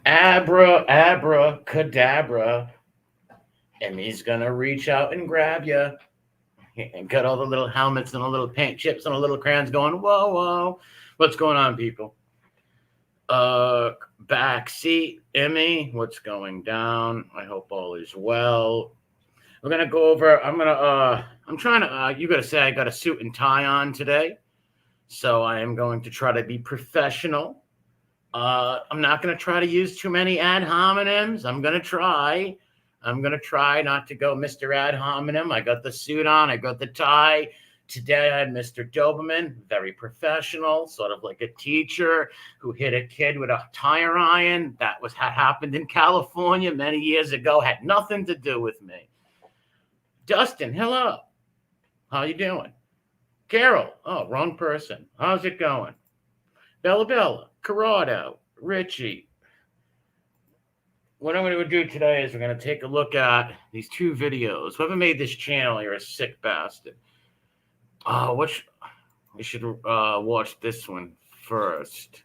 Abracadabra. Emmy's gonna reach out and grab you. And got all the little helmets and the little paint chips and the little crayons going, whoa, whoa. What's going on, people? Back seat, Emmy, what's going down? I hope all is well. We're gonna go over. I'm trying to. You gotta say I got a suit and tie on today, so I am going to try to be professional. I'm not gonna try to use too many ad hominems. I'm gonna try not to go Mr. Ad hominem. I got the suit on. I got the tie. Today I had Mr. Doberman, very professional, sort of like a teacher who hit a kid with a tire iron. That happened in California many years ago. Had nothing to do with me. Dustin, hello. How you doing? Carol, oh, wrong person. How's it going? Bella, Corrado, Richie. What I'm going to do today is we're going to take a look at these two videos. Whoever made this channel, you're a sick bastard. We should watch this one first.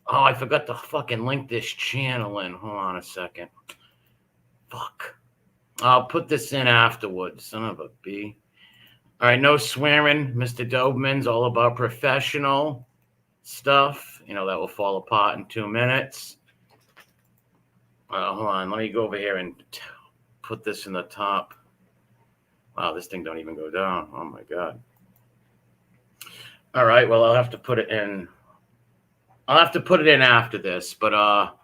Oh, I forgot to fucking link this channel in. Hold on a second. Fuck. I'll put this in afterwards. Son of a B. All right, no swearing. Mr. Doberman's all about professional stuff. You know, that will fall apart in 2 minutes. Hold on. Let me go over here and put this in the top. Wow, this thing don't even go down. Oh, my God. All right, well, I'll have to put it in. I'll have to put it in after this, but, well,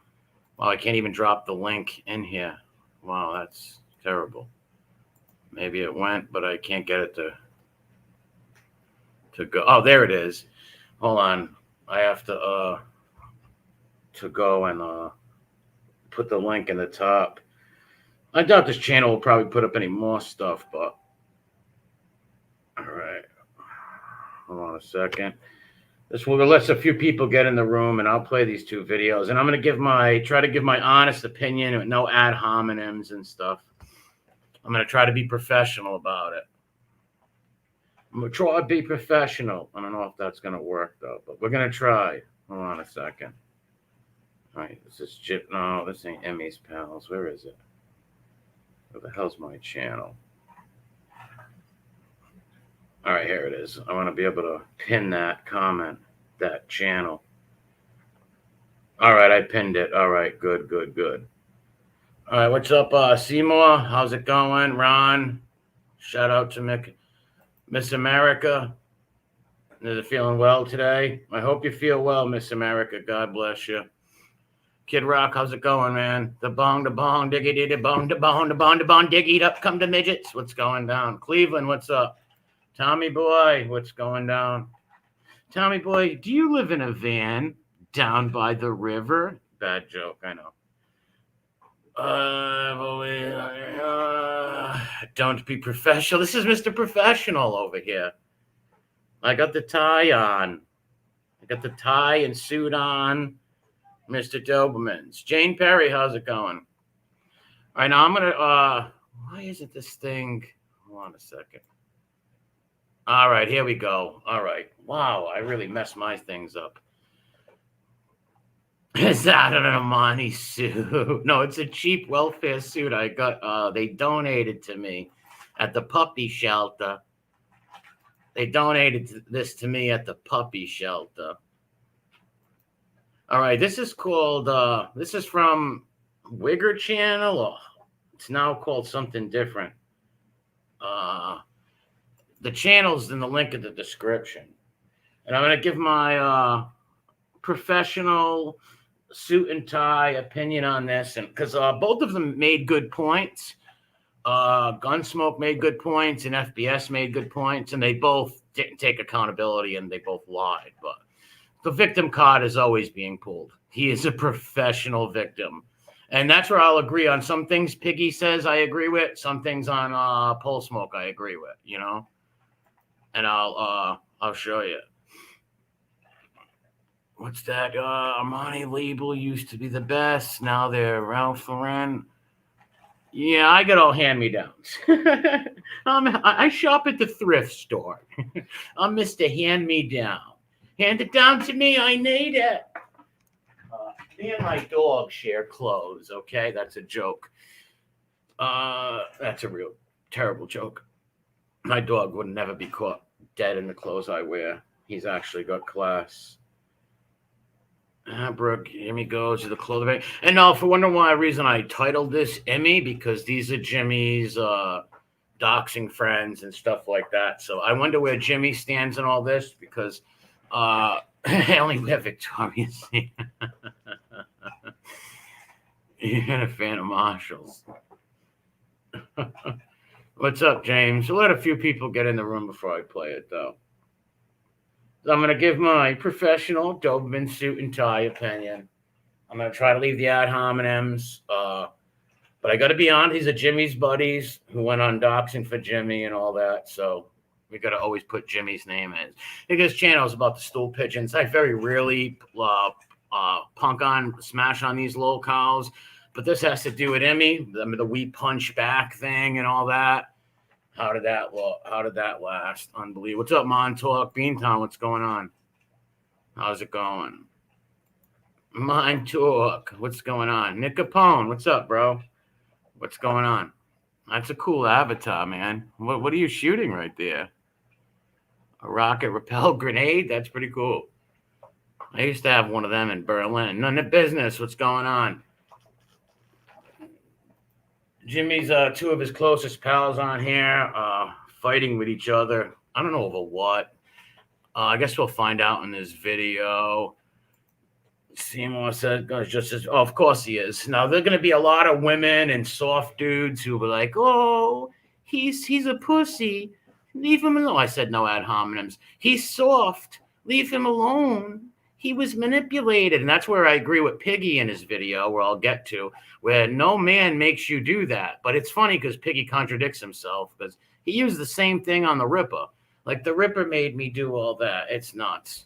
I can't even drop the link in here. Wow, that's terrible. Maybe it went, but I can't get it to go. Oh, there it is. Hold on. I have to go and put the link in the top. I doubt this channel will probably put up any more stuff, but all right. Hold on a second. This will let a few people get in the room, and I'll play these two videos. And I'm gonna try to give my honest opinion with no ad hominems and stuff. I'm gonna try to be professional about it. I'm gonna try to be professional. I don't know if that's gonna work though, but we're gonna try. Hold on a second. All right, this is Chip. No, this ain't Emmy's Pals. Where is it? Where the hell's my channel? All right, here it is. I want to be able to pin that comment, that channel. All right, I pinned it. All right, good. All right, what's up, Seymour? How's it going? Ron, shout out to Miss America. Is it feeling well today? I hope you feel well, Miss America. God bless you. Kid Rock, how's it going, man? The bong, diggy, the bong, diggy, up come the midgets. What's going down? Cleveland, what's up? Tommy boy, what's going down? Tommy boy, do you live in a van down by the river? Bad joke, I know. Don't be professional. This is Mr. Professional over here. I got the tie on. I got the tie and suit on. Mr. Doberman's. Jane Perry, how's it going? All right, now I'm going to, why isn't this thing? Hold on a second. All right, here we go. All right. Wow, I really messed my things up. Is that an Armani suit? No, it's a cheap welfare suit I got. They donated to me at the puppy shelter. They donated this to me at the puppy shelter. All right, this is called, this is from Wigger Channel. Or it's now called something different. The channel's in the link in the description. And I'm going to give my professional suit and tie opinion on this. And because both of them made good points. Gunsmoke made good points and FBS made good points. And they both didn't take accountability and they both lied. But the victim card is always being pulled. He is a professional victim. And that's where I'll agree on some things Piggy says I agree with. Some things on Pole Smoke I agree with, you know. And I'll show you. What's that? Armani label used to be the best. Now they're Ralph Lauren. Yeah, I got all hand-me-downs. I shop at the thrift store. I'm Mr. Hand-Me-Down. Hand it down to me. I need it. Me and my dog share clothes, okay? That's a joke. That's a real terrible joke. My dog would never be caught dead in the clothes I wear. He's actually got class. Brooke, Jimmy goes to the clothing bank. And now, for wondering why reason I titled this Emmy, because these are Jimmy's doxing friends and stuff like that. So I wonder where Jimmy stands in all this, because I only wear Victoria's Secret. You're a fan of Marshalls. What's up, James? We'll let a few people get in the room before I play it, though. I'm going to give my professional Doberman suit and tie opinion. I'm going to try to leave the ad hominems. But I got to be honest, these are Jimmy's buddies who went on doxing for Jimmy and all that. So we got to always put Jimmy's name in. I think this channel is about the stool pigeons. I very rarely smash on these locales. But this has to do with Emmy, the we punch back thing and all that. How did that look? How did that last? Unbelievable. What's up, Montauk? Beantown, what's going on? How's it going? Montauk, what's going on? Nick Capone, what's up, bro? What's going on? That's a cool avatar, man. What are you shooting right there? A rocket repel grenade? That's pretty cool. I used to have one of them in Berlin. None of business. What's going on? Jimmy's two of his closest pals on here fighting with each other. I don't know over what. I guess we'll find out in this video. Seymour said, of course he is. Now, there are going to be a lot of women and soft dudes who will be like, oh, he's a pussy. Leave him alone. I said no ad hominems. He's soft. Leave him alone. He was manipulated. And that's where I agree with Piggy in his video, where I'll get to, where no man makes you do that. But it's funny because Piggy contradicts himself, because he used the same thing on the Ripper. Like, the Ripper made me do all that. It's nuts.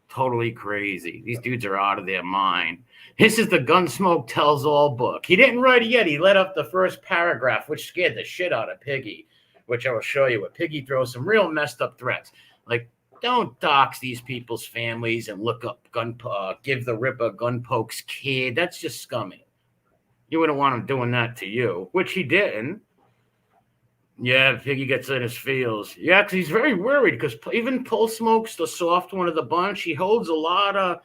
Totally crazy. These dudes are out of their mind. This is the Gunsmoke Tells All book. He didn't write it yet. He let up the first paragraph, which scared the shit out of Piggy, which I will show you. Where Piggy throws some real messed up threats. Like, don't dox these people's families and look up give the Ripper gun pokes kid. That's just scummy. You wouldn't want him doing that to you, which he didn't. Yeah, Piggy gets in his feels. Yeah, because he's very worried, because even Pull Smoke's the soft one of the bunch. He holds a lot of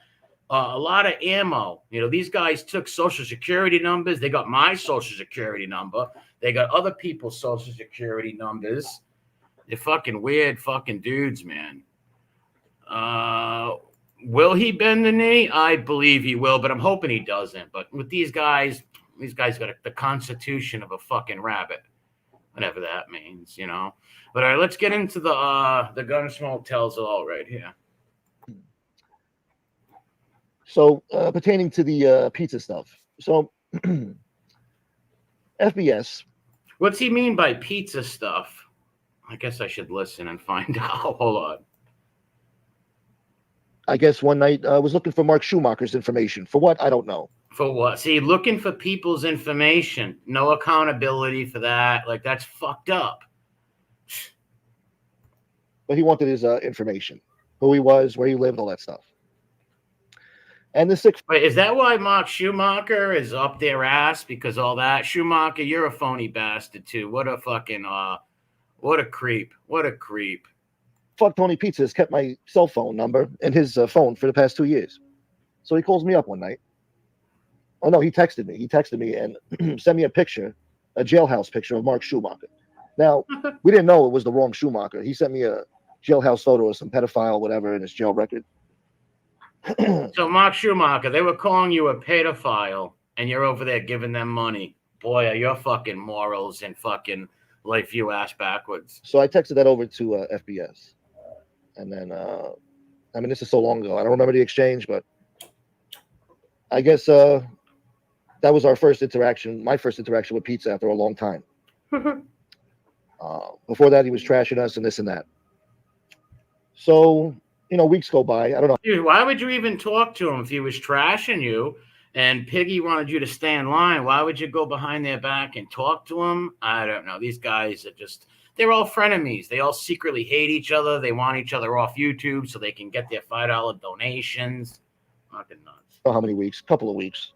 ammo. You know, these guys took Social Security numbers. They got my Social Security number. They got other people's Social Security numbers. They're fucking weird fucking dudes, man. Will he bend the knee? I believe he will, but I'm hoping he doesn't. But with these guys got the constitution of a fucking rabbit. Whatever that means, you know. But all right, let's get into the Gunsmoke Tells All right here. So pertaining to the pizza stuff. So FBS. What's he mean by pizza stuff? I guess I should listen and find out. Hold on. I guess one night I was looking for Mark Schumacher's information. For what? I don't know. For what? See, looking for people's information. No accountability for that. Like, that's fucked up. But he wanted his information. Who he was, where he lived, all that stuff. And the sixth. Wait, is that why Mark Schumacher is up their ass? Because all that? Schumacher, you're a phony bastard, too. What a fucking, what a creep. What a creep. Fuck Tony Pizza has kept my cell phone number and his phone for the past 2 years. So he calls me up one night. Oh, no, he texted me. He texted me and sent me a picture, a jailhouse picture of Mark Schumacher. Now, we didn't know it was the wrong Schumacher. He sent me a jailhouse photo of some pedophile, whatever, in his jail record. So, Mark Schumacher, they were calling you a pedophile, and you're over there giving them money. Boy, are your fucking morals and fucking life you ass backwards. So I texted that over to FBS. And then, I mean, this is so long ago. I don't remember the exchange, but I guess that was our first interaction, my first interaction with pizza after a long time. Before that, he was trashing us and this and that. So, you know, weeks go by. I don't know. Dude, why would you even talk to him if he was trashing you and Piggy wanted you to stay in line? Why would you go behind their back and talk to him? I don't know. These guys are just, they're all frenemies. They all secretly hate each other. They want each other off YouTube so they can get their $5 donations. Fucking nuts. How many weeks? Couple of weeks.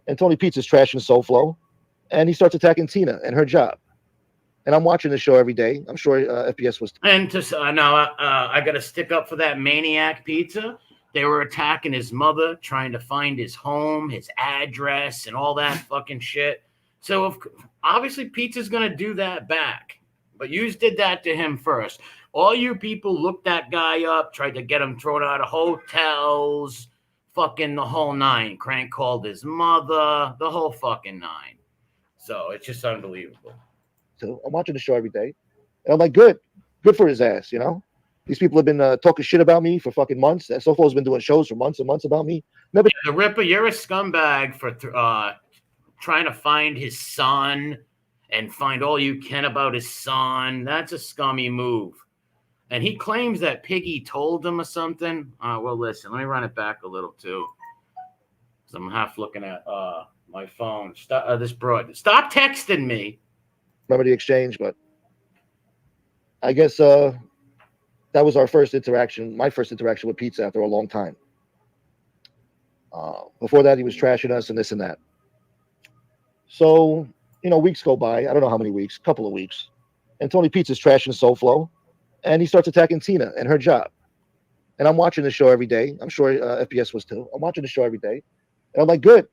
And Tony Pizza's trashing SoFlo, and he starts attacking Tina and her job. And I'm watching the show every day. I'm sure FBS was. And to now, I got to stick up for that maniac pizza. They were attacking his mother, trying to find his home, his address, and all that fucking shit. So obviously Pizza's gonna do that back. But you did that to him first. All you people looked that guy up, tried to get him thrown out of hotels, fucking the whole nine. Crank called his mother, the whole fucking nine. So it's just unbelievable. So I'm watching the show every day, and I'm like, good for his ass, you know. These people have been talking shit about me for fucking months. And SoFlo's been doing shows for months and months about me. Yeah, the Ripper, you're a scumbag for trying to find his son and find all you can about his son. That's a scummy move. And he claims that Piggy told him or something. Well, listen, let me run it back a little too. Because I'm half looking at my phone. Stop texting me. Remember the exchange, but I guess that was our first interaction, my first interaction with Pizza after a long time. Before that, he was trashing us and this and that. So, weeks go by. I don't know how many weeks, couple of weeks. And Tony Pizza's trashing SoFlo, and he starts attacking Tina and her job. And I'm watching the show every day. I'm sure FBS was too. I'm watching the show every day. And I'm like, good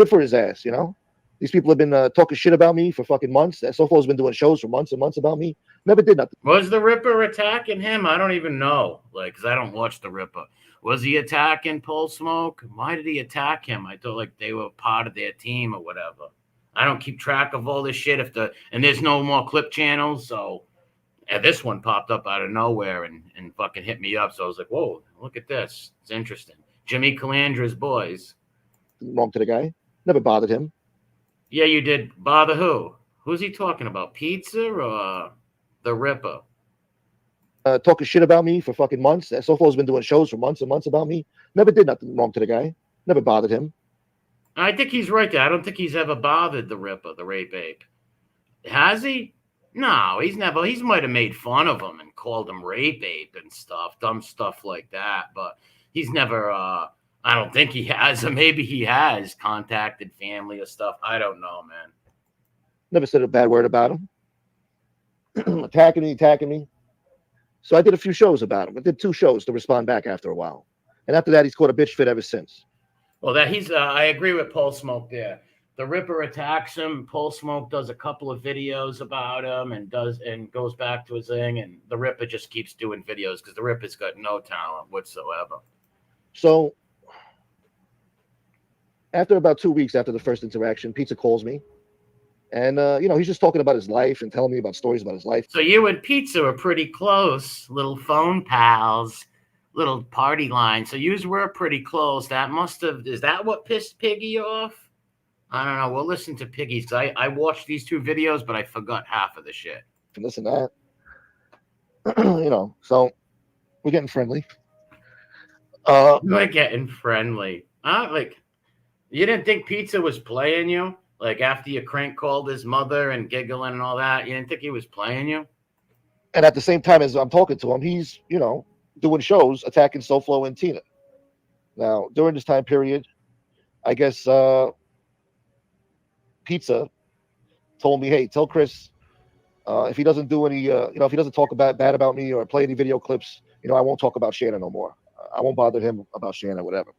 for his ass, you know. These people have been talking shit about me for fucking months. SoFlo's been doing shows for months and months about me. Never did nothing. Was the Ripper attacking him? I don't even know. Because I don't watch the Ripper. Was he attacking Pole Smoke? Why did he attack him? I thought they were part of their team or whatever. I don't keep track of all this shit. And there's no more clip channels, so this one popped up out of nowhere and fucking hit me up. So I was like, whoa, look at this. It's interesting. Jimmy Calandra's boys. Wrong to the guy. Never bothered him. Yeah, you did. Bother who? Who's he talking about? Pizza or the Ripper? Talking shit about me for fucking months. SoFlo's been doing shows for months and months about me. Never did nothing wrong to the guy. Never bothered him. I think he's right there. I don't think he's ever bothered the Ripper, the rape ape. Has he? No, he's never. He might have made fun of him and called him rape ape and stuff, dumb stuff like that. But he's never. I don't think he has, or maybe he has contacted family or stuff. I don't know, man. Never said a bad word about him. attacking me. So I did a few shows about him. I did 2 shows to respond back after a while, and after that, he's caught a bitch fit ever since. Well, I agree with Pole Smoke there. The Ripper attacks him. Pole Smoke does a couple of videos about him and goes back to his thing. And the Ripper just keeps doing videos because the Ripper's got no talent whatsoever. So after about 2 weeks after the first interaction, Pizza calls me. And, he's just talking about his life and telling me about stories about his life. So you and Pizza were pretty close, little phone pals. Little party line. So yous were pretty close. Is that what pissed Piggy off? I don't know. We'll listen to Piggy's. I watched these 2 videos, but I forgot half of the shit. And this and that. So we're getting friendly. We're getting friendly. You didn't think Pizza was playing you? Like after your crank called his mother and giggling and all that, you didn't think he was playing you? And at the same time as I'm talking to him, he's, doing shows attacking SoFlo and Tina. Now, during this time period, I guess Pizza told me, hey, tell Chris if he doesn't do any, if he doesn't talk bad about me or play any video clips, I won't talk about Shannon no more. I won't bother him about Shannon or whatever.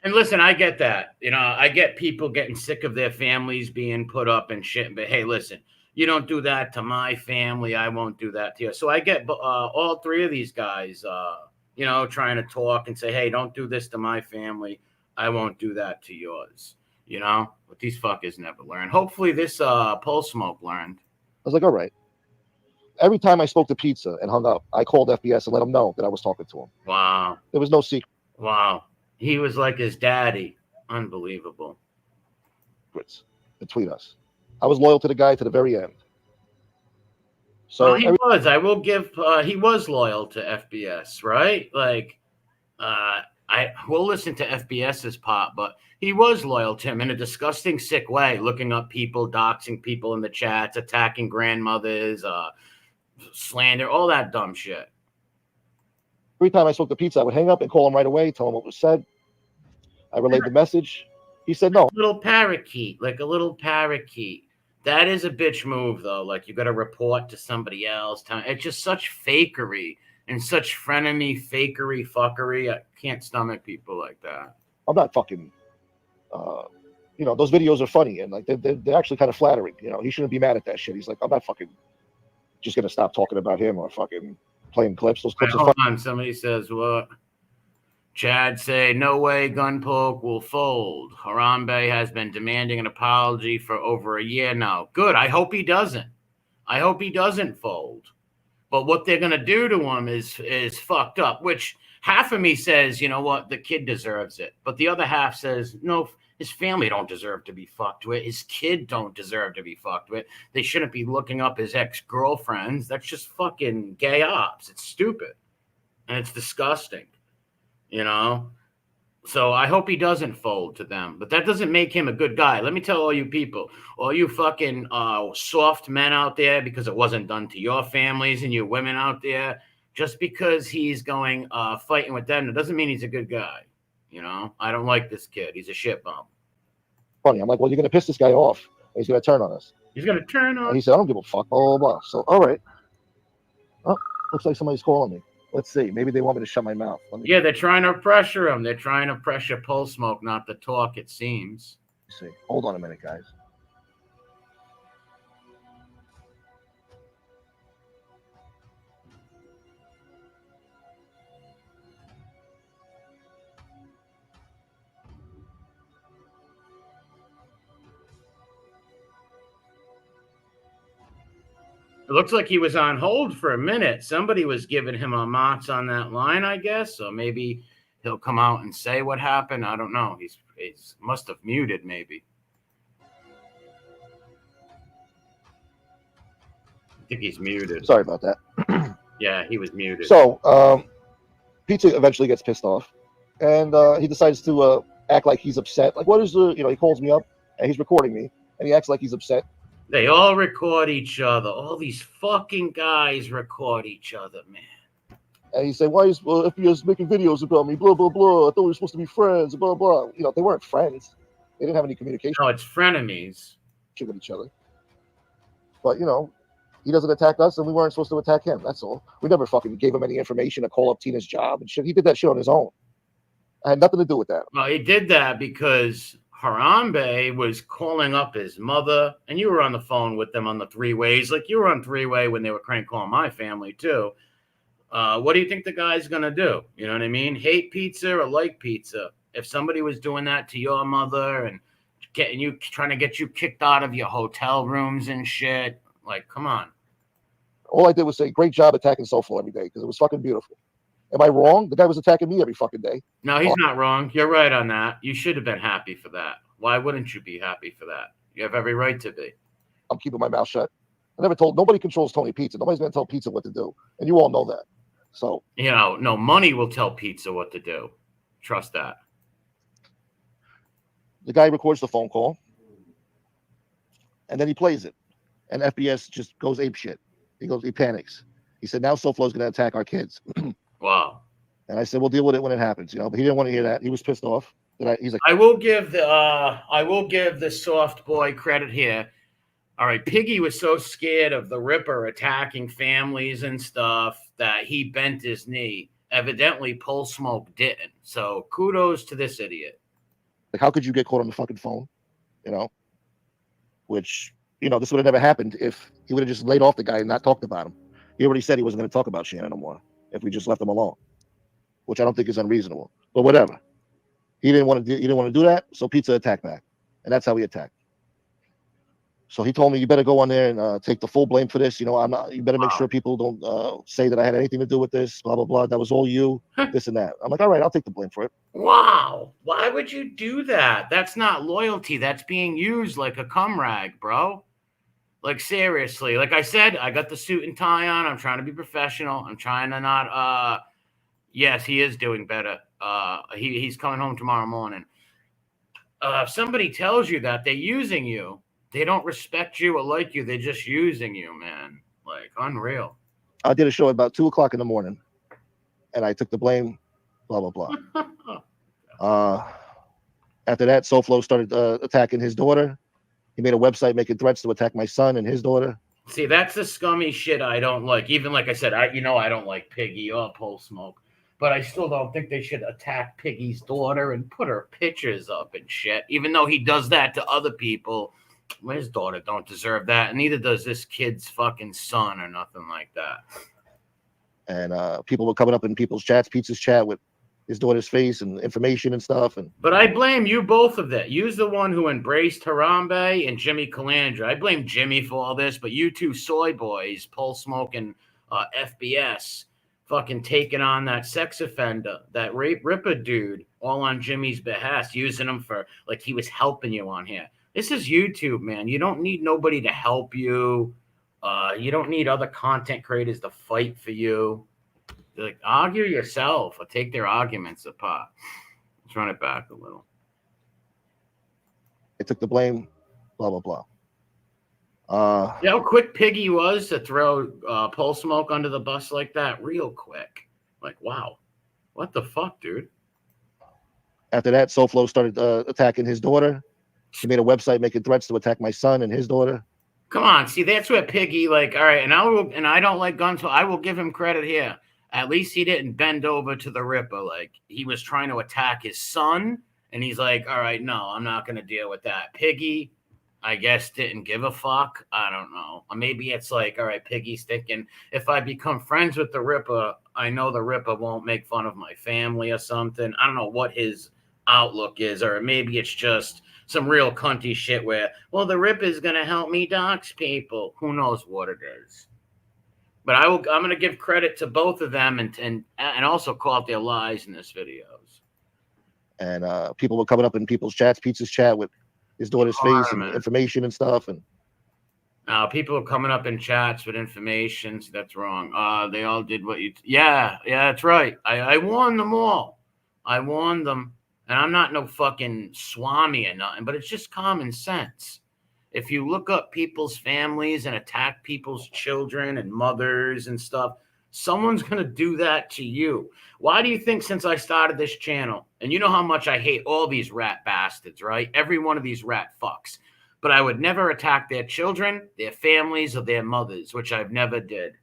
And listen, I get that. I get people getting sick of their families being put up and shit. But hey, listen, you don't do that to my family, I won't do that to you. So I get all 3 of these guys, trying to talk and say, hey, don't do this to my family. I won't do that to yours. But these fuckers never learn. Hopefully this Pole Smoke learned. I was like, all right. Every time I spoke to Pizza and hung up, I called FBS and let him know that I was talking to him. Wow. There was no secret. Wow. He was like his daddy. Unbelievable. Between us. I was loyal to the guy to the very end. So he was. I will give. He was loyal to FBS, right? We'll listen to FBS's part, but he was loyal to him in a disgusting, sick way. Looking up people, doxing people in the chats, attacking grandmothers, slander, all that dumb shit. Every time I spoke to Pizza, I would hang up and call him right away, tell him what was said. I relayed the message. He said no. Little parakeet, like a little parakeet. That is a bitch move, though. Like, you got to report to somebody else. It's just such fakery and such frenemy, fakery, fuckery. I can't stomach people like that. I'm not fucking. Those videos are funny and like they're actually kind of flattering. He shouldn't be mad at that shit. He's like, I'm not fucking just gonna stop talking about him or fucking playing clips. Those clips are Hold funny. on. Somebody says what? Chad say, no way Gunpoke will fold. Harambe has been demanding an apology for over a year now. Good. I hope he doesn't. I hope he doesn't fold. But what they're going to do to him is fucked up, which half of me says, you know what, the kid deserves it. But the other half says, no, his family don't deserve to be fucked with. His kid don't deserve to be fucked with. They shouldn't be looking up his ex-girlfriends. That's just fucking gay ops. It's stupid. And it's disgusting. So I hope he doesn't fold to them, but that doesn't make him a good guy. Let me tell all you people, all you fucking soft men out there, because it wasn't done to your families and you women out there, just because he's going fighting with them, it doesn't mean he's a good guy. I don't like this kid. He's a shit bum. Funny. I'm like, well, you're going to piss this guy off. And he's going to turn on us. He's going to turn on. And he said, I don't give a fuck. Blah, blah, blah. So, all right. Oh, looks like somebody's calling me. Let's see. Maybe they want me to shut my mouth. Yeah, they're trying to pressure him. They're trying to pressure Pole Smoke not to talk, it seems. Let's see. Hold on a minute, guys. It looks like he was on hold for a minute. Somebody was giving him a mots on that line, I guess. So maybe he'll come out and say what happened. I don't know. He's must have muted, maybe. I think he's muted. Sorry about that. Yeah, he was muted. So, Pizza eventually gets pissed off, and he decides to act like he's upset. Like, what is the? He calls me up, and he's recording me, and he acts like he's upset. They all record each other. All these fucking guys record each other, man. And he said, why is FBS making videos about me? Blah, blah, blah. I thought we were supposed to be friends. Blah, blah. They weren't friends. They didn't have any communication. No, it's frenemies. With each other. But, he doesn't attack us, and we weren't supposed to attack him. That's all. We never fucking gave him any information to call up Tina's job and shit. He did that shit on his own. I had nothing to do with that. Well, he did that because Harambe was calling up his mother, and you were on the phone with them on the three-ways. Like, you were on three-way when they were crank calling my family, too. What do you think the guy's going to do? You know what I mean? Hate pizza or like pizza? If somebody was doing that to your mother and trying to get you kicked out of your hotel rooms and shit, like, come on. All I did was say, great job attacking SoFlo every day because it was fucking beautiful. Am I wrong? The guy was attacking me every fucking day. No, he's not wrong. You're right on that. You should have been happy for that. Why wouldn't you be happy for that? You have every right to be. I'm keeping my mouth shut. Nobody controls Tony Pizza. Nobody's going to tell Pizza what to do. And you all know that. So, no money will tell Pizza what to do. Trust that. The guy records the phone call and then he plays it. And FBS just goes apeshit. He panics. He said, now SoFlo's going to attack our kids. Wow. And I said, we'll deal with it when it happens, but he didn't want to hear that. He was pissed off. He's like, I will give the soft boy credit here. All right, Piggy was so scared of the Ripper attacking families and stuff that he bent his knee. Evidently, Pole Smoke didn't. So kudos to this idiot. Like, how could you get caught on the fucking phone? Which, this would have never happened if he would have just laid off the guy and not talked about him. He already said he wasn't going to talk about Shannon no more if we just left him alone, which I don't think is unreasonable. But whatever. He didn't want to do that, so Pizza attacked back, and that's how he attacked. So he told me, you better go on there and take the full blame for this. You better make sure people don't say that I had anything to do with this, blah, blah, blah. That was all you, this and that. I'm like, all right, I'll take the blame for it. Wow. Why would you do that? That's not loyalty. That's being used like a cum rag, bro. Like, seriously. Like I said, I got the suit and tie on. I'm trying to be professional. I'm trying to not yes, he is doing better. He's coming home tomorrow morning. If somebody tells you that, they're using you. They don't respect you or like you. They're just using you, man. Like, unreal. I did a show at about 2:00 in the morning, and I took the blame, blah, blah, blah. After that, SoFlo started attacking his daughter. He made a website making threats to attack my son and his daughter. See, that's the scummy shit I don't like. Even like I said, I don't like Piggy or Pole Smoke, but I still don't think they should attack Piggy's daughter and put her pictures up and shit. Even though he does that to other people, his daughter don't deserve that, and neither does this kid's fucking son or nothing like that. And people were coming up in people's chats, Pizza's chat with his daughter's face and information and stuff. But I blame you both of that. You's the one who embraced Harambe and Jimmy Calandra. I blame Jimmy for all this, but you two soy boys, Pole Smoke and FBS, fucking taking on that sex offender, that Ripper dude, all on Jimmy's behest, using him for like he was helping you on here. This is YouTube, man. You don't need nobody to help you. You don't need other content creators to fight for you. Like, argue yourself or take their arguments apart. Let's run it back a little. They took the blame, blah, blah, blah. You know how quick Piggy was to throw Pole Smoke under the bus like that? Real quick. Like, wow. What the fuck, dude? After that, SoFlo started attacking his daughter. He made a website making threats to attack my son and his daughter. Come on. See, that's where Piggy, like, all right, and I don't like guns, so I will give him credit here. At least he didn't bend over to the Ripper. Like, he was trying to attack his son, and he's like, all right, no, I'm not going to deal with that. Piggy, I guess, didn't give a fuck. I don't know. Or maybe it's like, all right, Piggy's thinking, if I become friends with the Ripper, I know the Ripper won't make fun of my family or something. I don't know what his outlook is, or maybe it's just some real cunty shit where, well, the Ripper's going to help me dox people. Who knows what it is. But I'm going to give credit to both of them and also call out their lies in this videos. And people were coming up in people's chats, Pizza's chat with his daughter's face and information and stuff. And people are coming up in chats with information. So that's wrong. They all did what you... Yeah, that's right. I warned them all. I warned them. And I'm not no fucking swami or nothing, but it's just common sense. If you look up people's families and attack people's children and mothers and stuff, someone's going to do that to you. Why do you think since I started this channel, and you know how much I hate all these rat bastards, right? Every one of these rat fucks. But I would never attack their children, their families, or their mothers, which I've never did.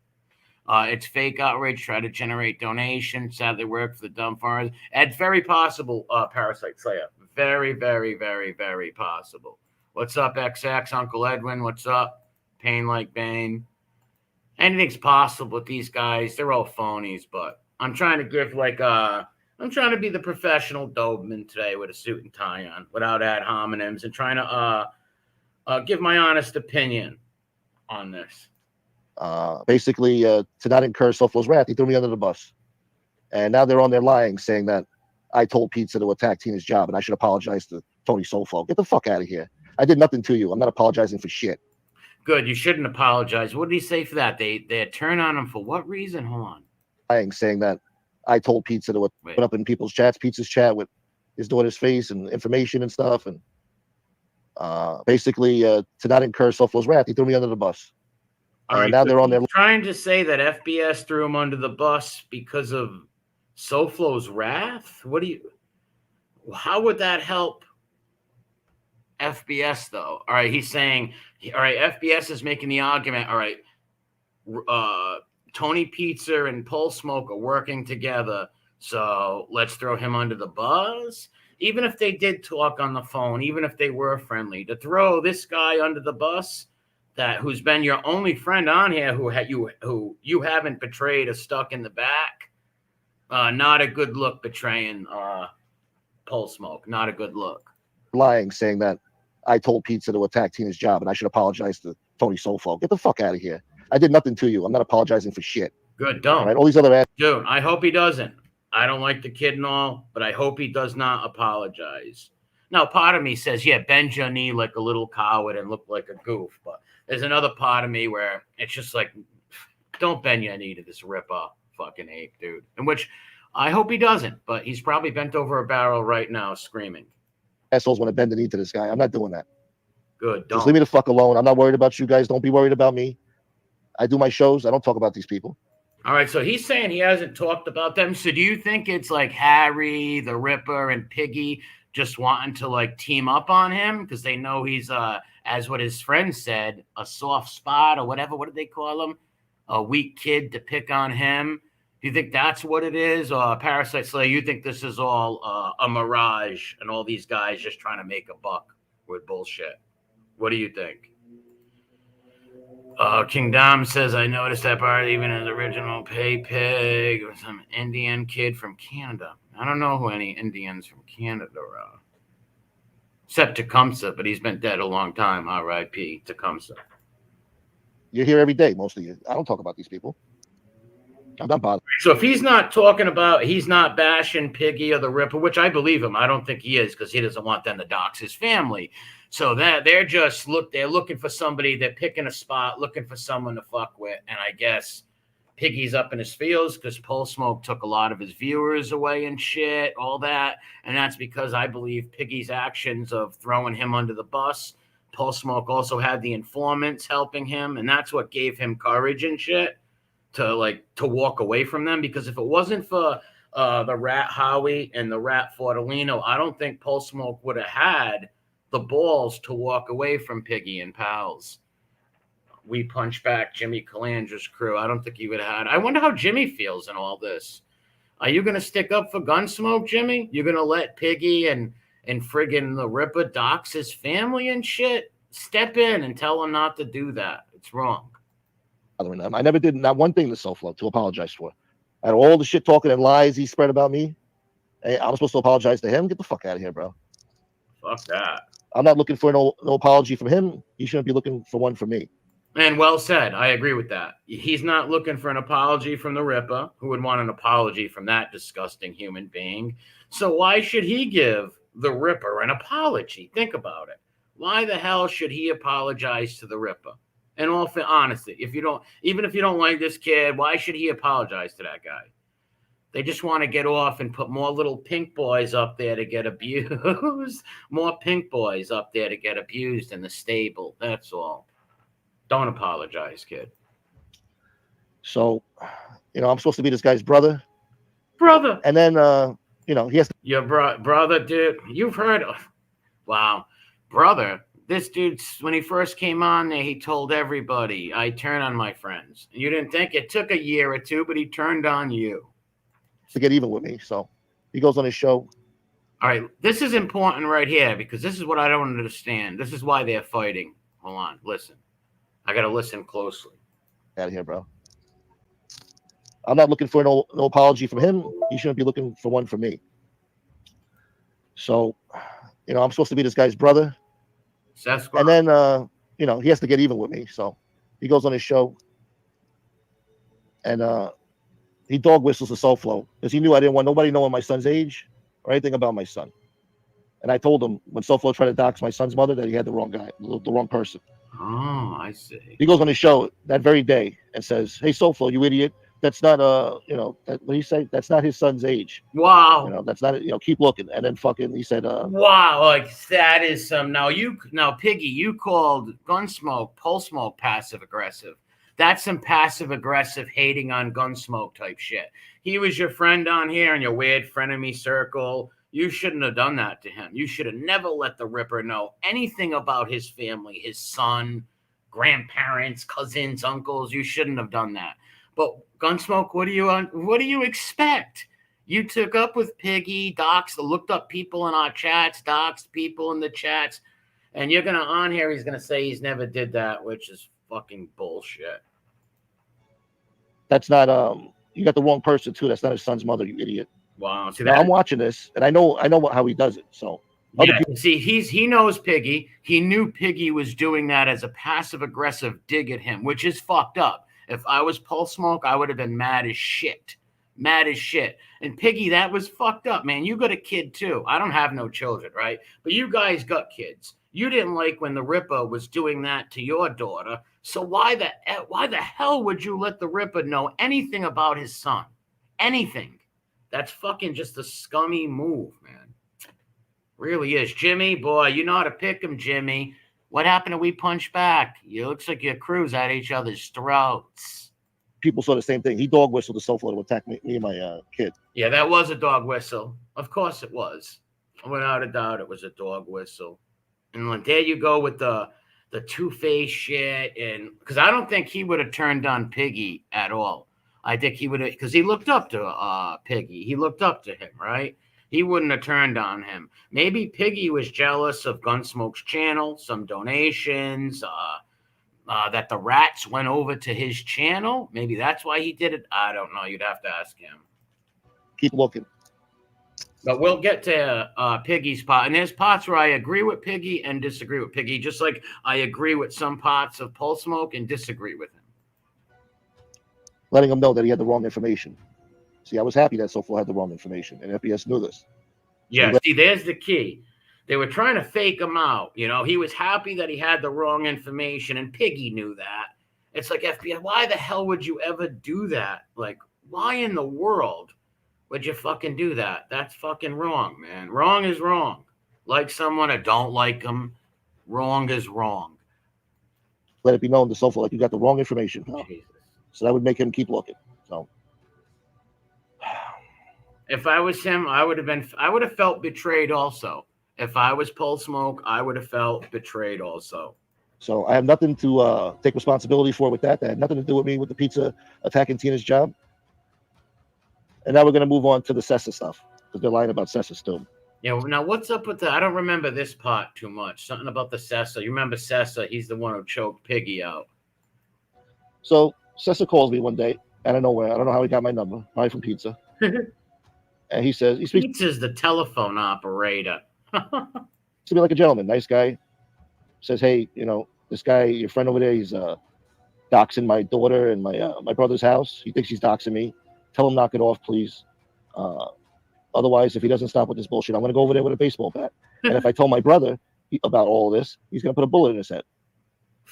It's fake outrage, try to generate donations, sadly work for the dumb farmers. It's very possible, Parasite Slayer. Very, very, very, very possible. What's up, XX? Uncle Edwin, what's up? Pain like Bane. Anything's possible with these guys. They're all phonies, but I'm trying to give I'm trying to be the professional Doberman today with a suit and tie on without ad hominems and trying to give my honest opinion on this. Basically, to not incur SoFlo's wrath, he threw me under the bus. And now they're on there lying, saying that I told Pizza to attack Tina's job and I should apologize to Tony SoFlo. Get the fuck out of here. I did nothing to you. I'm not apologizing for shit. Good. You shouldn't apologize. What did he say for that? They turn on him for what reason? Hold on. Lying, saying that I told Pizza to put up in people's chats, Pizza's chat with his daughter's face and information and stuff. And basically, to not incur SoFlo's wrath, he threw me under the bus. And now they're on there trying to say that FBS threw him under the bus because of SoFlo's wrath. How would that help FBS though? All right, he's saying, all right, FBS is making the argument. All right, Tony Pizza and Pole Smoke are working together, so let's throw him under the bus. Even if they did talk on the phone, even if they were friendly, to throw this guy under the bus, who's been your only friend on here, who you haven't betrayed or stuck in the back, not a good look betraying Pole Smoke. Not a good look. Lying, saying that I told Pizza to attack Tina's job and I should apologize to Tony SoFlo. Get the fuck out of here. I did nothing to you. I'm not apologizing for shit. Good, don't. All right, all these other dude, I hope he doesn't. I don't like the kid and all, but I hope he does not apologize. Now, part of me says, yeah, bend your knee like a little coward and look like a goof. But there's another part of me where it's just like, don't bend your knee to this ripper fucking ape, dude. In which I hope he doesn't, but he's probably bent over a barrel right now screaming. Assholes want to bend the knee to this guy. I'm not doing that. Good, don't. Just leave me the fuck alone. I'm not worried about you guys. Don't be worried about me. I do my shows. I don't talk about these people. All right, so he's saying he hasn't talked about them. So do you think it's like Harry, the Ripper, and Piggy just wanting to like team up on him because they know he's as what his friend said, a soft spot or whatever. What did they call him? A weak kid to pick on him. Do you think that's what it is? Or Parasite Slayer, you think this is all a mirage and all these guys just trying to make a buck with bullshit? What do you think? King Dom says, I noticed that part even in the original Pay Pig or some Indian kid from Canada. I don't know who any Indians from Canada are. Except Tecumseh, but he's been dead a long time. R.I.P. Tecumseh. You're here every day, most of you. I don't talk about these people. I'm not bothered. So if he's not talking about, he's not bashing Piggy or the Ripper, which I believe him. I don't think he is because he doesn't want them to dox his family. So that they're just they're looking for somebody. They're picking a spot, looking for someone to fuck with. And I guess Piggy's up in his feels because Pole Smoke took a lot of his viewers away and shit, all that. And that's because I believe Piggy's actions of throwing him under the bus. Pole Smoke also had the informants helping him, and that's what gave him courage and shit to walk away from them. Because if it wasn't for the Rat Howie and the Rat Fortalino, I don't think Pole Smoke would have had the balls to walk away from Piggy and Pals. We punch back Jimmy Calandra's crew. I don't think he would have had. I wonder how Jimmy feels in all this. Are you going to stick up for Gunsmoke, Jimmy? You're going to let Piggy and friggin' the Ripper dox his family and shit? Step in and tell him not to do that. It's wrong. I never did not one thing to SoFlo to apologize for. Out of all the shit talking and lies he spread about me, hey, I'm supposed to apologize to him? Get the fuck out of here, bro. Fuck that. I'm not looking for no apology from him. He shouldn't be looking for one from me. And well said. I agree with that. He's not looking for an apology from the Ripper, who would want an apology from that disgusting human being. So why should he give the Ripper an apology? Think about it. Why the hell should he apologize to the Ripper? In all honesty, even if you don't like this kid, why should he apologize to that guy? They just want to get off and put more little pink boys up there to get abused. More pink boys up there to get abused in the stable. That's all. Don't apologize, kid. So, I'm supposed to be this guy's brother. And then, he has to. Your brother, dude. You've heard of. Wow. Brother. This dude, when he first came on there, he told everybody, I turn on my friends. You didn't think it took a year or two, but he turned on you. To get even with me. So he goes on his show. All right. This is important right here because this is what I don't understand. This is why they're fighting. Hold on. Listen. I got to listen closely. Out of here, bro. I'm not looking for no apology from him. He shouldn't be looking for one from me. So, I'm supposed to be this guy's brother. Sasquatch. And then, he has to get even with me. So he goes on his show and he dog whistles to SoFlo because he knew I didn't want nobody knowing my son's age or anything about my son. And I told him when SoFlo tried to dox my son's mother that he had the wrong guy, the wrong person. Oh, I see. He goes on his show that very day and says, "Hey, SoFlo, you idiot. That's not what do you say? That's not his son's age. Wow. That's not keep looking." And then fucking he said, wow, like that is some now Piggy, you called Gunsmoke, Pole Smoke passive aggressive. That's some passive aggressive hating on Gunsmoke type shit. He was your friend on here in your weird frenemy circle. You shouldn't have done that to him. You should have never let the Ripper know anything about his family, his son, grandparents, cousins, uncles. You shouldn't have done that. But Gunsmoke, what do you expect? You took up with Piggy, looked up people in our chats, doxed people in the chats, and you're gonna on here. He's gonna say he's never did that, which is fucking bullshit. That's not you got the wrong person too. That's not his son's mother, you idiot. Wow. See, now, I'm watching this and I know how he does it. So see, he knows Piggy. He knew Piggy was doing that as a passive aggressive dig at him, which is fucked up. If I was Pole Smoke, I would have been mad as shit. Mad as shit. And Piggy, that was fucked up, man. You got a kid too. I don't have no children, right? But you guys got kids. You didn't like when the Ripper was doing that to your daughter. So why the hell would you let the Ripper know anything about his son? Anything. That's fucking just a scummy move, man. Really is. Jimmy, boy, you know how to pick him, Jimmy. What happened to We Punch Back? It looks like your crew's at each other's throats. People saw the same thing. He dog whistled to SoFlo to attack me and my kid. Yeah, that was a dog whistle. Of course it was. Without a doubt, it was a dog whistle. And like, there you go with the two-faced shit, and because I don't think he would have turned on Piggy at all. I think he would have, because he looked up to Piggy. He looked up to him, right? He wouldn't have turned on him. Maybe Piggy was jealous of Gunsmoke's channel, some donations, that the rats went over to his channel. Maybe that's why he did it. I don't know. You'd have to ask him. Keep looking. But we'll get to Piggy's part. And there's parts where I agree with Piggy and disagree with Piggy, just like I agree with some parts of Pole Smoke and disagree with him. Letting him know that he had the wrong information. See, I was happy that Sofo had the wrong information, and FBS knew this. Yeah, see, there's the key. They were trying to fake him out. You know, he was happy that he had the wrong information, and Piggy knew that. It's like, FBI, why the hell would you ever do that? Like, why in the world would you fucking do that? That's fucking wrong, man. Wrong is wrong. Like someone or don't like them, wrong is wrong. Let it be known to Sofo like you got the wrong information. Jesus. So that would make him keep looking. So if I was him, I would have felt betrayed also. If I was Pole Smoke, I would have felt betrayed also. So I have nothing to take responsibility for with that. That had nothing to do with me with the pizza attacking Tina's job. And now we're going to move on to the Sessa stuff because they're lying about Sessa still. Yeah, now what's up with that? I don't remember this part too much. Something about the Sessa. You remember Sessa? He's the one who choked Piggy out. So Sessa calls me one day out of nowhere. I don't know how he got my number. Probably from pizza. And he says, he speaks. Pizza's the telephone operator. To me like a gentleman, nice guy. Says, hey, you know, this guy, your friend over there, he's doxing my daughter and my brother's house. He thinks he's doxing me. Tell him knock it off, please. Otherwise, if he doesn't stop with this bullshit, I'm going to go over there with a baseball bat. And if I tell my brother about all this, he's going to put a bullet in his head.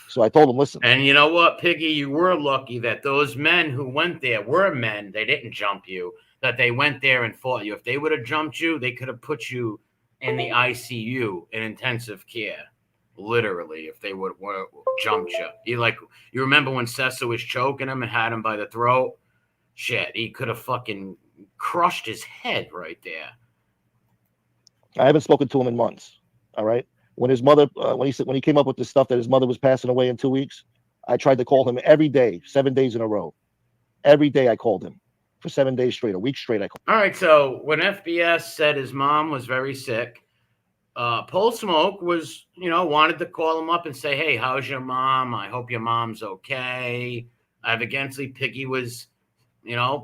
So I told him, listen. And you know what, Piggy? You were lucky that those men who went there were men. They didn't jump you, that they went there and fought you. If they would have jumped you, they could have put you in the ICU in intensive care. Literally, if they would have jumped you. You remember when Sessa was choking him and had him by the throat? Shit, he could have fucking crushed his head right there. I haven't spoken to him in months. All right. When his mother, when he came up with this stuff that his mother was passing away in 2 weeks, I tried to call him every day, 7 days in a row. Every day I called him for 7 days straight, a week straight. I called. All right. So when FBS said his mom was very sick, Pole Smoke was, wanted to call him up and say, hey, how's your mom? I hope your mom's okay. Evidently, Piggy was,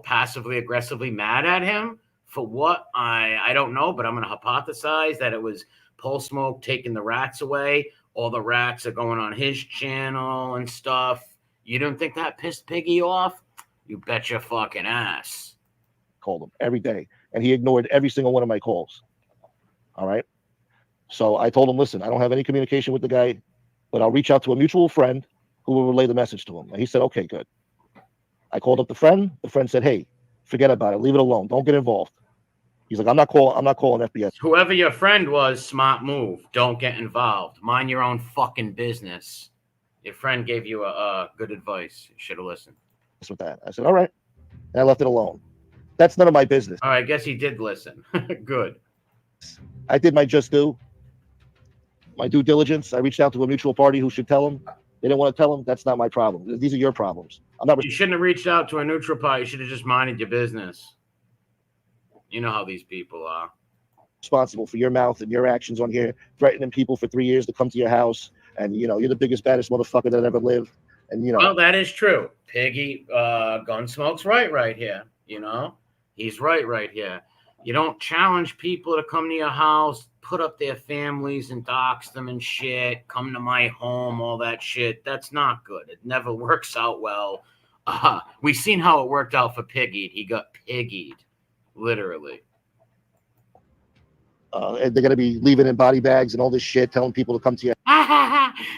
passively aggressively mad at him for what? I don't know, but I'm going to hypothesize that it was Pole Smoke taking the rats away. All the rats are going on his channel and stuff. You don't think that pissed Piggy off? You bet your fucking ass. Called him every day, and he ignored every single one of my calls. All right. So I told him, listen, I don't have any communication with the guy, but I'll reach out to a mutual friend who will relay the message to him. And he said, okay, good. I called up the friend. The friend said, hey, forget about it. Leave it alone. Don't get involved. He's like, I'm not calling FBS. Whoever your friend was, smart move. Don't get involved. Mind your own fucking business. Your friend gave you a good advice. You should have listened. With that, I said, all right. And I left it alone. That's none of my business. All right, I guess he did listen. Good. I did my just due. My due diligence. I reached out to a mutual party who should tell him. They didn't want to tell him. That's not my problem. These are your problems. I'm not. You shouldn't have reached out to a neutral party. You should have just minded your business. You know how these people are. Responsible for your mouth and your actions on here, threatening people for 3 years to come to your house, and you're the biggest, baddest motherfucker that ever lived. And well, that is true. Piggy, Gunsmoke's right here. He's right here. You don't challenge people to come to your house, put up their families and dox them and shit, come to my home, all that shit. That's not good. It never works out well. We've seen how it worked out for Piggy. He got piggied, literally. And they're going to be leaving in body bags and all this shit, telling people to come to you.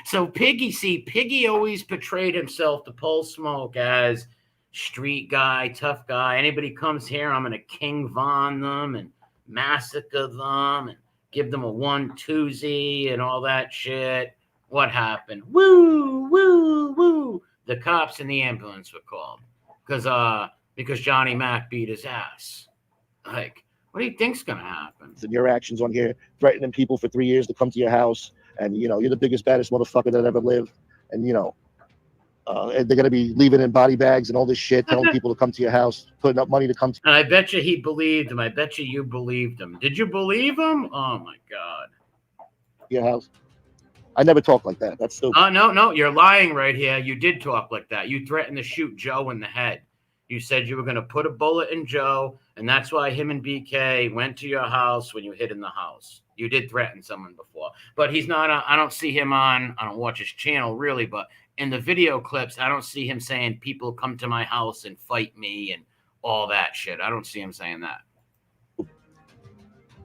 So Piggy always portrayed himself to Pole Smoke as street guy, tough guy. Anybody comes here, I'm going to King Von them and massacre them and give them a 1-2-Z and all that shit. What happened? Woo, woo, woo. The cops and the ambulance were called because Johnny Mac beat his ass. Like, What do you think's gonna happen? And your actions on here, threatening people for 3 years to come to your house, and you're the biggest, baddest motherfucker that ever lived, and and they're gonna be leaving in body bags and all this shit, telling people to come to your house, putting up money to come to And I bet you he believed him. I bet you believed him. Did you believe him? Oh my God. your house. I never talk like that. That's stupid. No, you're lying right here. You did talk like that. You threatened to shoot Joe in the head. You said you were going to put a bullet in Joe, and that's why him and BK went to your house when you hid in the house. You did threaten someone before, but he's not. I don't see him on. I don't watch his channel really, but in the video clips, I don't see him saying people come to my house and fight me and all that shit. I don't see him saying that. I'll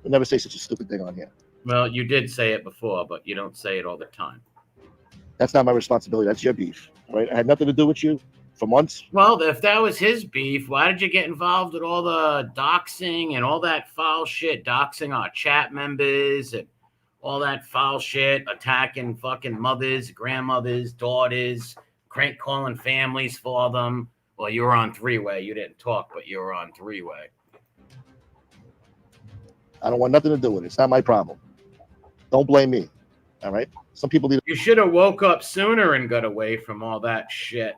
never say such a stupid thing on here. Well, you did say it before, but you don't say it all the time. That's not my responsibility. That's your beef, right? I had nothing to do with you for months. Well, if that was his beef, why did you get involved with all the doxing and all that foul shit, doxing our chat members and all that foul shit, attacking fucking mothers, grandmothers, daughters, crank calling families for them? Well, you were on three-way. You didn't talk, but you were on three-way. I don't want nothing to do with it. It's not my problem. Don't blame me. All right. Some people need You should have woke up sooner and got away from all that shit.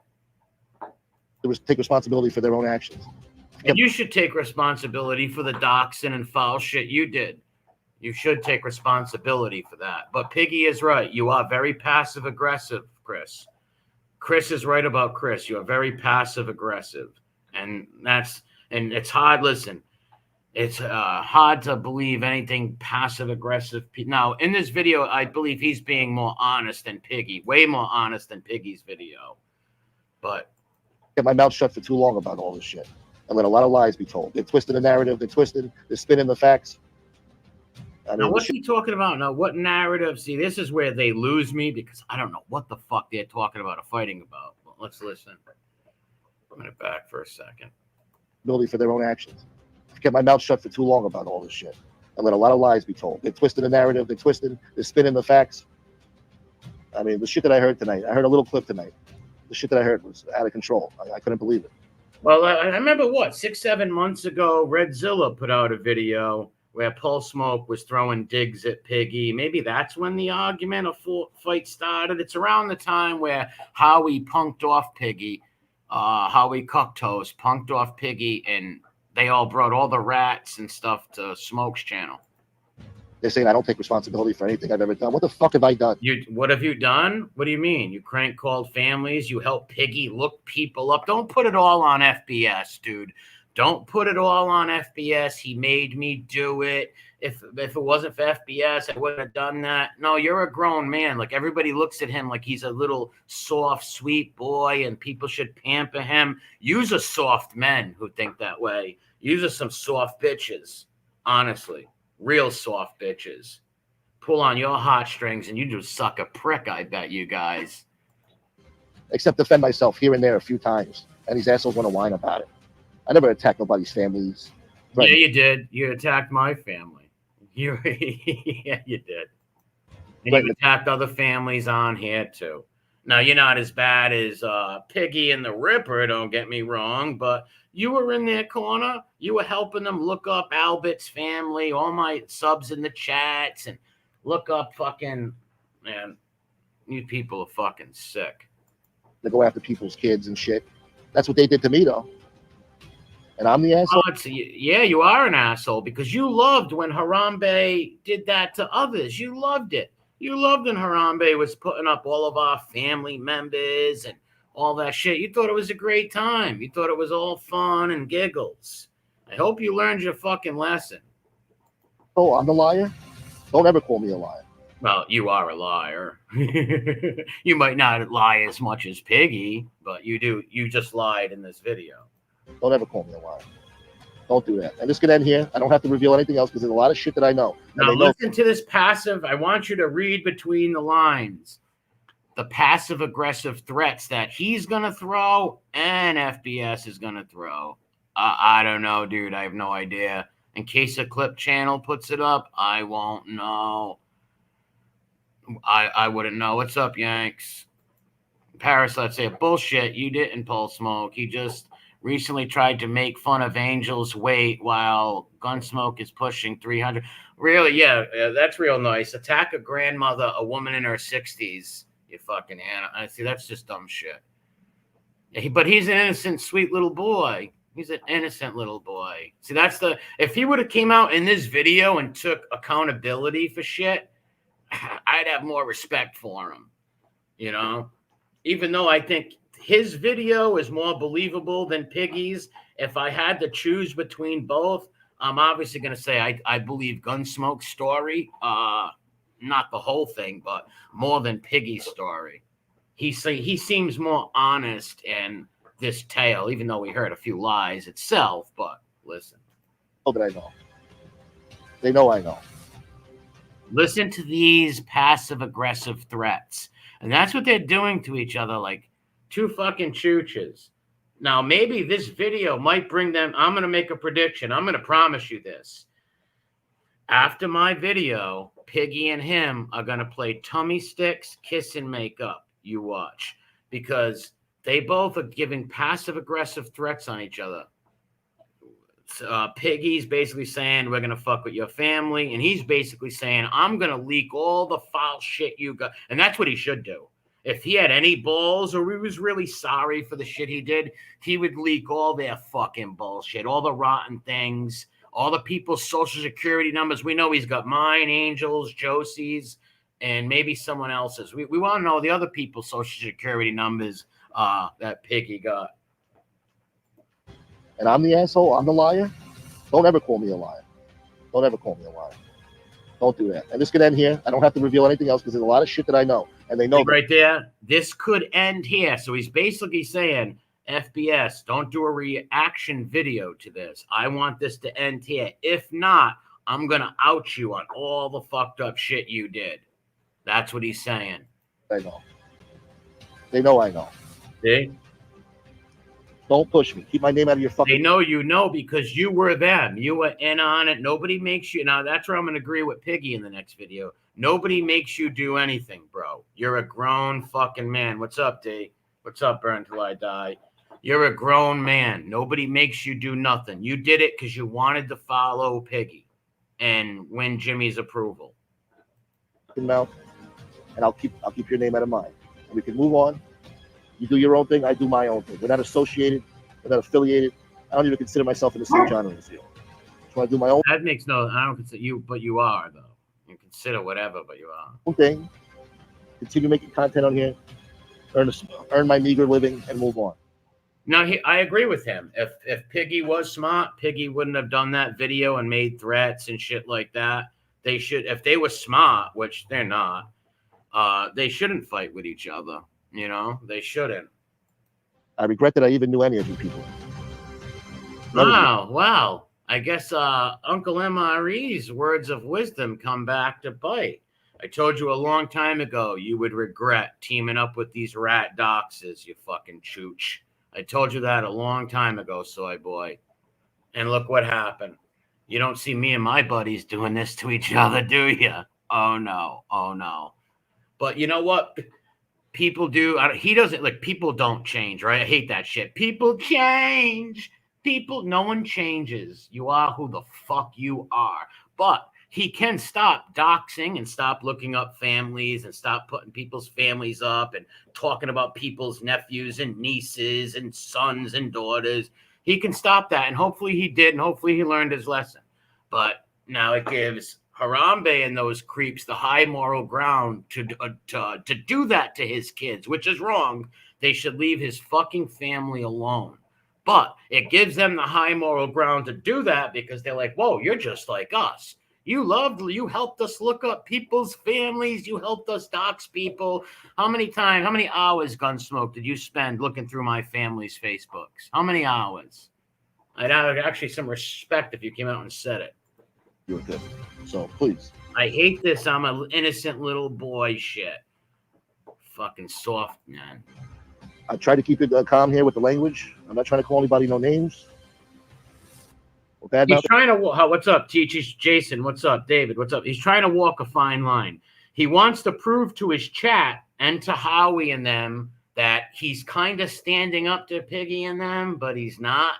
to take responsibility for their own actions. And you should take responsibility for the doxing and foul shit you did. You should take responsibility for that. But Piggy is right. You are very passive aggressive, Chris. Chris is right about Chris. You are very passive aggressive, and it's hard. Listen. It's hard to believe anything passive-aggressive. Now, in this video, I believe he's being more honest than Piggy, way more honest than Piggy's video. But Get my mouth shut for too long about all this shit. I let a lot of lies be told. They're twisting the narrative. They're spinning the facts. now, what's he talking about? Now, what narrative? See, this is where they lose me because I don't know what the fuck they're talking about or fighting about. Well, let's listen. Put it back for a second. Ability for their own actions. Get my mouth shut for too long about all this shit. I let a lot of lies be told. They're twisting the narrative. They're spinning the facts. I mean, the shit that I heard tonight, I heard a little clip tonight. The shit that I heard was out of control. I couldn't believe it. Well, I remember 6-7 months ago, Redzilla put out a video where Paul Smoke was throwing digs at Piggy. Maybe that's when the argument or fight started. It's around the time where Howie punked off Piggy, Howie Cocktoast punked off Piggy, and they all brought all the rats and stuff to Smoke's channel. They're saying I don't take responsibility for anything I've ever done. What the fuck have I done? What have you done? What do you mean? You crank called families. You help Piggy look people up. Don't put it all on FBS, dude. Don't put it all on FBS. He made me do it. If it wasn't for FBS, I wouldn't have done that. No, you're a grown man. Like, everybody looks at him like he's a little soft, sweet boy, and people should pamper him. Use a soft men who think that way. Use are some soft bitches, honestly. Real soft bitches. Pull on your heartstrings and you just suck a prick, I bet you guys. Except defend myself here and there a few times. And these assholes want to whine about it. I never attacked nobody's families. Right. Yeah, you did. You attacked my family. Yeah, you did. And right. You attacked other families on here, too. Now, you're not as bad as Piggy and the Ripper, don't get me wrong, but you were in their corner. You were helping them look up Albert's family, all my subs in the chats, and look up fucking, man, you people are fucking sick. They go after people's kids and shit. That's what they did to me, though. And I'm the asshole. Yeah, you are an asshole because you loved when Harambe did that to others. You loved it. You loved when Harambe was putting up all of our family members and all that shit. You thought it was a great time. You thought it was all fun and giggles. I hope you learned your fucking lesson. Oh, I'm the liar? Don't ever call me a liar. Well, you are a liar. You might not lie as much as Piggy, but you do. You just lied in this video. Don't ever call me a liar. Don't do that. And this can end here. I don't have to reveal anything else because there's a lot of shit that I know. Now listen to this passive. I want you to read between the lines. The passive-aggressive threats that he's going to throw and FBS is going to throw. I don't know, dude. I have no idea. In case a clip channel puts it up, I won't know. I wouldn't know. What's up, Yanks? Paris, let's say bullshit. You didn't pull Smoke. He just recently tried to make fun of Angel's weight while Gunsmoke is pushing 300. Really? Yeah, that's real nice. Attack a grandmother, a woman in her 60s. You fucking Anna. I see. That's just dumb shit. But he's an innocent, sweet little boy. He's an innocent little boy. See, that's the. If he would have came out in this video and took accountability for shit, I'd have more respect for him. You know, even though I think his video is more believable than Piggy's. If I had to choose between both, I'm obviously going to say I believe Gunsmoke's story. Not the whole thing, but more than Piggy's story. He seems more honest in this tale, even though we heard a few lies itself. But listen. Oh, that I know. They know I know. Listen to these passive-aggressive threats. And that's what they're doing to each other, like two fucking chooches. Now, maybe this video might bring them. I'm going to make a prediction. I'm going to promise you this. After my video, Piggy and him are going to play tummy sticks, kiss, and make up. You watch. Because they both are giving passive-aggressive threats on each other. Piggy's basically saying, we're going to fuck with your family. And he's basically saying, I'm going to leak all the foul shit you got. And that's what he should do. If he had any balls or he was really sorry for the shit he did, he would leak all their fucking bullshit, all the rotten things, all the people's social security numbers. We know he's got mine, Angel's, Josie's, and maybe someone else's. We want to know the other people's social security numbers that Piggy got. And I'm the asshole. I'm the liar. Don't ever call me a liar. Don't ever call me a liar. Don't do that. And this could end here. I don't have to reveal anything else because there's a lot of shit that I know. And they know right there. This could end here. So he's basically saying, FBS, don't do a reaction video to this. I want this to end here. If not, I'm going to out you on all the fucked up shit you did. That's what he's saying. I know. They know I know. See? Don't push me. Keep my name out of your fucking... They know you know because you were them. You were in on it. Nobody makes you... Now, that's where I'm going to agree with Piggy in the next video. Nobody makes you do anything, bro. You're a grown fucking man. What's up, D? What's up, Burn Till I Die? You're a grown man. Nobody makes you do nothing. You did it because you wanted to follow Piggy and win Jimmy's approval. Mouth, and I'll keep your name out of mine. And we can move on. You do your own thing. I do my own thing. We're not associated. We're not affiliated. I don't even consider myself in the same genre as you. So I do my own. That makes no. I don't consider you, but you are though. You consider whatever, but you are. Own thing. Continue making content on here. Earn my meager living and move on. No, I agree with him. If Piggy was smart, Piggy wouldn't have done that video and made threats and shit like that. They should, if they were smart, which they're not, they shouldn't fight with each other. You know, they shouldn't. I regret that I even knew any of you people. Wow. I guess Uncle MRE's words of wisdom come back to bite. I told you a long time ago you would regret teaming up with these rat doxes, you fucking chooch. I told you that a long time ago, soy boy. And look what happened. You don't see me and my buddies doing this to each other, do you? Oh, no. Oh, no. But you know what? People do. He doesn't, like, people don't change, right? I hate that shit. People change. No one changes. You are who the fuck you are. But he can stop doxing and stop looking up families and stop putting people's families up and talking about people's nephews and nieces and sons and daughters. He can stop that, and hopefully he did, and hopefully he learned his lesson. But now it gives Harambe and those creeps the high moral ground to do that to his kids, which is wrong. They should leave his fucking family alone. But it gives them the high moral ground to do that because they're like, whoa, you're just like us. You helped us look up people's families. You helped us dox people. How many hours, Gunsmoke, did you spend looking through my family's Facebooks? How many hours? I'd have actually some respect if you came out and said it. You're good. So please. I hate this. I'm an innocent little boy shit. Fucking soft, man. I try to keep it calm here with the language. I'm not trying to call anybody no names. He's trying to. What's up, Teach? Jason, what's up? David, what's up? He's trying to walk a fine line. He wants to prove to his chat and to Howie and them that he's kind of standing up to Piggy and them, but he's not,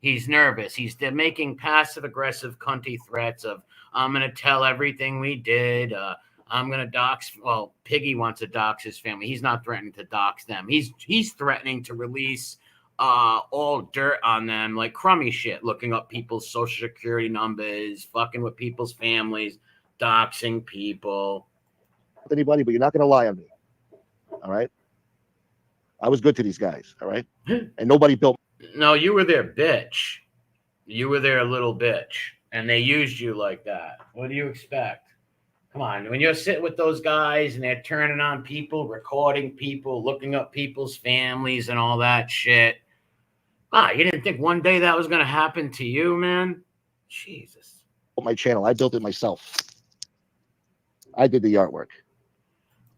He's nervous. They're making passive aggressive cunty threats of, I'm going to tell everything we did. I'm going to dox. Well, Piggy wants to dox his family. He's not threatening to dox them. He's threatening to release all dirt on them, like crummy shit, looking up people's social security numbers, fucking with people's families, doxing people. Anybody, but you're not going to lie on me. All right. I was good to these guys. All right. And nobody built. No, you were their bitch. You were their little bitch. And they used you like that. What do you expect? Come on. When you're sitting with those guys and they're turning on people, recording people, looking up people's families and all that shit. You didn't think one day that was going to happen to you, man? Jesus. My channel. I built it myself. I did the artwork.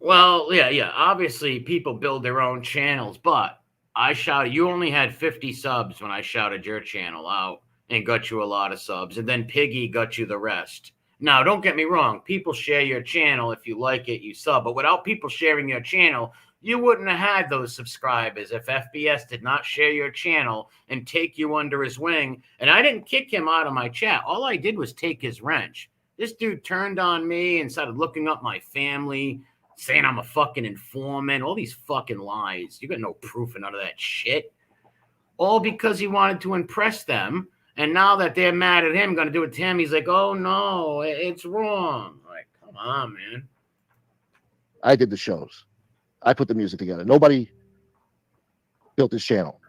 Well, yeah. Obviously, people build their own channels, but you only had 50 subs when I shouted your channel out and got you a lot of subs. And then Piggy got you the rest. Now, don't get me wrong. People share your channel. If you like it, you sub. But without people sharing your channel, you wouldn't have had those subscribers if FBS did not share your channel and take you under his wing. And I didn't kick him out of my chat. All I did was take his wrench. This dude turned on me and started looking up my family, saying I'm a fucking informant, all these fucking lies. You got no proof of none of that shit. All because he wanted to impress them. And now that they're mad at him, going to do it to him, he's like, oh, no, it's wrong. Like, come on, man. I did the shows. I put the music together. Nobody built this channel.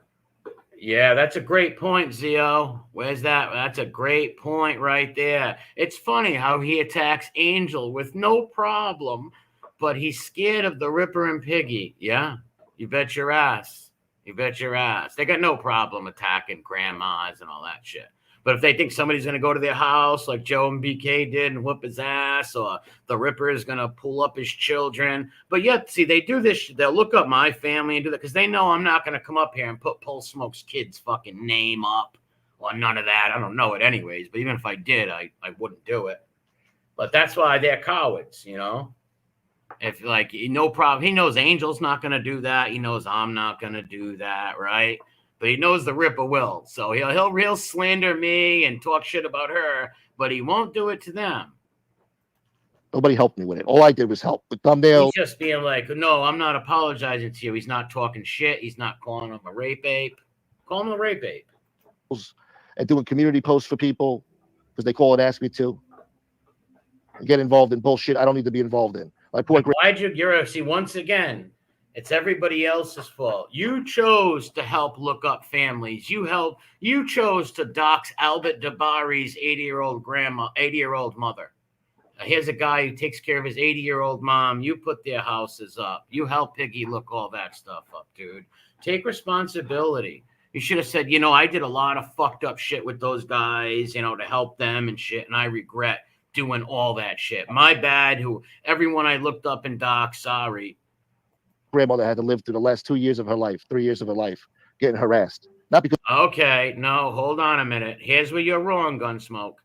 Yeah, that's a great point, Zio. Where's that? That's a great point right there. It's funny how he attacks Angel with no problem, but he's scared of the Ripper and Piggy. Yeah, you bet your ass. You bet your ass. They got no problem attacking grandmas and all that shit. But if they think somebody's going to go to their house like Joe and BK did and whoop his ass, or the Ripper is going to pull up his children. But yet, see, they do this. They'll look up my family and do that because they know I'm not going to come up here and put Pole Smoke's kid's fucking name up or none of that. I don't know it anyways. But even if I did, I wouldn't do it. But that's why they're cowards, If no problem, he knows Angel's not going to do that. He knows I'm not going to do that, right? But he knows the Ripper will. So he'll slander me and talk shit about her, but he won't do it to them. Nobody helped me with it. All I did was help with thumbnails. He's just being like, no, I'm not apologizing to you. He's not talking shit. He's not calling him a rape ape. Call him a rape ape. And doing community posts for people because they call and ask me to. And get involved in bullshit I don't need to be involved in. See, once again, it's everybody else's fault. You chose to help look up families. You chose to dox Albert Dabari's 80-year-old mother. Here's a guy who takes care of his 80-year-old mom. You put their houses up. You help Piggy look all that stuff up, dude. Take responsibility. You should have said, I did a lot of fucked up shit with those guys, to help them and shit, and I regret doing all that shit. My bad. Everyone I looked up and doxed, sorry. Grandmother had to live through the last 2 years of her life, 3 years of her life, getting harassed. Not because. Okay, no, hold on a minute. Here's where you're wrong, Gunsmoke.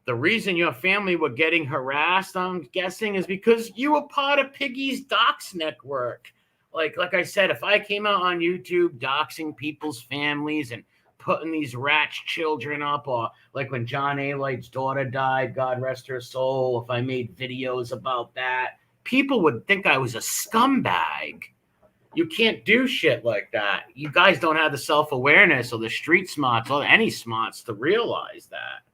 The reason your family were getting harassed, I'm guessing, is because you were part of Piggy's dox network. Like I said, if I came out on YouTube doxing people's families and putting these rats children up, or like when John Alight's daughter died, God rest her soul, if I made videos about that, people would think I was a scumbag. You can't do shit like that. You guys don't have the self-awareness or the street smarts or any smarts to realize that.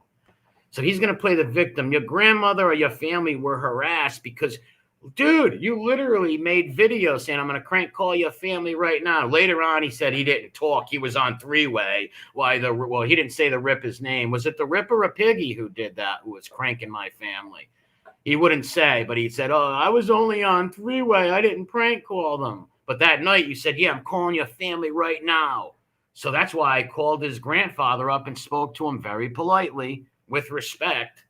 So he's going to play the victim. Your grandmother or your family were harassed because, dude, you literally made videos saying, I'm going to crank call your family right now. Later on, he said he didn't talk. He was on three-way. He didn't say the Ripper's name. Was it the Ripper or Piggy who did that, who was cranking my family? He wouldn't say, but he said, I was only on three-way. I didn't prank call them. But that night you said, I'm calling your family right now. So that's why I called his grandfather up and spoke to him very politely, with respect.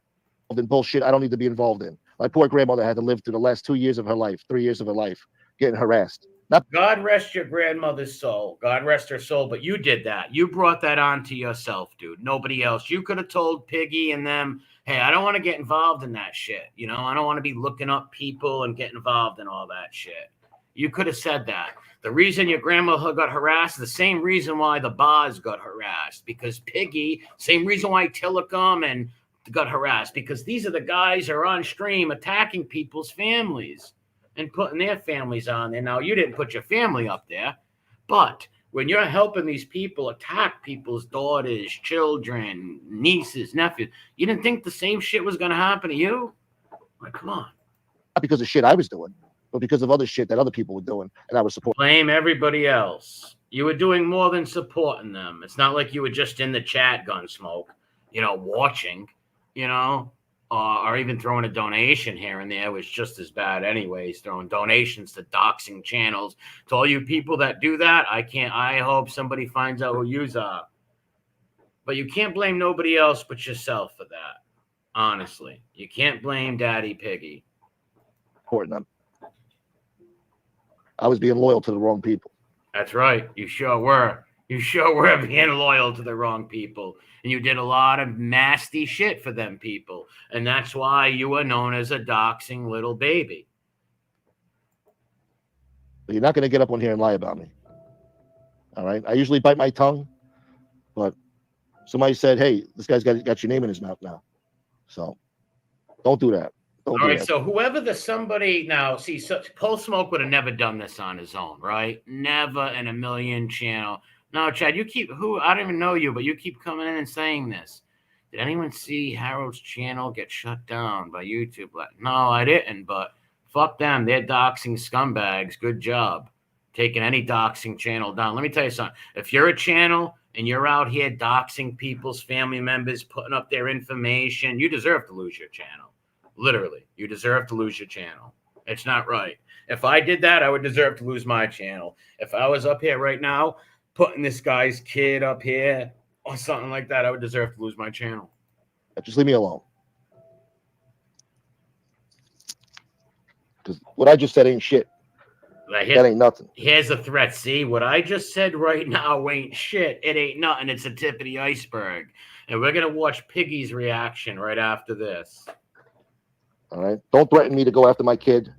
In bullshit I don't need to be involved in. My poor grandmother had to live through the last 2 years of her life, 3 years of her life, getting harassed. God rest your grandmother's soul. God rest her soul. But you did that. You brought that on to yourself, dude. Nobody else. You could have told Piggy and them, hey, I don't want to get involved in that shit. I don't want to be looking up people and get involved in all that shit. You could have said that. The reason your grandma got harassed, the same reason why the Boz got harassed, because Piggy, same reason why Tillicum and got harassed, because these are the guys who are on stream attacking people's families and putting their families on there. Now, you didn't put your family up there, but when you're helping these people attack people's daughters, children, nieces, nephews, you didn't think the same shit was going to happen to you? Like, come on. Not because of shit I was doing, but because of other shit that other people were doing, and I was supporting. Blame everybody else. You were doing more than supporting them. It's not like you were just in the chat, Gunsmoke, watching, or even throwing a donation here and there was just as bad anyways, throwing donations to doxing channels. To all you people that do that, I hope somebody finds out who you are. But you can't blame nobody else but yourself for that. Honestly, you can't blame Daddy Piggy. Supporting them. I was being loyal to the wrong people. That's right. You sure were. You sure were being loyal to the wrong people. And you did a lot of nasty shit for them people. And that's why you were known as a doxing little baby. But you're not going to get up on here and lie about me. All right? I usually bite my tongue, but somebody said, hey, this guy's got your name in his mouth now. So don't do that. All right, so whoever the somebody now, see, Pole Smoke would have never done this on his own, right? Never in a million channel. No, Chad, I don't even know you, but you keep coming in and saying this. Did anyone see Harold's channel get shut down by YouTube? No, I didn't, but fuck them. They're doxing scumbags. Good job taking any doxing channel down. Let me tell you something. If you're a channel and you're out here doxing people's family members, putting up their information, you deserve to lose your channel. Literally, you deserve to lose your channel. It's not right. If I did that, I would deserve to lose my channel. If I was up here right now, putting this guy's kid up here or something like that, I would deserve to lose my channel. Just leave me alone. Because what I just said ain't shit. That ain't nothing. Here's a threat. See, what I just said right now ain't shit. It ain't nothing. It's a tip of the iceberg. And we're going to watch Piggy's reaction right after this. All right. Don't threaten me to go after my kid,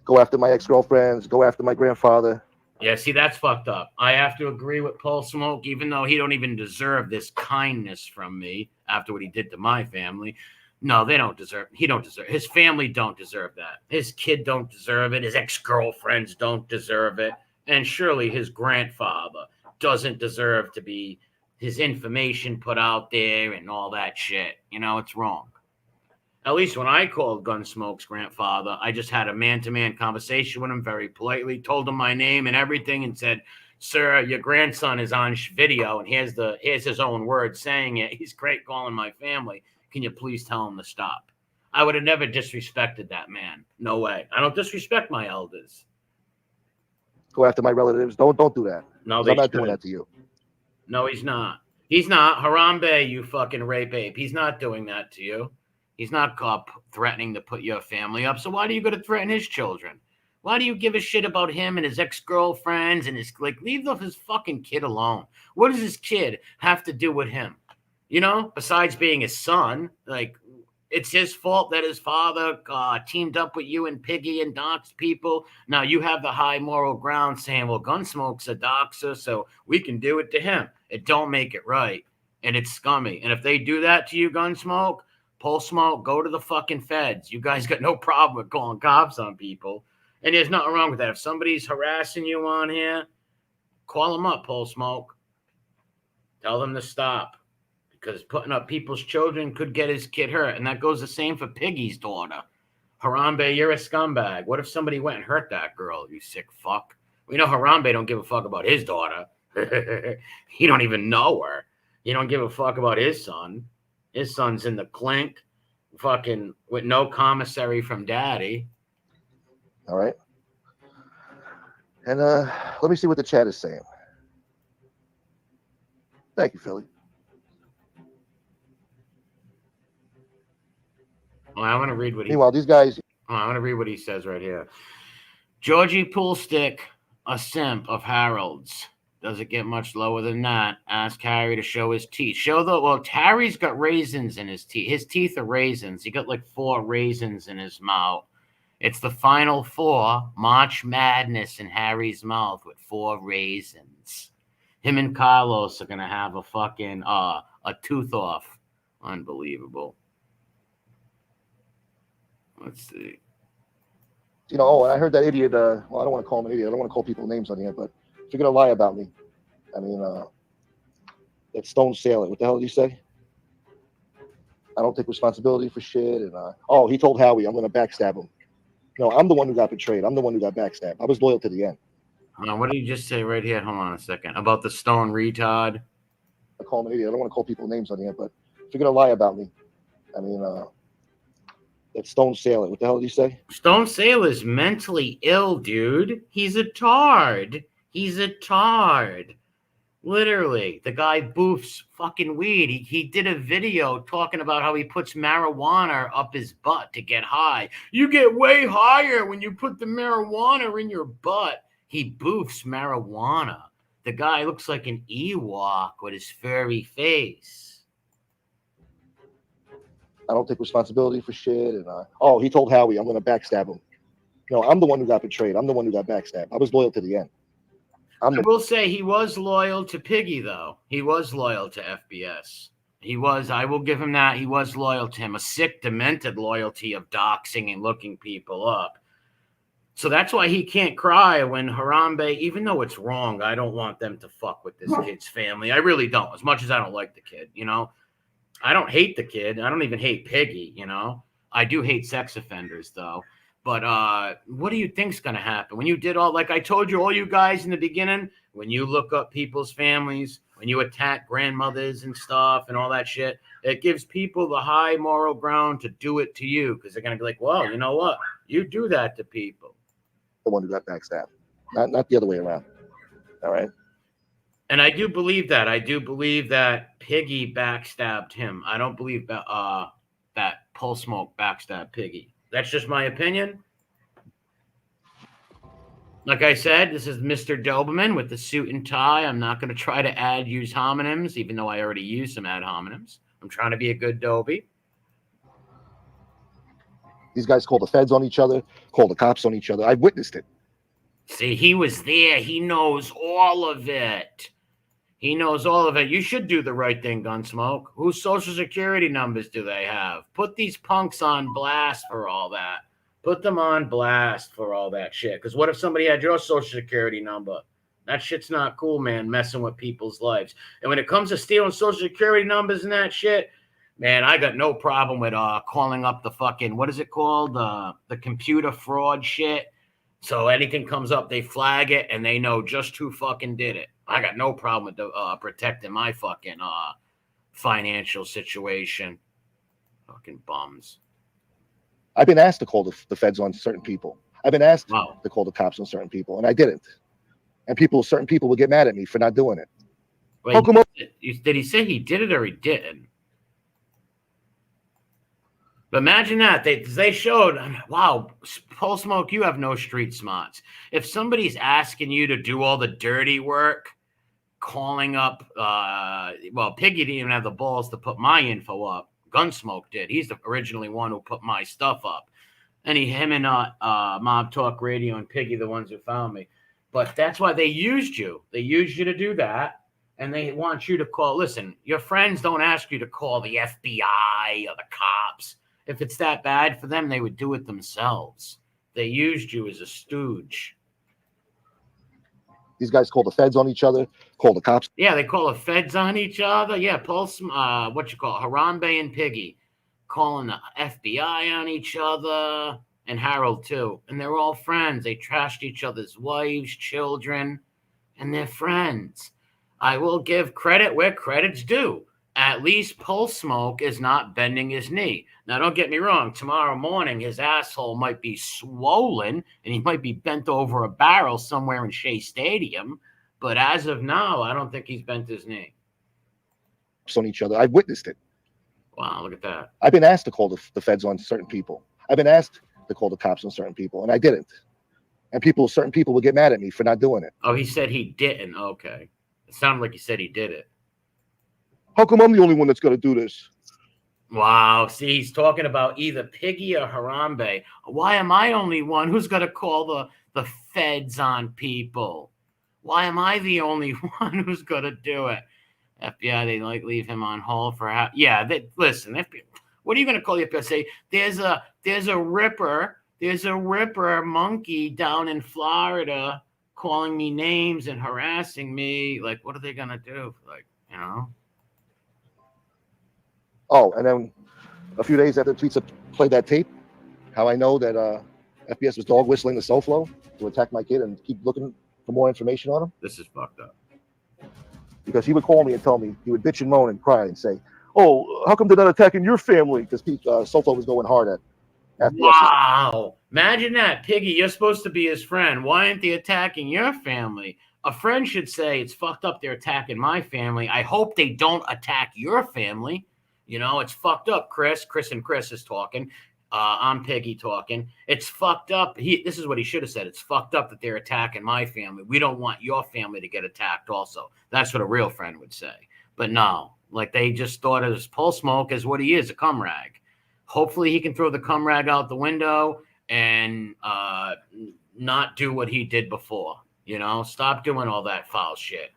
go after my ex-girlfriends, go after my grandfather. Yeah, see, that's fucked up. I have to agree with Pole Smoke, even though he don't even deserve this kindness from me after what he did to my family. No, they don't deserve. He don't deserve. His family don't deserve that. His kid don't deserve it. His ex-girlfriends don't deserve it. And surely his grandfather doesn't deserve to be his information put out there and all that shit. It's wrong. At least when I called Gunsmoke's grandfather, I just had a man-to-man conversation with him very politely, told him my name and everything, and said, sir, your grandson is on video, and here's his own words saying it. He's great calling my family. Can you please tell him to stop? I would have never disrespected that man. No way. I don't disrespect my elders. Go after my relatives. Don't do that. No, I'm not doing that to you. No, he's not. He's not. Harambe, you fucking rape ape. He's not doing that to you. He's not threatening to put your family up. So why do you go to threaten his children? Why do you give a shit about him and his ex-girlfriends and leave his fucking kid alone? What does his kid have to do with him? Besides being his son, it's his fault that his father teamed up with you and Piggy and doxed people. Now you have the high moral ground saying, well, Gunsmoke's a doxer, so we can do it to him. It don't make it right. And it's scummy. And if they do that to you, Gunsmoke, Pole Smoke, go to the fucking feds. You guys got no problem with calling cops on people. And there's nothing wrong with that. If somebody's harassing you on here, call them up, Pole Smoke. Tell them to stop. Because putting up people's children could get his kid hurt. And that goes the same for Piggy's daughter. Harambe, you're a scumbag. What if somebody went and hurt that girl, you sick fuck? We know Harambe don't give a fuck about his daughter. He don't even know her. He don't give a fuck about his son. His son's in the clink, fucking with no commissary from daddy. All right. And let me see what the chat is saying. Thank you, Philly. Well, I want to read what he. Meanwhile, these guys. I want to read what he says right here. Georgie Poolstick, a simp of Harold's. Does it get much lower than that? Ask Harry to show his teeth. Harry's got raisins in his teeth. His teeth are raisins. He got 4 raisins in his mouth. It's the Final Four, March Madness in Harry's mouth with 4 raisins. Him and Carlos are gonna have a fucking a tooth off. Unbelievable. Let's see. You know, oh, and I heard that idiot. Well, I don't want to call him an idiot. I don't want to call people names on here, but if you're gonna lie about me, I mean, that Stone Sailor. What the hell did he say? I don't take responsibility for shit. And oh, he told Howie, I'm gonna backstab him. No, I'm the one who got betrayed. I'm the one who got backstabbed. I was loyal to the end. What did you just say right here? Hold on a second. About the Stone retard. I call him an idiot. I don't want to call people names on here, but if you're gonna lie about me, I mean, that Stone Sailor. What the hell did he say? Stone Sailor's mentally ill, dude. He's a tard. He's a tard. Literally, the guy boofs fucking weed. He did a video talking about how he puts marijuana up his butt to get high. You get way higher when you put the marijuana in your butt. He boofs marijuana. The guy looks like an Ewok with his furry face. I don't take responsibility for shit. And oh, he told Howie, I'm gonna backstab him. No, I'm the one who got betrayed. I'm the one who got backstabbed. I was loyal to the end. I will say he was loyal to Piggy, though. He was loyal to FBS. He was. I will give him that. He was loyal to him. A sick, demented loyalty of doxing and looking people up. So that's why he can't cry when Harambe, even though it's wrong, I don't want them to fuck with this kid's family. I really don't, as much as I don't like the kid, you know. I don't hate the kid. I don't even hate Piggy, you know. I do hate sex offenders, though. But what do you think's going to happen? When you did all, like I told you, all you guys in the beginning, when you look up people's families, when you attack grandmothers and stuff and all that shit, it gives people the high moral ground to do it to you because they're going to be like, well, you know what? You do that to people. The one who got backstabbed, not the other way around. All right. And I do believe that. I do believe that Piggy backstabbed him. I don't believe that Pulse Smoke backstabbed Piggy. That's just my opinion. Like I said, this is Mr. Doberman with the suit and tie. I'm not going to try to use homonyms, even though I already use some ad homonyms. I'm trying to be a good Dobie. These guys call the feds on each other, call the cops on each other. I've witnessed it. See, he was there. He knows all of it. He knows all of it. You should do the right thing, Gunsmoke. Whose social security numbers do they have? Put these punks on blast for all that. Put them on blast for all that shit. Because what if somebody had your social security number? That shit's not cool, man, messing with people's lives. And when it comes to stealing social security numbers and that shit, man, I got no problem with calling up the fucking, what is it called? The computer fraud shit. So anything comes up, they flag it, and they know just who fucking did it. I got no problem with protecting my fucking financial situation. Fucking bums. I've been asked to call the feds on certain people. I've been asked to call the cops on certain people, and I didn't. And certain people would get mad at me for not doing it. Wait, did he say he did it or he didn't? But imagine that. They showed, wow, Pulse Smoke, you have no street smarts. If somebody's asking you to do all the dirty work, calling up, Piggy didn't even have the balls to put my info up. Gunsmoke did. He's the originally one who put my stuff up. And him and Mob Talk Radio and Piggy, the ones who found me. But that's why they used you. They used you to do that. And they want you to call. Listen, your friends don't ask you to call the FBI or the cops. If it's that bad for them, they would do it themselves. They used you as a stooge. These guys call the feds on each other, call the cops. Yeah, they call the feds on each other. Yeah, Pulse, Harambe and Piggy calling the FBI on each other, and Harold too. And they're all friends. They trashed each other's wives, children, and they're friends. I will give credit where credit's due. At least Pulse Smoke is not bending his knee. Now, don't get me wrong. Tomorrow morning, his asshole might be swollen, and he might be bent over a barrel somewhere in Shea Stadium. But as of now, I don't think he's bent his knee. On each other. I've witnessed it. Wow, look at that. I've been asked to call the feds on certain people. I've been asked to call the cops on certain people, and I didn't. And certain people would get mad at me for not doing it. Oh, he said he didn't. Okay. It sounded like he said he did it. How come I'm the only one that's going to do this? Wow. See, he's talking about either Piggy or Harambe. Why am I only one who's going to call the feds on people? Why am I the only one who's going to do it? FBI, they like leave him on hold for yeah. Listen, what are you going to call the FBI? Say there's a ripper monkey down in Florida calling me names and harassing me. Like, what are they going to do? Like, you know. Oh, and then a few days after Pizza played that tape, how I know that FBS was dog whistling the SoFlo to attack my kid and keep looking for more information on him? This is fucked up. Because he would call me and tell me, he would bitch and moan and cry and say, "Oh, how come they're not attacking your family?" Because SoFlo was going hard at FBS. Wow. Imagine that. Piggy, you're supposed to be his friend. Why aren't they attacking your family? A friend should say, it's fucked up they're attacking my family. I hope they don't attack your family. You know, it's fucked up, Chris. Chris is talking. I'm Piggy talking. It's fucked up. This is what he should have said. It's fucked up that they're attacking my family. We don't want your family to get attacked also. That's what a real friend would say. But no, like they just thought of Paul Smoke as what he is, a cum rag. Hopefully he can throw the cum rag out the window and not do what he did before. You know, stop doing all that foul shit.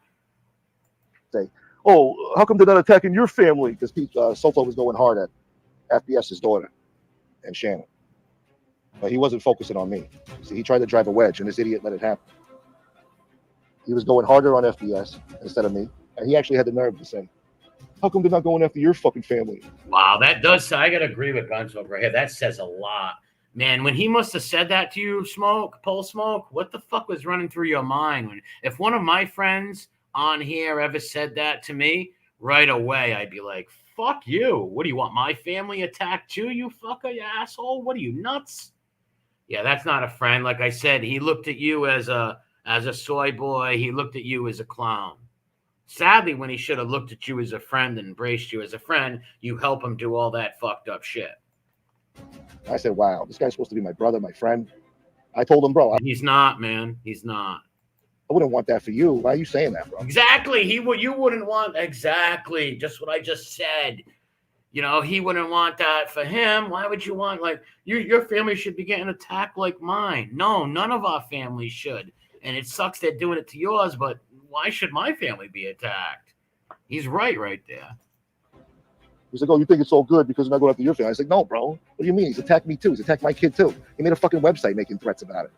Say, "Oh, how come they're not attacking your family?" Because SoFlo was going hard at FBS's daughter and Shannon. But he wasn't focusing on me. See, he tried to drive a wedge, and this idiot let it happen. He was going harder on FBS instead of me, and he actually had the nerve to say, "How come they're not going after your fucking family?" Wow, that does. I gotta agree with Gunsmoke right here. That says a lot, man. When he must have said that to you, Pole Smoke, what the fuck was running through your mind? If one of my friends on here ever said that to me, right away I'd be like, "Fuck you! What do you want? My family attacked too? You fucker, you asshole! What are you, nuts?" Yeah, that's not a friend. Like I said, he looked at you as a soy boy. He looked at you as a clown. Sadly, when he should have looked at you as a friend and embraced you as a friend, you help him do all that fucked up shit. I said, "Wow, this guy's supposed to be my brother, my friend." I told him, "Bro, He's not, man. He's not. I wouldn't want that for you. Why are you saying that, bro?" Exactly. You wouldn't want exactly just what I just said. You know, he wouldn't want that for him. Why would you want like your family should be getting attacked like mine? No, none of our families should. And it sucks they're doing it to yours, but why should my family be attacked? He's right there. He's like, "Oh, you think it's all good because they're not going after your family?" I was like, "No, bro. What do you mean? He's attacked me too. He's attacked my kid too. He made a fucking website making threats about it."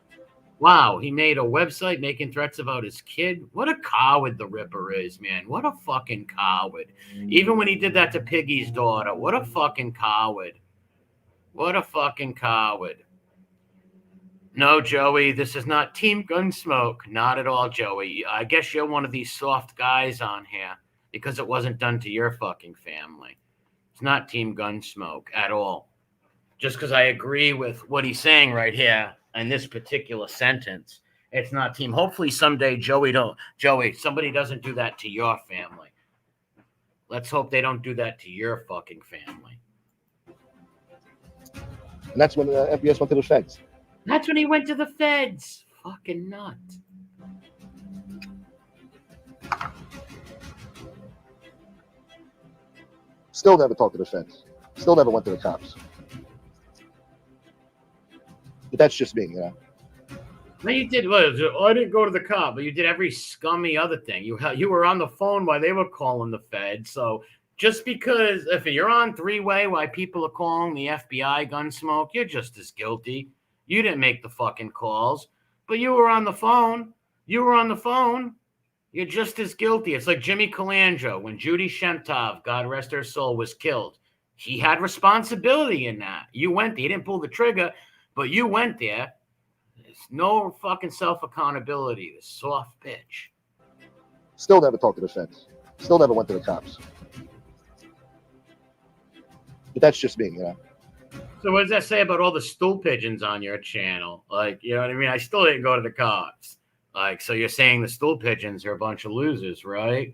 Wow, he made a website making threats about his kid. What a coward the Ripper is, man. What a fucking coward. Even when he did that to Piggy's daughter, what a fucking coward. What a fucking coward. No, Joey, this is not Team Gunsmoke. Not at all, Joey. I guess you're one of these soft guys on here because it wasn't done to your fucking family. It's not Team Gunsmoke at all. Just because I agree with what he's saying right here in this particular sentence, it's not team. Hopefully someday Joey, somebody doesn't do that to your family. Let's hope they don't do that to your fucking family. And that's when the FBS went to the feds. That's when he went to the feds. Fucking nut. Still never talked to the feds. Still never went to the cops. But that's just me, you know. No, you did. Well, I didn't go to the cop, but you did every scummy other thing. You were on the phone while they were calling the feds. So just because if you're on three-way while people are calling the FBI, Gunsmoke, you're just as guilty. You didn't make the fucking calls, but you were on the phone. You're just as guilty. It's like Jimmy Calandra when Judy Shemtov, God rest her soul, was killed. He had responsibility in that. You went there. He didn't pull the trigger, but you went there. There's no fucking self-accountability. This soft bitch. Still never talked to the feds. Still never went to the cops. But that's just me, you know. So what does that say about all the stool pigeons on your channel? Like, you know what I mean? I still didn't go to the cops. Like, so you're saying the stool pigeons are a bunch of losers, right?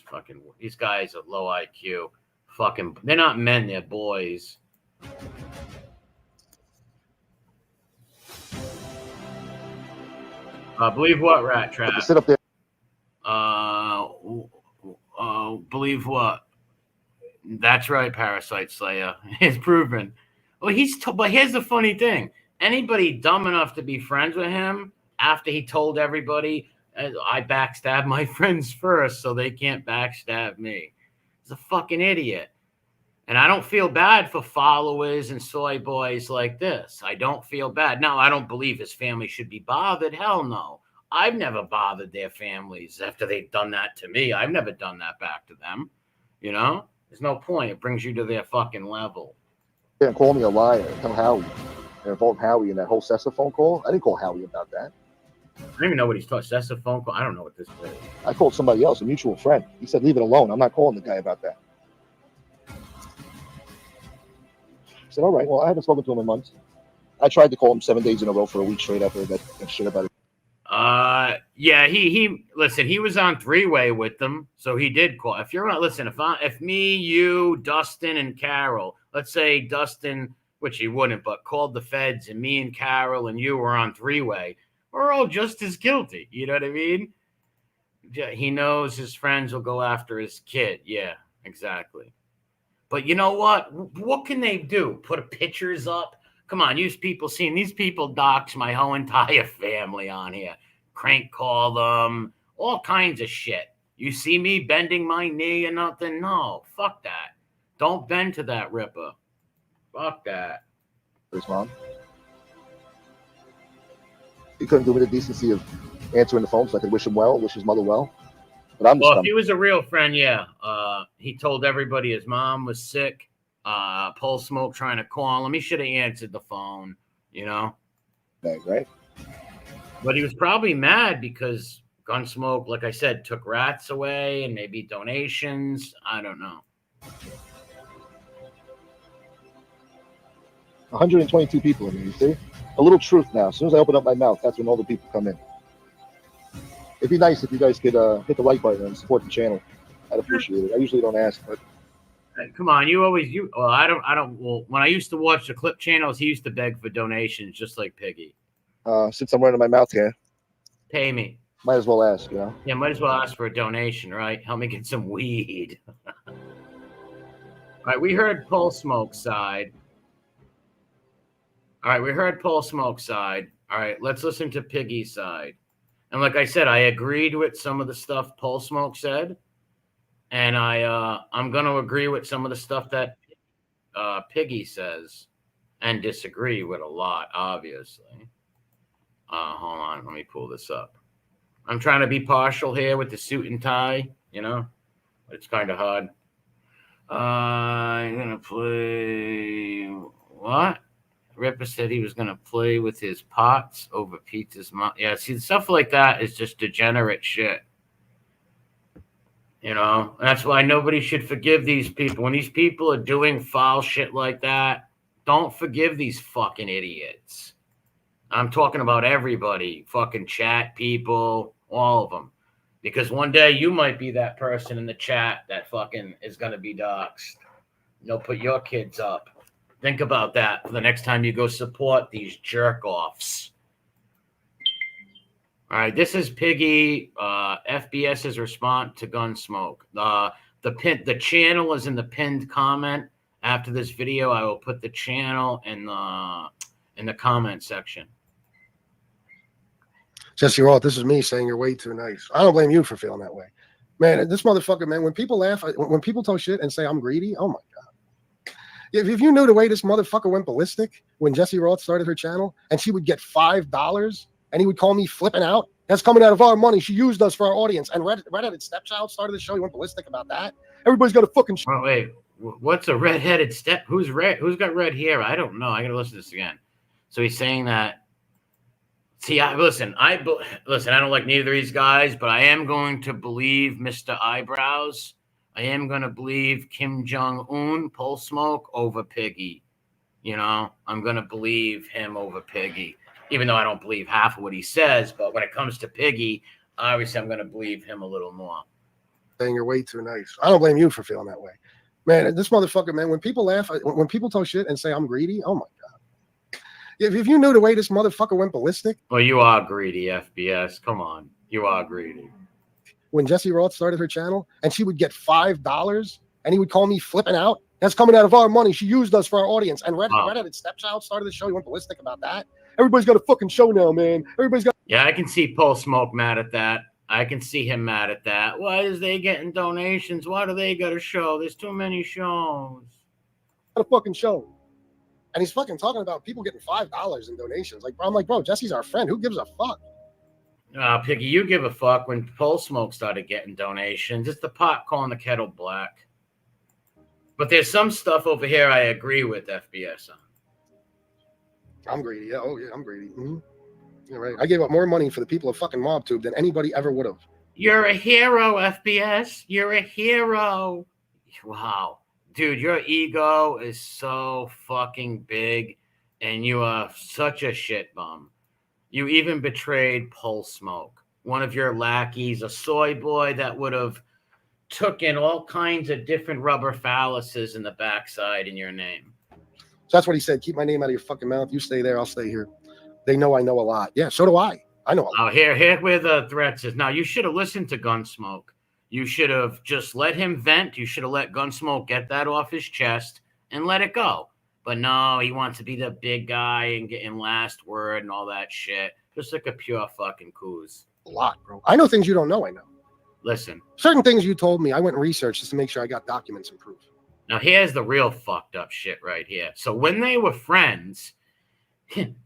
Fucking, these guys are low IQ. Fucking, they're not men, they're boys. Believe what, Rat Trap? Sit up there. Believe what? That's right, Parasite Slayer. It's proven. Well, but here's the funny thing. Anybody dumb enough to be friends with him after he told everybody, I backstab my friends first so they can't backstab me. He's a fucking idiot. And I don't feel bad for followers and soy boys like this. I don't feel bad. Now, I don't believe his family should be bothered. Hell no. I've never bothered their families after they've done that to me. I've never done that back to them. You know? There's no point. It brings you to their fucking level. Yeah, call me a liar. Tell Howie. And involve Howie in that whole Sessa phone call. I didn't call Howie about that. I don't even know what he's talking. That's a phone call. I don't know what this is. I called somebody else, a mutual friend. He said, leave it alone. I'm not calling the guy about that. I said, all right, well, I haven't spoken to him in months. I tried to call him 7 days in a row for a week straight after that shit about it. Yeah, he listen, he was on three-way with them, so he did call. If you're not listen, if me, you, Dustin, and Carol, let's say Dustin, which he wouldn't, but called the feds, and me and Carol and you were on three-way, we're all just as guilty. You know what I mean? He knows his friends will go after his kid. Yeah, exactly. But you know what? What can they do? Put pictures up? Come on, these people dox my whole entire family on here. Crank call them, all kinds of shit. You see me bending my knee or nothing? No, fuck that. Don't bend to that ripper. Fuck that. His mom. He couldn't do me the decency of answering the phone so I could wish him well, wish his mother well. But I'm well, if he was a real friend, yeah. He told everybody his mom was sick. Pole Smoke trying to call him. He should have answered the phone, you know? Right. But he was probably mad because Gunsmoke, like I said, took rats away and maybe donations. I don't know. 122 people in here, you see? A little truth now. As soon as I open up my mouth, that's when all the people come in. It'd be nice if you guys could hit the like button and support the channel. I'd appreciate it. I usually don't ask, but come on, well, I don't. Well, when I used to watch the clip channels, he used to beg for donations, just like Piggy. Since I'm running my mouth here, pay me. Might as well ask, you know. Yeah, might as well ask for a donation, right? Help me get some weed. All right, we heard Pole Smoke's side. All right, All right, let's listen to Piggy's side. And like I said, I agreed with some of the stuff Pole Smoke said. And I'm going to agree with some of the stuff that Piggy says and disagree with a lot, obviously. Hold on. Let me pull this up. I'm trying to be partial here with the suit and tie, you know. It's kind of hard. I'm going to play what? Ripper said he was going to play with his pots over Pizza's mom. Yeah, see, stuff like that is just degenerate shit. You know, that's why nobody should forgive these people. When these people are doing foul shit like that, don't forgive these fucking idiots. I'm talking about everybody, fucking chat people, all of them. Because one day you might be that person in the chat that fucking is going to be doxxed. They'll put your kids up. Think about that for the next time you go support these jerk-offs. All right, this is Piggy, FBS's response to Gunsmoke. The channel is in the pinned comment. After this video, I will put the channel in the comment section. Jesse Roth, this is me saying you're way too nice. I don't blame you for feeling that way. Man, this motherfucker, man, when people laugh, when people talk shit and say I'm greedy, oh my God. If you knew the way this motherfucker went ballistic when Jesse Roth started her channel and she would get $5 and he would call me flipping out, that's coming out of our money. She used us for our audience. And Redheaded Stepchild started the show. He went ballistic about that. Everybody's got a fucking oh, wait, what's a redheaded step? Who's got red hair? I don't know. I got to listen to this again. So he's saying that. See, I don't like neither of these guys, but I am going to believe Mr. Eyebrows. I am going to believe Kim Jong-un, Pole Smoke, over Piggy. You know, I'm going to believe him over Piggy, even though I don't believe half of what he says. But when it comes to Piggy, obviously I'm going to believe him a little more. Saying you're way too nice. I don't blame you for feeling that way. Man, this motherfucker, man, when people laugh, when people talk shit and say I'm greedy, oh my God. If you knew the way this motherfucker went ballistic. Well, you are greedy, FBS. Come on. You are greedy. When Jesse Roth started her channel and she would get $5 and he would call me flipping out. That's coming out of our money. She used us for our audience. And Redheaded Stepchild started the show. He went ballistic about that. Everybody's got a fucking show now, man. Everybody's got. Yeah, I can see Paul Smoke mad at that. I can see him mad at that. Why is they getting donations? Why do they got a show? There's too many shows. A fucking show. And he's fucking talking about people getting $5 in donations. Like, I'm like, bro, Jesse's our friend. Who gives a fuck? Piggy, you give a fuck when Paul Smoke started getting donations. It's the pot calling the kettle black. But there's some stuff over here I agree with FBS on. I'm greedy. Yeah. Oh, yeah, I'm greedy. Mm-hmm. Yeah, right. I gave up more money for the people of fucking MobTube than anybody ever would have. You're a hero, FBS. You're a hero. Wow. Dude, your ego is so fucking big, and you are such a shit bum. You even betrayed Paul Smoke, one of your lackeys, a soy boy that would have took in all kinds of different rubber phalluses in the backside in your name. So that's what he said. Keep my name out of your fucking mouth. You stay there. I'll stay here. They know I know a lot. Yeah, so do I. I know a lot. Oh, here where the threats is. Now, you should have listened to Gunsmoke. You should have just let him vent. You should have let Gunsmoke get that off his chest and let it go. But no, he wants to be the big guy and get in last word and all that shit. Just like a pure fucking coos. A lot, bro. I know things you don't know. I know. Listen. Certain things you told me, I went and researched just to make sure I got documents and proof. Now, here's the real fucked up shit right here. So when they were friends,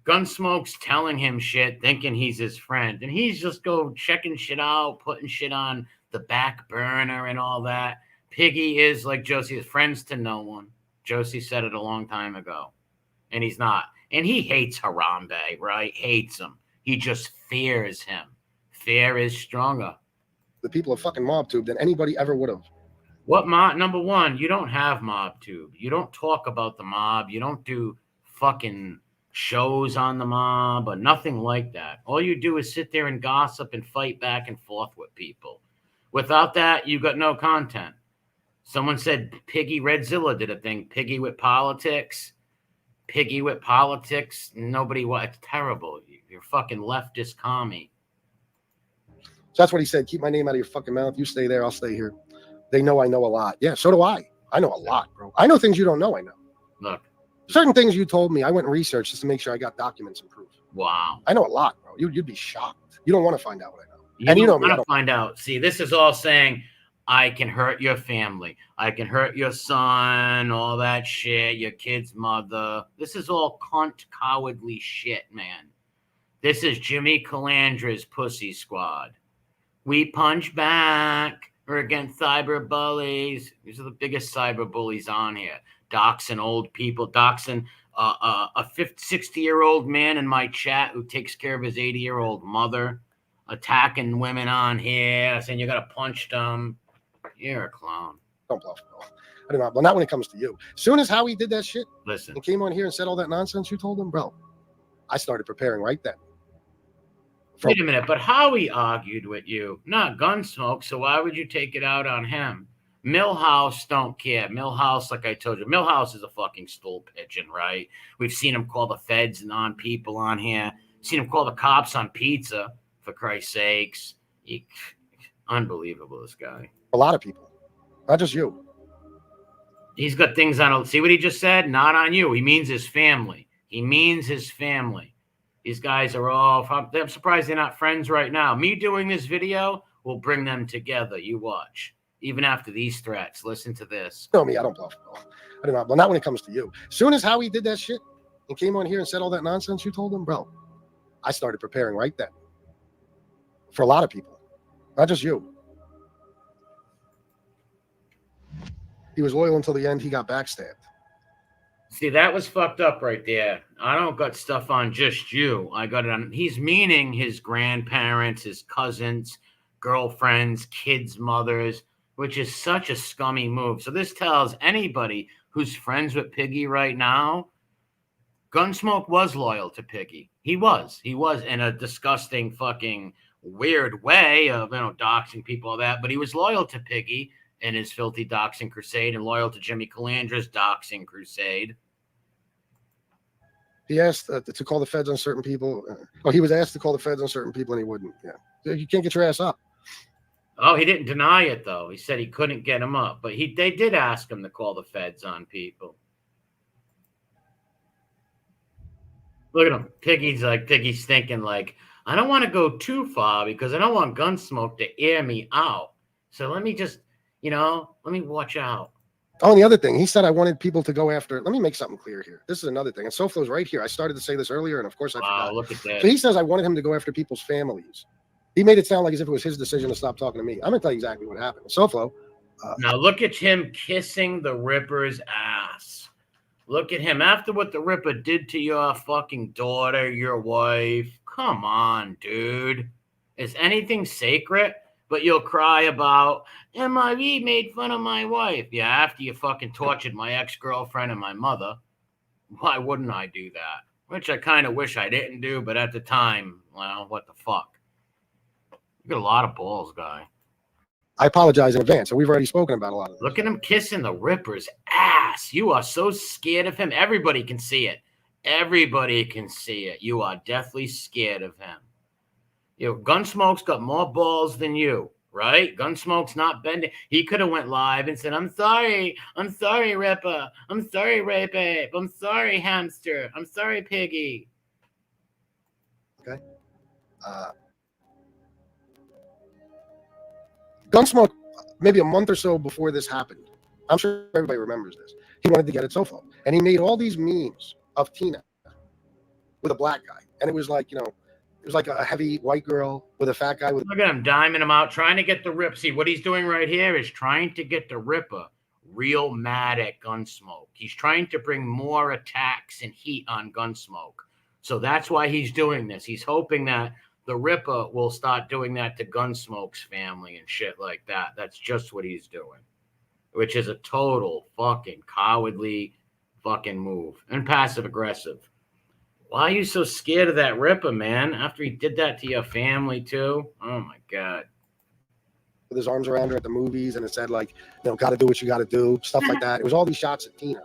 Gunsmoke's telling him shit, thinking he's his friend. And he's just go checking shit out, putting shit on the back burner and all that. Piggy is, like Josie, is friends to no one. Josie said it a long time ago. And he's not. And he hates Harambe, right? Hates him. He just fears him. Fear is stronger. The people of fucking MobTube than anybody ever would have. What mob? Number one, you don't have MobTube. You don't talk about the mob. You don't do fucking shows on the mob or nothing like that. All you do is sit there and gossip and fight back and forth with people. Without that, you got no content. Someone said Piggy Redzilla did a thing. Piggy with politics. Piggy with politics. Nobody, what? It's terrible. You're fucking leftist commie. So that's what he said. Keep my name out of your fucking mouth. You stay there. I'll stay here. They know I know a lot. Yeah, so do I. I know a lot, bro. I know things you don't know. I know. Look. Certain things you told me, I went and researched just to make sure I got documents and proof. Wow. I know a lot, bro. You'd be shocked. You don't want to find out what I know. And you don't want to find out. See, this is all saying, I can hurt your family. I can hurt your son, all that shit, your kid's mother. This is all cunt, cowardly shit, man. This is Jimmy Calandra's pussy squad. We punch back. We're against cyber bullies. These are the biggest cyber bullies on here. Doxing old people. Doxing a 60-year-old man in my chat who takes care of his 80-year-old mother. Attacking women on here. Saying you got to punch them. You're a clown. Don't bluff, bro. I do not. Well, not when it comes to you. As soon as Howie did that shit Listen. and came on here and said all that nonsense you told him, bro, I started preparing right then. Wait a minute, but Howie argued with you, not Gunsmoke, so why would you take it out on him? Millhouse don't care. Millhouse, like I told you, Millhouse is a fucking stool pigeon, right? We've seen him call the feds and on people on here. Seen him call the cops on pizza, for Christ's sakes. Unbelievable, this guy. A lot of people, not just you. He's got things on. See what he just said? Not on you. He means his family. He means his family. These guys are all, I'm surprised they're not friends right now. Me doing this video will bring them together. You watch. Even after these threats, listen to this. You know me, I don't bluff, bro. I do not. Well, not when it comes to you. As soon as Howie did that shit and came on here and said all that nonsense you told him, bro, I started preparing right then. For a lot of people, not just you. He was loyal until the end. He got backstabbed. See, that was fucked up right there. I don't got stuff on just you. I got it on. He's meaning his grandparents, his cousins, girlfriends, kids' mothers, which is such a scummy move. So this tells anybody who's friends with Piggy right now, Gunsmoke was loyal to Piggy. He was in a disgusting fucking weird way of, doxing people, all that, but he was loyal to Piggy in his filthy doxing crusade and loyal to Jimmy Calandra's doxing crusade. He asked to call the feds on certain people. He was asked to call the feds on certain people and he wouldn't. Yeah. You can't get your ass up. Oh, he didn't deny it though. He said he couldn't get him up, but they did ask him to call the feds on people. Look at him. Piggy's thinking like, I don't want to go too far because I don't want Gunsmoke to air me out. So let me just, let me watch out. Oh, and the other thing, he said I wanted people to go after. Let me make something clear here. This is another thing. And SoFlo's right here. I started to say this earlier, and of course I forgot. Look at that. So he says I wanted him to go after people's families. He made it sound like as if it was his decision to stop talking to me. I'm going to tell you exactly what happened. SoFlo. Now look at him kissing the Ripper's ass. Look at him after what the Ripper did to your fucking daughter, your wife. Come on, dude. Is anything sacred? But you'll cry about, MIV made fun of my wife. Yeah, after you fucking tortured my ex-girlfriend and my mother. Why wouldn't I do that? Which I kind of wish I didn't do, but at the time, well, what the fuck? You got a lot of balls, guy. I apologize in advance. So we've already spoken about a lot of this. Look at him kissing the Ripper's ass. You are so scared of him. Everybody can see it. Everybody can see it. You are deathly scared of him. Gunsmoke's got more balls than you, right? Gunsmoke's not bending. He could have went live and said, I'm sorry, Ripper. I'm sorry, Rape. I'm sorry, Hamster. I'm sorry, Piggy. Okay. Gunsmoke, maybe a month or so before this happened, I'm sure everybody remembers this. He wanted to get at SoFlo, and he made all these memes of Tina with a black guy, and it was like, it was like a heavy white girl with a fat guy. Look at him diming him out, trying to get the Rip. See, what he's doing right here is trying to get the Ripper real mad at Gunsmoke. He's trying to bring more attacks and heat on Gunsmoke. So that's why he's doing this. He's hoping that the Ripper will start doing that to Gunsmoke's family and shit like that. That's just what he's doing, which is a total fucking cowardly fucking move and passive aggressive. Why are you so scared of that Ripper, man? After he did that to your family too? Oh my God. With his arms around her at the movies, and it said like, got to do what you got to do, stuff like that. It was all these shots at Tina.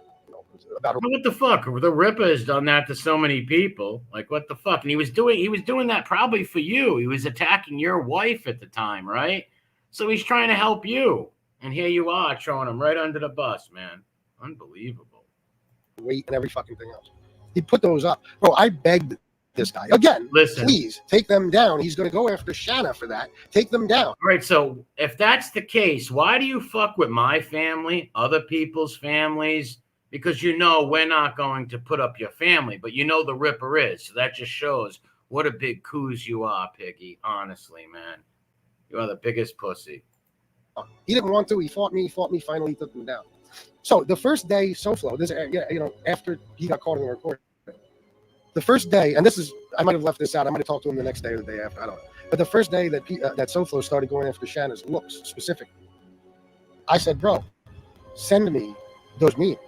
About her. What the fuck? The Ripper has done that to so many people. Like, what the fuck? And he was doing that probably for you. He was attacking your wife at the time, right? So he's trying to help you. And here you are throwing him right under the bus, man. Unbelievable. Weight and every fucking thing else. He put those up. Bro, I begged this guy. Again, listen, please take them down. He's going to go after Shanna for that. Take them down. All right, so if that's the case, why do you fuck with my family, other people's families? Because we're not going to put up your family, but the Ripper is. So that just shows what a big coos you are, Piggy. Honestly, man. You are the biggest pussy. He didn't want to. He fought me, finally took him down. So the first day, SoFlo, after he got caught in the recording, the first day, and I might have left this out. I might have talked to him the next day or the day after. I don't know. But the first day that SoFlo started going after Shanna's looks specifically, I said, bro, send me those memes.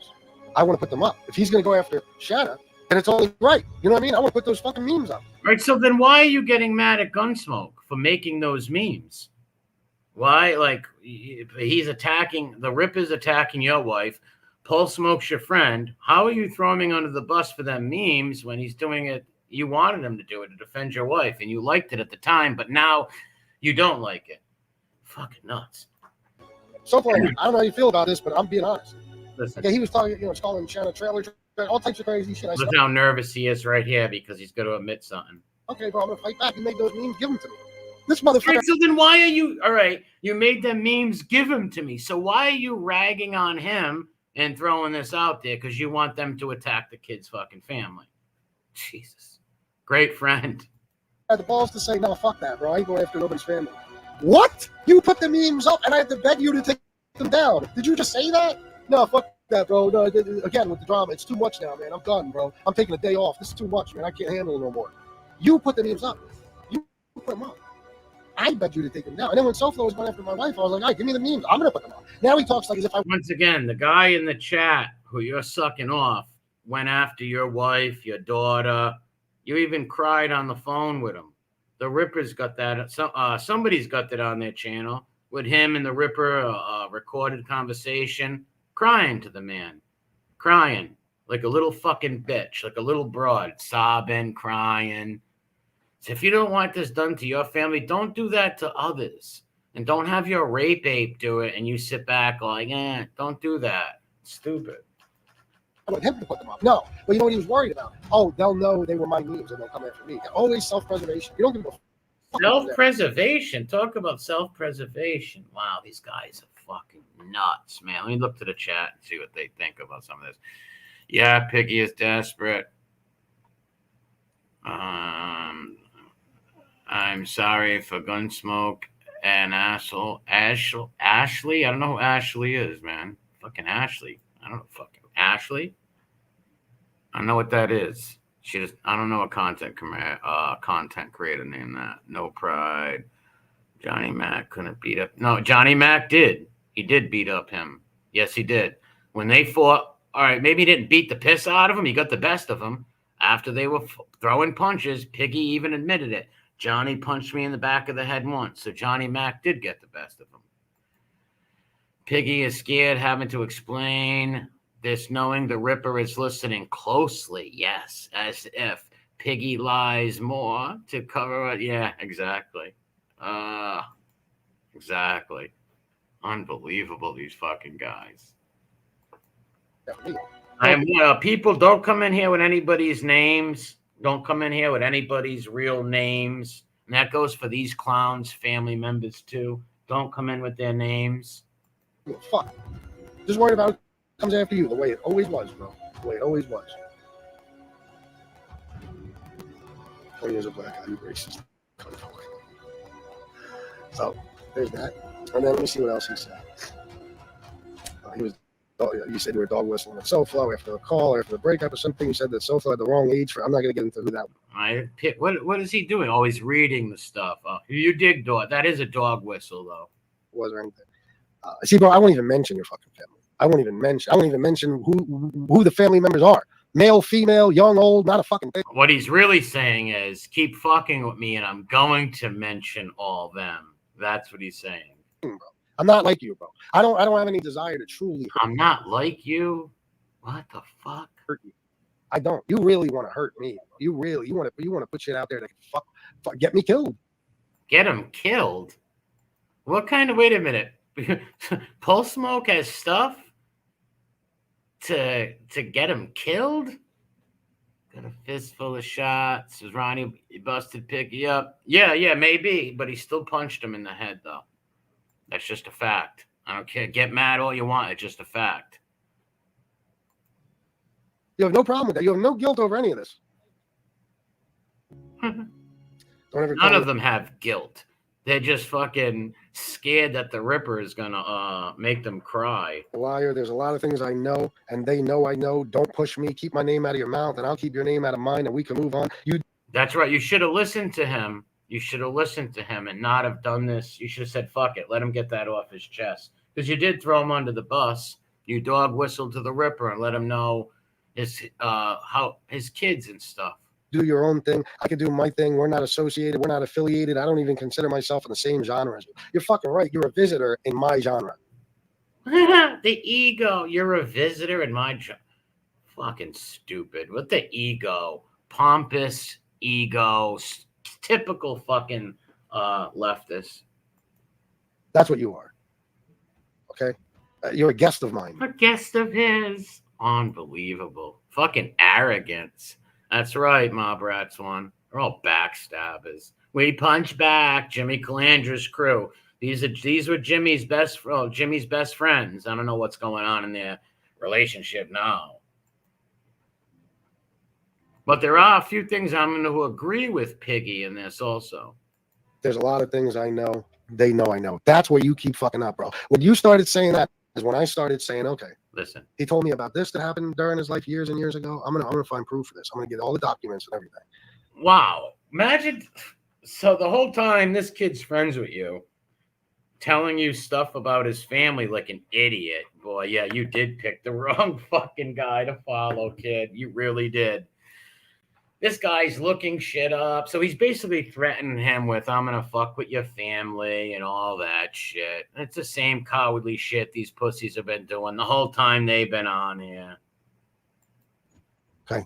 I want to put them up. If he's going to go after Shanna, then it's only right. You know what I mean? I want to put those fucking memes up. Right. So then why are you getting mad at Gunsmoke for making those memes? Why? Like, the Ripper's attacking your wife. Pulse Smoke's your friend. How are you throwing him under the bus for them memes when he's doing it? You wanted him to do it to defend your wife, and you liked it at the time, but now you don't like it. Fucking nuts. SoFlo, I don't know how you feel about this, but I'm being honest. Listen. Okay, he was talking, calling Shanna trailer, all types of crazy shit. Look how nervous he is right here because he's going to admit something. Okay, bro, I'm going to fight back. You made those memes, give them to me. This motherfucker. Right, so then why are you, all right, you made them memes, give them to me. So why are you ragging on him and throwing this out there? Because you want them to attack the kid's fucking family. Jesus. Great friend. I had the balls to say, no, fuck that, bro. I ain't going after nobody's family. What? You put the memes up and I had to beg you to take them down. Did you just say that? No, fuck that, bro. No, again, with the drama, it's too much now, man. I'm done, bro. I'm taking a day off. This is too much, man. I can't handle it no more. You put the memes up. You put them up. I begged you to take them down. And then when SoFlo was going after my wife, I was like, all right, give me the memes. I'm going to put them up. Now he talks like as if I... Once again, the guy in the chat who you're sucking off went after your wife, your daughter. You even cried on the phone with him. The Ripper's got that. Somebody's got that on their channel with him and the Ripper, recorded conversation. Crying to the man, crying like a little fucking bitch, like a little broad, sobbing, crying. So if you don't want this done to your family, don't do that to others. And don't have your rape ape do it and you sit back like, don't do that. It's stupid. I want him to put them up. No. But you know what he was worried about? Oh, they'll know they were my memes and they'll come after me. Always self-preservation. You don't give a fuck. Self-preservation. Talk about self-preservation. Wow, these guys are fucking nuts, man. Let me look to the chat and see what they think about some of this. Yeah, Piggy is desperate. I'm sorry for Gunsmoke and Asshole. Ashley? I don't know who Ashley is, man. Fucking Ashley. I don't know fucking Ashley. I don't know what that is. I don't know a content creator named that. No Pride. Johnny Mac couldn't beat up. No, Johnny Mac did. He did beat up him. Yes, he did. When they fought, all right, maybe he didn't beat the piss out of him. He got the best of him. After they were throwing punches, Piggy even admitted it. Johnny punched me in the back of the head once. So Johnny Mac did get the best of him. Piggy is scared having to explain this, knowing the Ripper is listening closely. Yes, as if Piggy lies more to cover it. Yeah, exactly. Exactly. Unbelievable, these fucking guys. People, don't come in here with anybody's names. Don't come in here with anybody's real names. And that goes for these clowns' family members, too. Don't come in with their names. Fuck. Just worried about it comes after you the way it always was, bro. The way it always was. 20 years of black guy, you racist. So, there's that. And then let me see what else he said. You said you were dog whistling at SoFlo after the call, after the breakup or something. You said that SoFlo had the wrong age for. I'm not going to get into who that was. What is he doing? Oh, he's reading the stuff. You dig dog. That is a dog whistle, though. Was there anything? See, bro, I won't even mention your fucking family. I won't even mention who the family members are. Male, female, young, old, not a fucking thing. What he's really saying is, keep fucking with me, and I'm going to mention all them. That's what he's saying. Bro. I'm not like you, bro. I don't have any desire to truly hurt I'm not like you. What the fuck? Hurt you. I don't. You really want to hurt me. You want to put shit out there that fuck get me killed. Get him killed? What kind of, wait a minute. Pulse Smoke has stuff to get him killed? Got a fistful of shots. Ronnie busted Piggy up. Yeah, maybe, but he still punched him in the head, though. That's just a fact. I don't care. Get mad all you want. It's just a fact. You have no problem with that. You have no guilt over any of this. None of them have guilt. They're just fucking scared that the Ripper is going to make them cry. Liar, there's a lot of things I know, and they know I know. Don't push me. Keep my name out of your mouth, and I'll keep your name out of mine, and we can move on. That's right. You should have listened to him. You should have listened to him and not have done this. You should have said, fuck it. Let him get that off his chest. Because you did throw him under the bus. You dog whistled to the Ripper and let him know how his kids and stuff. Do your own thing. I can do my thing. We're not associated. We're not affiliated. I don't even consider myself in the same genre as you. You're fucking right. You're a visitor in my genre. The ego. You're a visitor in my genre. Fucking stupid. What the ego? Pompous ego. Typical fucking leftist. That's what you are. Okay? You're a guest of mine. A guest of his. Unbelievable. Fucking arrogance. That's right, Mob Rats one. They're all backstabbers. We punch back. Jimmy Calandra's crew. These were Jimmy's best friends. I don't know what's going on in their relationship now. But there are a few things I'm going to agree with Piggy in this also. There's a lot of things I know. They know I know. That's where you keep fucking up, bro. When you started saying that is when I started saying, okay, listen. He told me about this that happened during his life years and years ago. I'm gonna find proof for this. I'm gonna get all the documents and everything. Wow. Imagine. So the whole time this kid's friends with you, telling you stuff about his family like an idiot. Boy, yeah, you did pick the wrong fucking guy to follow, kid. You really did. This guy's looking shit up. So he's basically threatening him with, I'm going to fuck with your family and all that shit. It's the same cowardly shit these pussies have been doing the whole time they've been on here. Okay.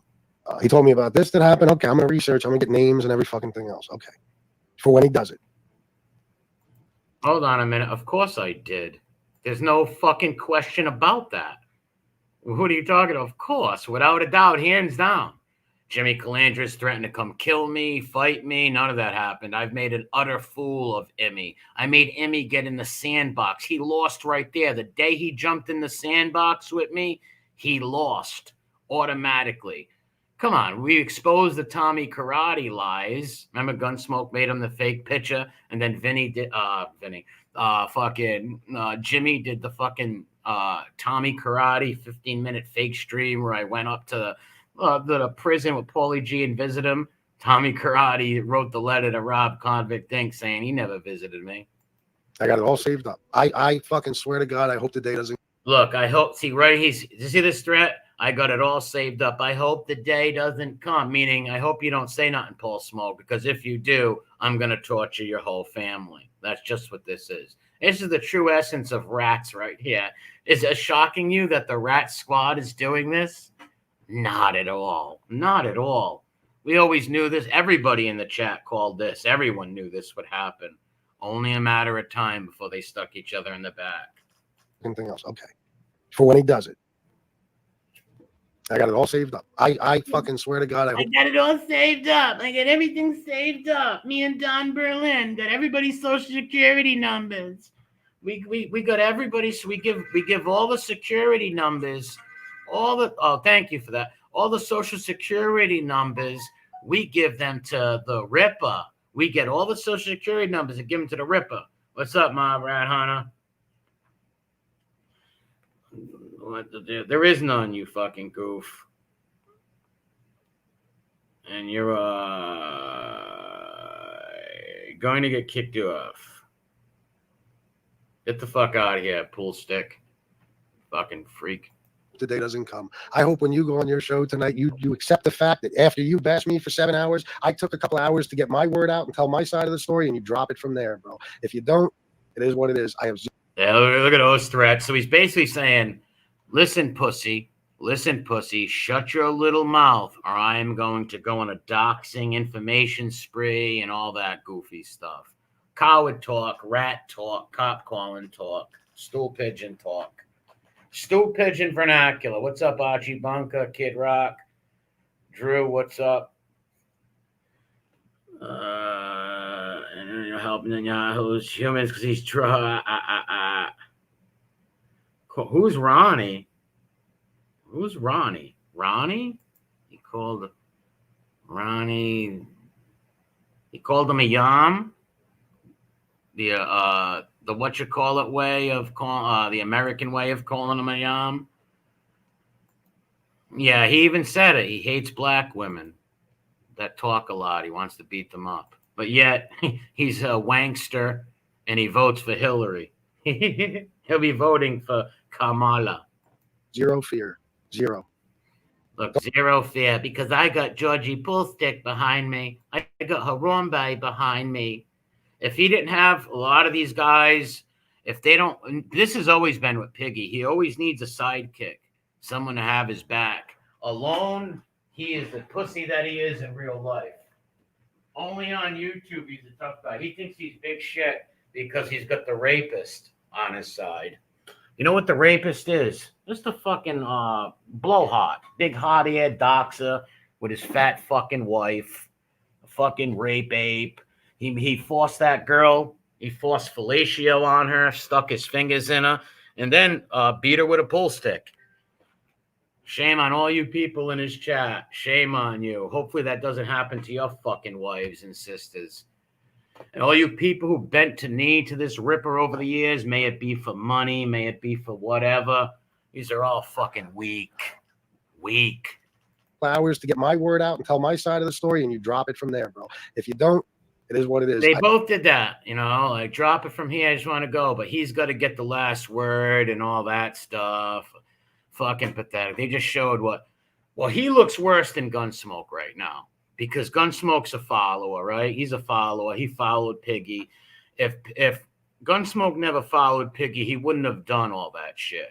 He told me about this that happened. Okay, I'm going to research. I'm going to get names and every fucking thing else. Okay. For when he does it. Hold on a minute. Of course I did. There's no fucking question about that. What are you talking about? Of course, without a doubt, hands down. Jimmy Calandra threatened to come kill me, fight me. None of that happened. I've made an utter fool of Emmy. I made Emmy get in the sandbox. He lost right there. The day he jumped in the sandbox with me, he lost automatically. Come on, we exposed the Tommy Karate lies. Remember Gunsmoke made him the fake picture, and then Jimmy did the fucking Tommy Karate 15-minute fake stream where I went up to the prison with Paulie G and visit him. Tommy Karate wrote the letter to Rob Convict Inc. saying he never visited me. I got it all saved up. I fucking swear to God, I hope the day doesn't. Look, I hope. See, right? You see this threat? I got it all saved up. I hope the day doesn't come. Meaning, I hope you don't say nothing, Paul Smoke, because if you do, I'm gonna torture your whole family. That's just what this is. This is the true essence of rats right here. Is it shocking you that the Rat Squad is doing this? Not at all. Not at all. We always knew this. Everybody in the chat called this. Everyone knew this would happen. Only a matter of time before they stuck each other in the back. Anything else? Okay. For when he does it. I got it all saved up. I fucking swear to God. I got it all saved up. I got everything saved up. Me and Don Berlin got everybody's social security numbers. We got everybody. So we give all the security numbers, thank you for that. All the social security numbers, we give them to the Ripper. We get all the social security numbers and give them to the Ripper. What's up, my Rat Hunter? There is none, you fucking goof. And you're going to get kicked off. Get the fuck out of here, pool stick. Fucking freak. The day doesn't come. I hope when you go on your show tonight, you accept the fact that after you bashed me for 7 hours, I took a couple of hours to get my word out and tell my side of the story, and you drop it from there, bro. If you don't, it is what it is. Yeah, look at those threats. So he's basically saying, listen, pussy, shut your little mouth, or I am going to go on a doxing information spree and all that goofy stuff. Coward talk, rat talk, cop calling talk, stool pigeon talk. Stool pigeon vernacular. What's up, Archie Bunker, Kid Rock? Drew, what's up? And you're helping the Yahoos, humans, because he's Who's Ronnie? Who's Ronnie? Ronnie? He called Ronnie. He called him a yam. The what you call it way of the American way of calling him a yam. Yeah, he even said it. He hates black women that talk a lot. He wants to beat them up, but yet he's a wankster and he votes for Hillary. He'll be voting for Kamala. Zero fear. Zero. Look, zero fear, because I got Georgie Pullstick behind me. I got Harambe behind me. If he didn't have a lot of these guys, if they don't, this has always been with Piggy. He always needs a sidekick, someone to have his back. Alone, he is the pussy that he is in real life. Only on YouTube, he's a tough guy. He thinks he's big shit because he's got the rapist on his side. You know what the rapist is? Just a fucking blowhard, big hot-eared doxer with his fat fucking wife, a fucking rape ape. He forced that girl. He forced fellatio on her, stuck his fingers in her, and then beat her with a pull stick. Shame on all you people in his chat. Shame on you. Hopefully that doesn't happen to your fucking wives and sisters. And all you people who bent to knee to this Ripper over the years, may it be for money, may it be for whatever, these are all fucking weak. Weak. Hours to get my word out and tell my side of the story, and you drop it from there, bro. If you don't, it is what it is. They both did that, like drop it from here. I just want to go, but he's got to get the last word and all that stuff. Fucking pathetic. They just showed well, he looks worse than Gunsmoke right now because Gunsmoke's a follower, right? He's a follower. He followed Piggy. If Gunsmoke never followed Piggy, he wouldn't have done all that shit.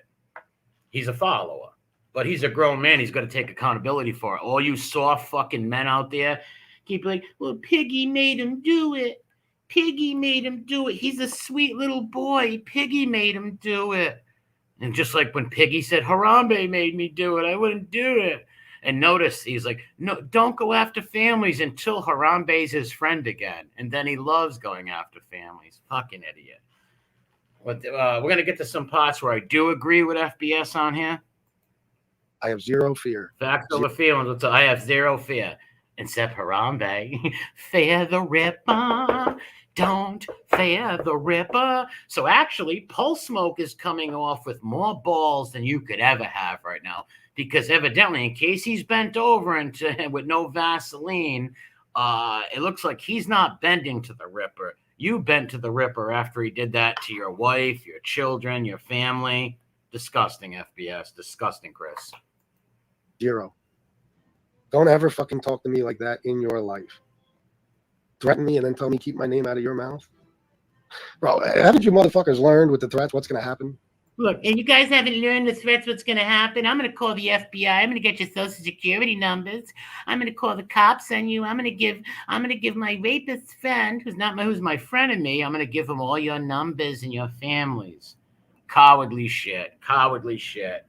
He's a follower, but he's a grown man. He's got to take accountability for it. All you soft fucking men out there keep like, well, Piggy made him do it. Piggy made him do it. He's a sweet little boy. Piggy made him do it. And just like when Piggy said, Harambe made me do it, I wouldn't do it. And notice he's like, no, don't go after families until Harambe's his friend again. And then he loves going after families. Fucking idiot. But we're going to get to some parts where I do agree with FBS on here. I have zero fear. Facts over feelings. I have zero fear. Except Harambe. Fear the Ripper. Don't fear the Ripper. So actually, Pulse Smoke is coming off with more balls than you could ever have right now. Because evidently, in case he's bent over and with no Vaseline, it looks like he's not bending to the Ripper. You bent to the Ripper after he did that to your wife, your children, your family. Disgusting, FBS. Disgusting, Chris. Zero. Don't ever fucking talk to me like that in your life. Threaten me and then tell me keep my name out of your mouth. Bro, haven't you motherfuckers learned with the threats what's going to happen? Look, and you guys haven't learned the threats, what's going to happen. I'm going to call the FBI. I'm going to get your social security numbers. I'm going to call the cops on you. I'm going to give my rapist friend, who's my friend and me, I'm going to give him all your numbers and your families. Cowardly shit. Cowardly shit.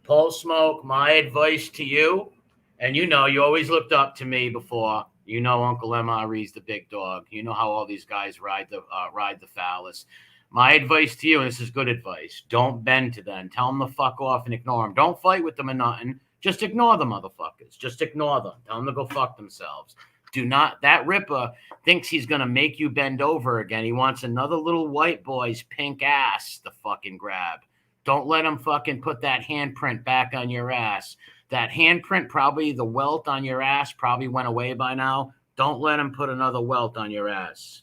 Pulse Smoke, my advice to you, and you know, you always looked up to me before. You know, Uncle MRE's the big dog. You know how all these guys ride the phallus. My advice to you, and this is good advice, don't bend to them. Tell them to fuck off and ignore them. Don't fight with them or nothing. Just ignore the motherfuckers. Just ignore them. Tell them to go fuck themselves. Do not. That Ripper thinks he's going to make you bend over again. He wants another little white boy's pink ass to fucking grab. Don't let him fucking put that handprint back on your ass. That handprint, probably the welt on your ass, probably went away by now. Don't let him put another welt on your ass.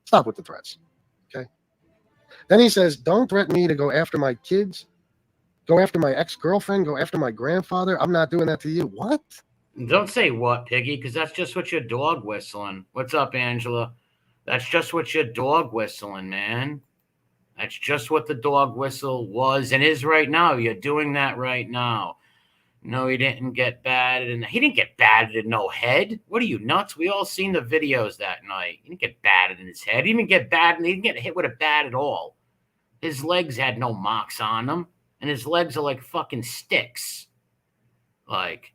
Stop with the threats. Okay. Then he says, don't threaten me to go after my kids, go after my ex-girlfriend, go after my grandfather. I'm not doing that to you. What? Don't say what, Piggy, because that's just what your dog whistling. What's up, Angela? That's just what your dog whistling, man. That's just what the dog whistle was and is right now. You're doing that right now. No, he didn't get batted. He didn't get batted in no head. What are you, nuts? We all seen the videos that night. He didn't get batted in his head. He didn't get batted. He didn't get hit with a bat at all. His legs had no marks on them. And his legs are like fucking sticks. Like,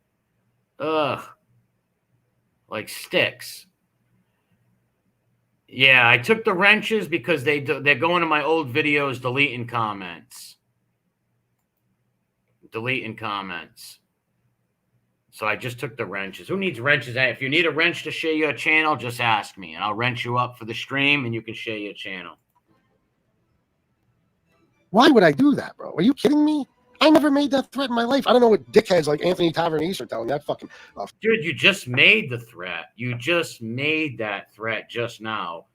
ugh. Like sticks. Yeah, I took the wrenches because they're going to my old videos, deleting comments. Deleting comments. So I just took the wrenches. Who needs wrenches? If you need a wrench to share your channel, just ask me, and I'll wrench you up for the stream, and you can share your channel. Why would I do that, bro? Are you kidding me? I never made that threat in my life. I don't know what dickheads like Anthony Tavernese are telling me. That fucking dude, you just made the threat. You just made that threat just now,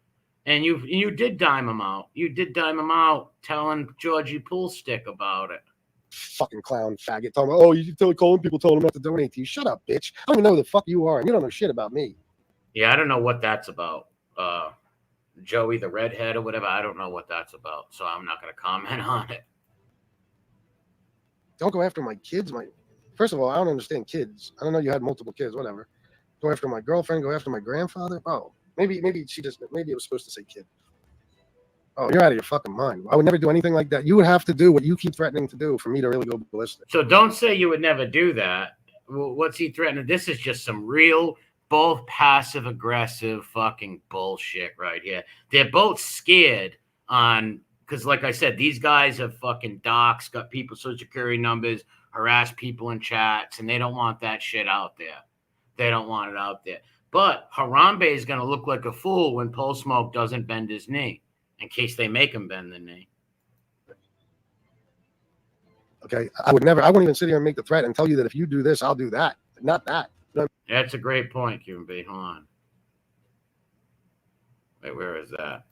and you did dime him out. You did dime him out, telling Georgie Poolstick about it. Fucking clown faggot. Talking about, oh, you tell calling people told him not to donate to you. Shut up, bitch. I don't even know who the fuck you are, and you don't know shit about me. Yeah, I don't know what that's about. Joey the redhead or whatever. I don't know what that's about, so I'm not going to comment on it. Don't go after my kids. First of all, I don't understand kids. I don't know you had multiple kids. Whatever. Go after my girlfriend. Go after my grandfather. Oh, maybe it was supposed to say kid. Oh, you're out of your fucking mind. I would never do anything like that. You would have to do what you keep threatening to do for me to really go ballistic. So don't say you would never do that. Well, what's he threatening? This is just some real, both passive-aggressive fucking bullshit right here. They're both scared because like I said, these guys have fucking docs, got people's social security numbers, harass people in chats, and they don't want that shit out there. They don't want it out there. But Harambe is going to look like a fool when Pulse Smoke doesn't bend his knee. In case they make him bend the knee. Okay, I wouldn't even sit here and make the threat and tell you that if you do this, I'll do that. Not that. That's a great point, Cuban B. Hold on. Wait, where is that?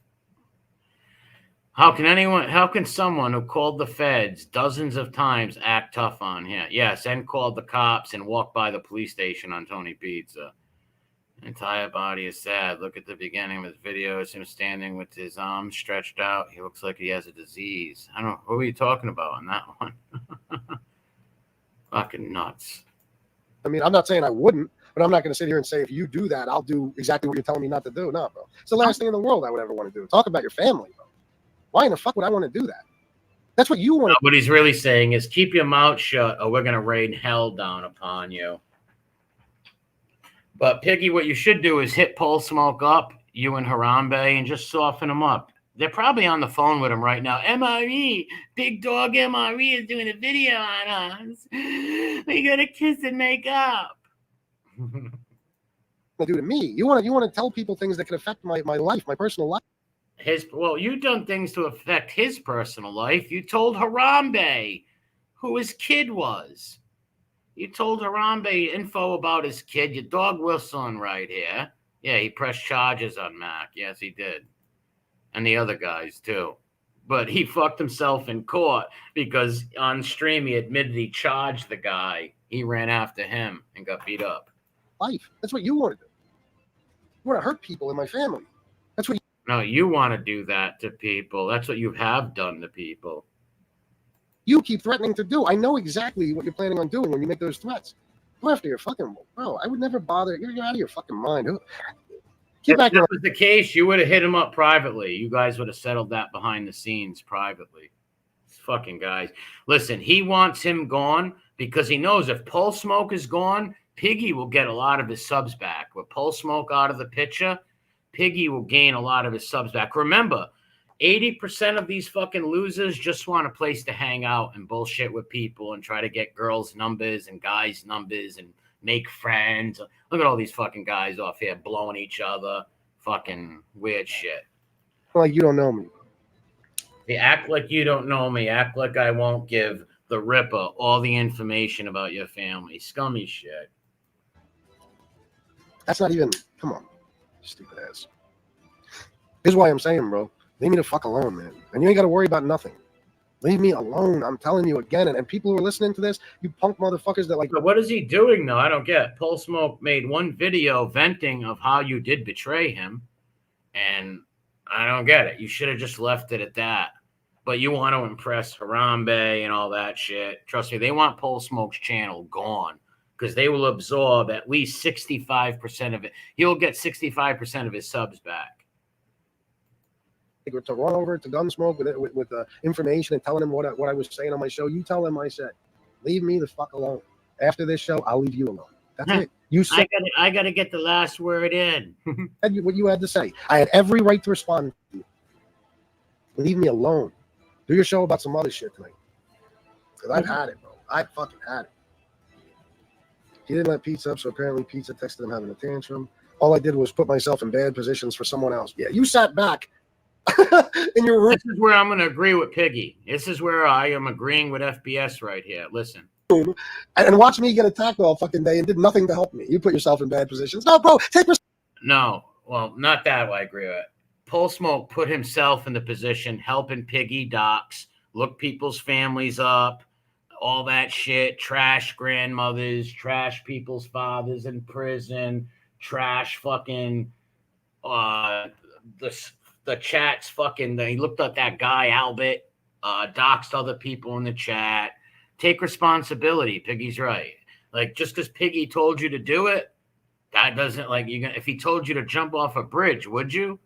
How can someone who called the feds dozens of times act tough on here? Yes, and called the cops and walked by the police station on Tony Pizza. Entire body is sad. Look at the beginning of his video. It's him standing with his arms stretched out. He looks like he has a disease. I don't know. What were you talking about on that one? Fucking nuts. I mean, I'm not saying I wouldn't. But I'm not going to sit here and say, if you do that, I'll do exactly what you're telling me not to do. No, bro. It's the last thing in the world I would ever want to do. Talk about your family, bro. Why in the fuck would I want to do that? That's what you want. No, what he's really saying is keep your mouth shut or we're going to rain hell down upon you. But Piggy, what you should do is hit Pole Smoke up, you and Harambe, and just soften them up. They're probably on the phone with him right now. MRE, Big Dog MRE is doing a video on us. We got to kiss and make up. Do to me. You want to tell people things that can affect my life, my personal life. You've done things to affect his personal life. You told Harambe who his kid was. You told Harambe info about his kid. Your dog whistling right here. Yeah, he pressed charges on Mac. Yes, he did. And the other guys, too. But he fucked himself in court because on stream he admitted he charged the guy. He ran after him and got beat up. Life. That's what you want to do. You want to hurt people in my family. That's what No, you want to do that to people. That's what you have done to people. You keep threatening to do. I know exactly what you're planning on doing when you make those threats. Go after your fucking bro. I would never bother. You're out of your fucking mind. If that was the case, you would have hit him up privately. You guys would have settled that behind the scenes privately. These fucking guys. Listen, he wants him gone because he knows if Pole Smoke is gone, Piggy will get a lot of his subs back. With Pole Smoke out of the picture, Piggy will gain a lot of his subs back. Remember, 80% of these fucking losers just want a place to hang out and bullshit with people and try to get girls' numbers and guys' numbers and make friends. Look at all these fucking guys off here blowing each other. Fucking weird shit. Like you don't know me. They act like you don't know me. Act like I won't give the Ripper all the information about your family. Scummy shit. That's not even... Come on. Stupid ass. Here's why I'm saying, bro. Leave me the fuck alone, man. And you ain't got to worry about nothing. Leave me alone. I'm telling you again. And people who are listening to this, you punk motherfuckers that like... But what is he doing, though? I don't get. Pole Smoke made one video venting of how you did betray him. And I don't get it. You should have just left it at that. But you want to impress Harambe and all that shit. Trust me, they want Pole Smoke's channel gone. Because they will absorb at least 65% of it. He'll get 65% of his subs back. To run over to Gunsmoke with information and telling him what I was saying on my show. You tell him I said, leave me the fuck alone. After this show, I'll leave you alone. That's it. You said I gotta get the last word in. What you had to say. I had every right to respond to you. Leave me alone. Do your show about some other shit tonight. Because I've had it, bro. I fucking had it. He didn't let Pizza up, so apparently Pizza texted him having a tantrum. All I did was put myself in bad positions for someone else. Yeah, you sat back in your room. This is where I'm going to agree with Piggy. This is where I am agreeing with FBS right here. Listen. And watch me get attacked all fucking day and did nothing to help me. You put yourself in bad positions. No, bro, take No, well, not that I agree with. Pole Smoke put himself in the position helping Piggy docs, look people's families up, all that shit, trash grandmothers, trash people's fathers in prison, trash fucking the chat's fucking, he looked at that guy, Albert, doxed other people in the chat. Take responsibility. Piggy's right. Like, just because Piggy told you to do it, that doesn't, like, if he told you to jump off a bridge, would you?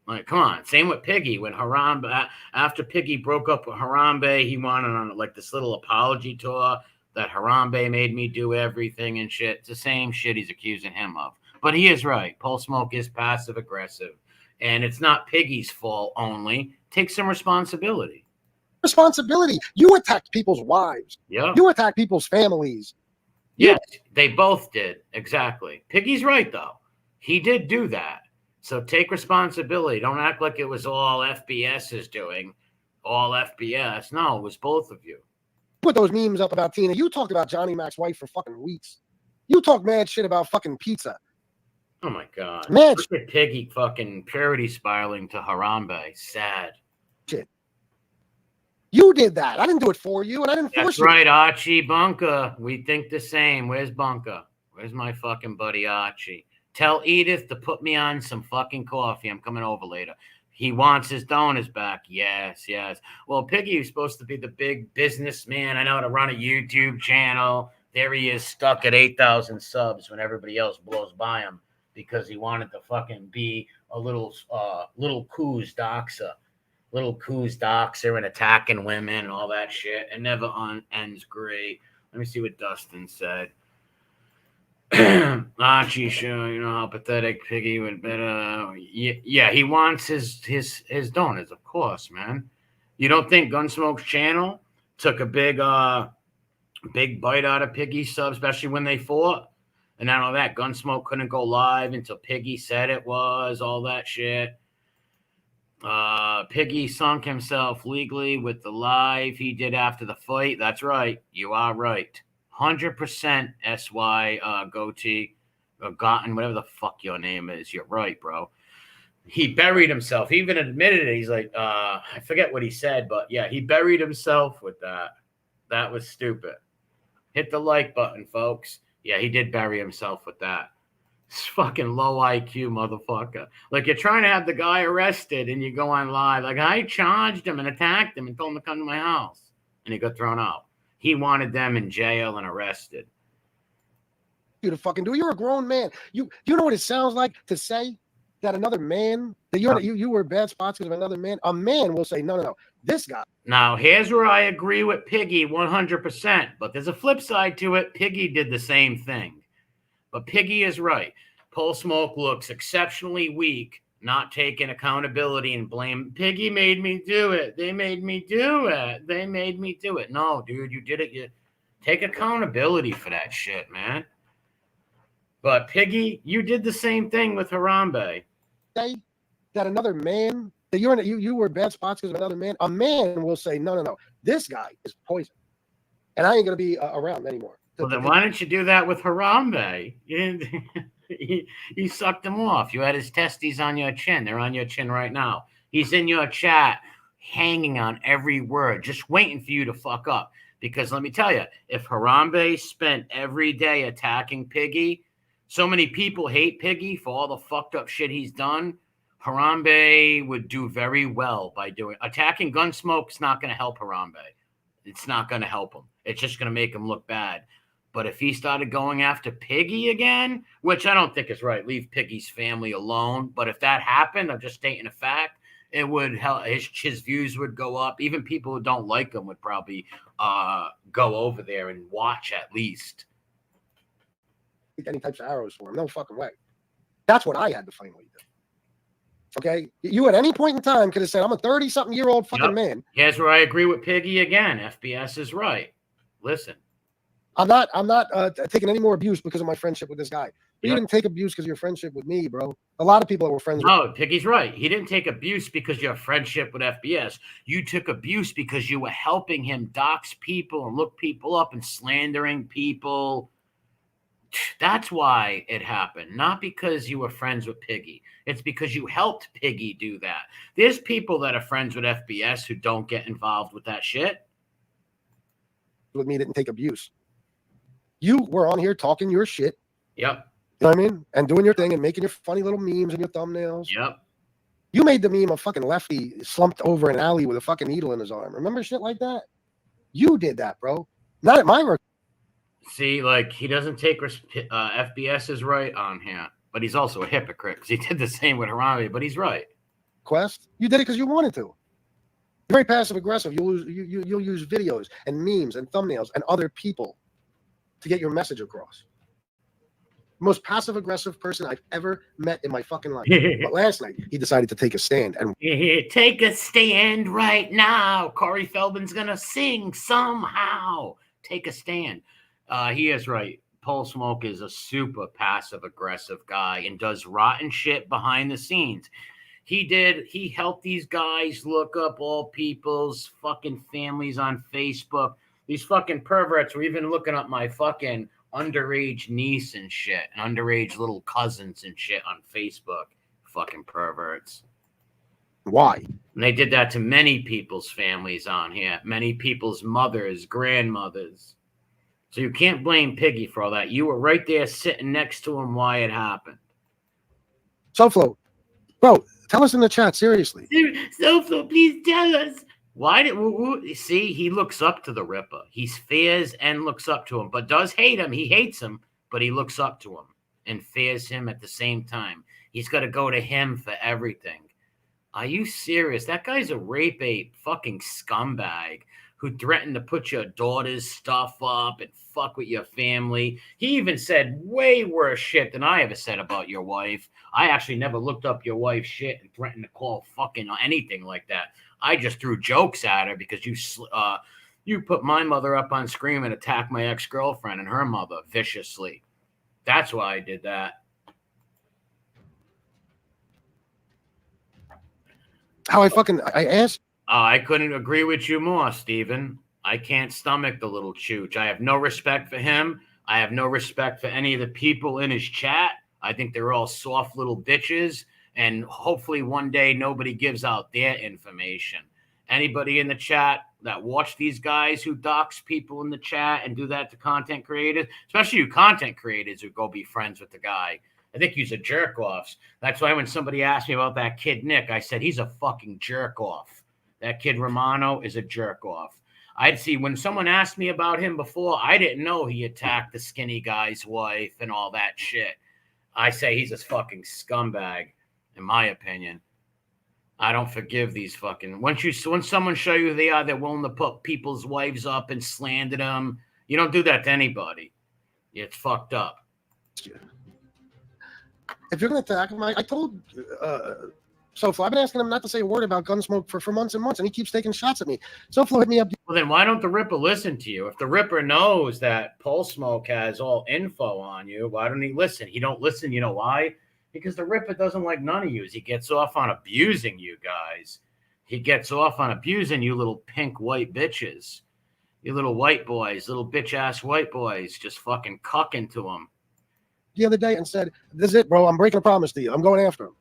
Like, come on. Same with Piggy. When Harambe, after Piggy broke up with Harambe, he wanted on, like, this little apology tour that Harambe made me do everything and shit. It's the same shit he's accusing him of. But he is right. Pole Smoke is passive-aggressive. And it's not Piggy's fault only. Take some responsibility. Responsibility. You attacked people's wives. Yeah. You attacked people's families. Yes, they both did. Exactly. Piggy's right, though. He did do that. So take responsibility. Don't act like it was all FBS is doing. All FBS. No, it was both of you. Put those memes up about Tina. You talked about Johnny Mac's wife for fucking weeks. You talk mad shit about fucking Pizza. Oh, my God. Mad Look at Piggy fucking purity spiraling to Harambe. Sad. Shit. You did that. I didn't do it for you, and I didn't force That's you. right, Archie Bunker. We think the same. Where's Bunker? Where's my fucking buddy Archie? Tell Edith to put me on some fucking coffee. I'm coming over later. He wants his donors back. Yes, yes. Well, Piggy was supposed to be the big businessman. I know, to run a YouTube channel, There he is stuck at 8,000 subs when everybody else blows by him because he wanted to fucking be a little coos doxer and attacking women and all that shit. It never ends great. Let me see what Dustin said. Archie show, you know how pathetic Piggy would be. Yeah, he wants his donors, of course, man. You don't think Gunsmoke's channel took a big bite out of Piggy's sub, especially when they fought? And not all that, Gunsmoke couldn't go live until Piggy said it was, all that shit. Piggy sunk himself legally with the live he did after the fight. That's right. You are right. 100% SY goatee or gotten, whatever the fuck your name is. You're right, bro. He buried himself. He even admitted it. He's like, I forget what he said, but yeah, he buried himself with that. That was stupid. Hit the like button, folks. Yeah, he did bury himself with that. It's fucking low IQ motherfucker. Like, you're trying to have the guy arrested and you go on live. Like, I charged him and attacked him and told him to come to my house. And he got thrown out. He wanted them in jail and arrested. You to fucking do. You're a grown man. You know what it sounds like to say that another man, that you were bad spots because of another man? A man will say, no. This guy. Now, here's where I agree with Piggy 100%. But there's a flip side to it. Piggy did the same thing. But Piggy is right. Pole Smoke looks exceptionally weak, not taking accountability and blame. Piggy made me do it. They made me do it. They made me do it. No, dude, you did it. You take accountability for that shit, man. But Piggy, you did the same thing with Harambe. Say that another man, that you were bad spots because of another man. A man will say, no. This guy is poison, and I ain't gonna be around anymore. Well, then why didn't you do that with Harambe? You sucked him off. You had his testes on your chin. They're on your chin right now. He's in your chat, hanging on every word, just waiting for you to fuck up. Because let me tell you, if Harambe spent every day attacking Piggy, so many people hate Piggy for all the fucked up shit he's done. Harambe would do very well by attacking Gunsmoke's not going to help Harambe. It's not going to help him. It's just going to make him look bad. But if he started going after Piggy again, which I don't think is right, leave Piggy's family alone. But if that happened, I'm just stating a fact, it would help. His views would go up. Even people who don't like him would probably go over there and watch at least. Any types of arrows for him. No fucking way. That's what I had to finally do. Okay? You at any point in time could have said, I'm a 30-something-year-old fucking man. Here's where I agree with Piggy again. FBS is right. Listen. I'm not taking any more abuse because of my friendship with this guy. But you didn't take abuse because of your friendship with me, bro. A lot of people that were friends with No, Piggy's right. He didn't take abuse because of your friendship with FBS. You took abuse because you were helping him dox people and look people up and slandering people. That's why it happened. Not because you were friends with Piggy. It's because you helped Piggy do that. There's people that are friends with FBS who don't get involved with that shit. With me didn't take abuse. You were on here talking your shit. Yep. You know what I mean? And doing your thing and making your funny little memes and your thumbnails. Yep. You made the meme of fucking Lefty slumped over an alley with a fucking needle in his arm. Remember shit like that? You did that, bro. Not at my See, like, he doesn't take FBS is right on here, but he's also a hypocrite because he did the same with Harambe, but he's right. request. You did it because you wanted to. You're very passive aggressive. You'll use videos and memes and thumbnails and other people to get your message across. Most passive aggressive person I've ever met in my fucking life. But last night he decided to take a stand and take a stand right now. Corey Feldman's gonna sing somehow. Take a stand. He is right. Pole Smoke is a super passive aggressive guy and does rotten shit behind the scenes. He helped these guys look up all people's fucking families on Facebook. These fucking perverts were even looking up my fucking underage niece and shit, and underage little cousins and shit on Facebook. Fucking perverts. Why? And they did that to many people's families on here, many people's mothers, grandmothers. So you can't blame Piggy for all that. You were right there sitting next to him while it happened. SoFlo, bro, tell us in the chat, seriously. SoFlo, please tell us. Why did see? He looks up to the Ripper. He fears and looks up to him, but does hate him. He hates him, but he looks up to him and fears him at the same time. He's got to go to him for everything. Are you serious? That guy's a rape ape fucking scumbag who threatened to put your daughter's stuff up and fuck with your family. He even said way worse shit than I ever said about your wife. I actually never looked up your wife's shit and threatened to call fucking anything like that. I just threw jokes at her because you put my mother up on screen and attacked my ex-girlfriend and her mother viciously. That's why I did that. I asked. I couldn't agree with you more, Steven. I can't stomach the little chooch. I have no respect for him. I have no respect for any of the people in his chat. I think they're all soft little bitches. And hopefully one day nobody gives out their information. Anybody in the chat that watch these guys who dox people in the chat and do that to content creators, especially you content creators who go be friends with the guy, I think he's a jerk off. That's why when somebody asked me about that kid Nick, I said he's a fucking jerk off. That kid Romano is a jerk off. I'd see when someone asked me about him before, I didn't know he attacked the skinny guy's wife and all that shit. I say he's a fucking scumbag, in my opinion. I don't forgive these fucking. When someone show you they are, they're willing to put people's wives up and slander them. You don't do that to anybody. It's fucked up. If you're going to attack him, I told SoFlo, I've been asking him not to say a word about Gunsmoke for months and months, and he keeps taking shots at me. SoFlo hit me up. Well, then why don't the Ripper listen to you? If the Ripper knows that Pulse Smoke has all info on you, why don't he listen? He don't listen. You know why? Because the Ripper doesn't like none of you. He gets off on abusing you guys. He gets off on abusing you little pink white bitches. You little white boys, little bitch-ass white boys, just fucking cucking to him. The other day and said, "This is it, bro. I'm breaking a promise to you. I'm going after him."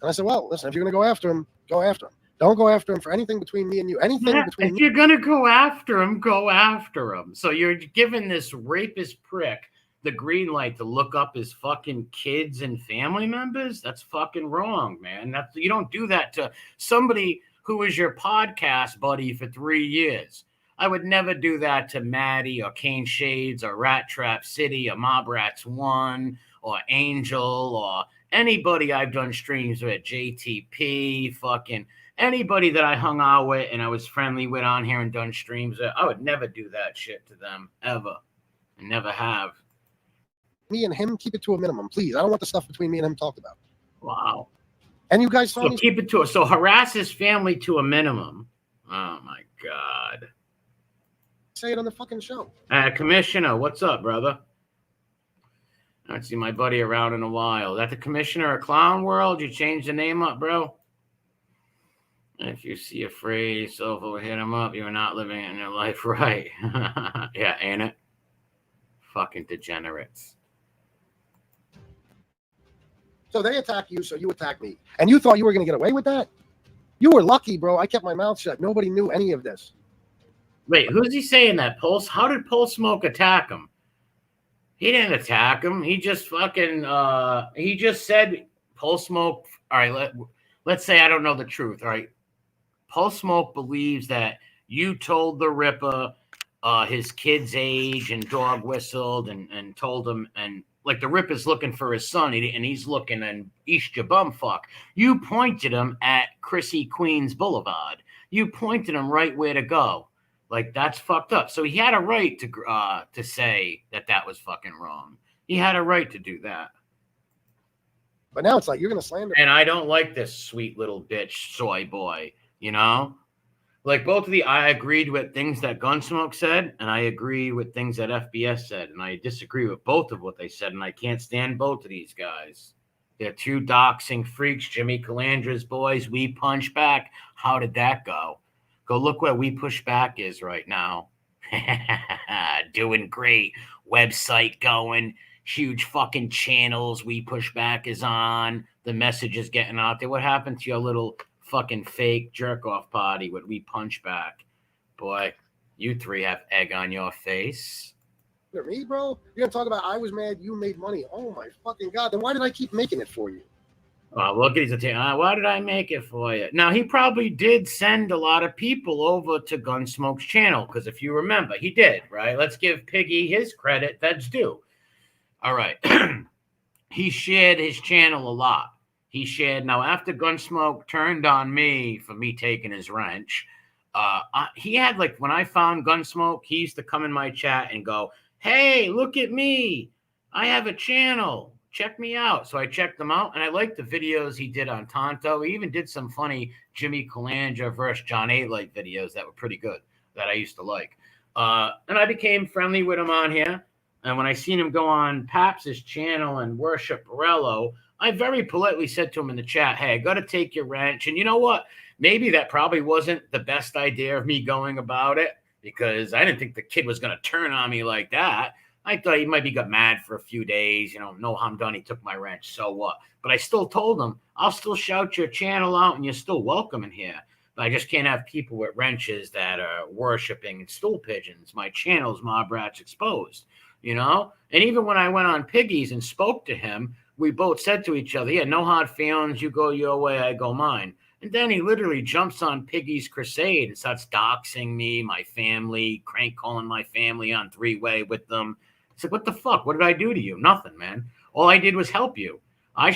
And I said, "Well, listen, if you're going to go after him, go after him. Don't go after him for anything between me and you. Anything between if you're going to go after him, go after him." So you're giving this rapist prick the green light to look up his fucking kids and family members? That's fucking wrong, man. You don't do that to somebody who was your podcast buddy for 3 years. I would never do that to Maddie or Kane Shades or Rat Trap City or Mob Rats 1 or Angel or anybody I've done streams with, JTP, fucking anybody that I hung out with and I was friendly with on here and done streams with. I would never do that shit to them, ever. I never have. Me and him, keep it to a minimum, please. I don't want the stuff between me and him talked about. Wow. And you guys saw me. Keep it to so harass his family to a minimum. Oh my God. Say it on the fucking show. Commissioner, what's up, brother? I haven't seen my buddy around in a while. Is that the commissioner of Clown World? You changed the name up, bro? If you see a phrase, so hit him up. You're not living in your life right. Yeah, ain't it? Fucking degenerates. So they attack you, so you attack me. And you thought you were going to get away with that? You were lucky, bro. I kept my mouth shut. Nobody knew any of this. Wait, who's he saying that? Pulse? How did Pulse Smoke attack him? He didn't attack him. He just fucking, he just said Pulse Smoke. All right, let's say I don't know the truth. All right. Pulse Smoke believes that you told the Ripper his kid's age and dog whistled and told him, and like the Ripper's looking for his son and he's looking and East your bumfuck. You pointed him at Chrissy Queens Boulevard. You pointed him right where to go. Like, that's fucked up. So he had a right to say that was fucking wrong. He had a right to do that. But now it's like you're going to slander. And I don't like this sweet little bitch soy boy, you know? Like, both of I agreed with things that Gunsmoke said, and I agree with things that FBS said, and I disagree with both of what they said, and I can't stand both of these guys. They're two doxing freaks, Jimmy Calandra's boys. We punch back. How did that go? Go look where We Push Back is right now. Doing great. Website going. Huge fucking channels We Push Back is on. The message is getting out there. What happened to your little fucking fake jerk-off party with We Punch Back? Boy, you three have egg on your face. Me, bro? You're going to talk about I was mad, you made money. Oh, my fucking God. Then why did I keep making it for you? Look at his attention. Why did I make it for you? Now, he probably did send a lot of people over to Gunsmoke's channel because if you remember, he did, right? Let's give Piggy his credit that's due. All right. He shared his channel a lot. He shared. Now, after Gunsmoke turned on me for me taking his wrench, he had like when I found Gunsmoke, he used to come in my chat and go, "Hey, look at me. I have a channel. Check me out." So I checked him out, and I liked the videos he did on Tonto. He even did some funny Jimmy Calandra versus John A-like videos that were pretty good that I used to like. And I became friendly with him on here. And when I seen him go on Paps's channel and worship Borello, I very politely said to him in the chat, "Hey, I got to take your wrench." And you know what? Maybe that probably wasn't the best idea of me going about it because I didn't think the kid was going to turn on me like that. I thought he maybe got mad for a few days. No harm done. He took my wrench. So what? But I still told him, I'll still shout your channel out and you're still welcome in here. But I just can't have people with wrenches that are worshiping stool pigeons. My channel's Mob Rats Exposed. And even when I went on Piggy's and spoke to him, we both said to each other, yeah, no hard feelings. You go your way, I go mine. And then he literally jumps on Piggy's crusade and starts doxing me, my family, crank calling my family on three-way with them. It's like, what the fuck? What did I do to you? Nothing, man. All I did was help you.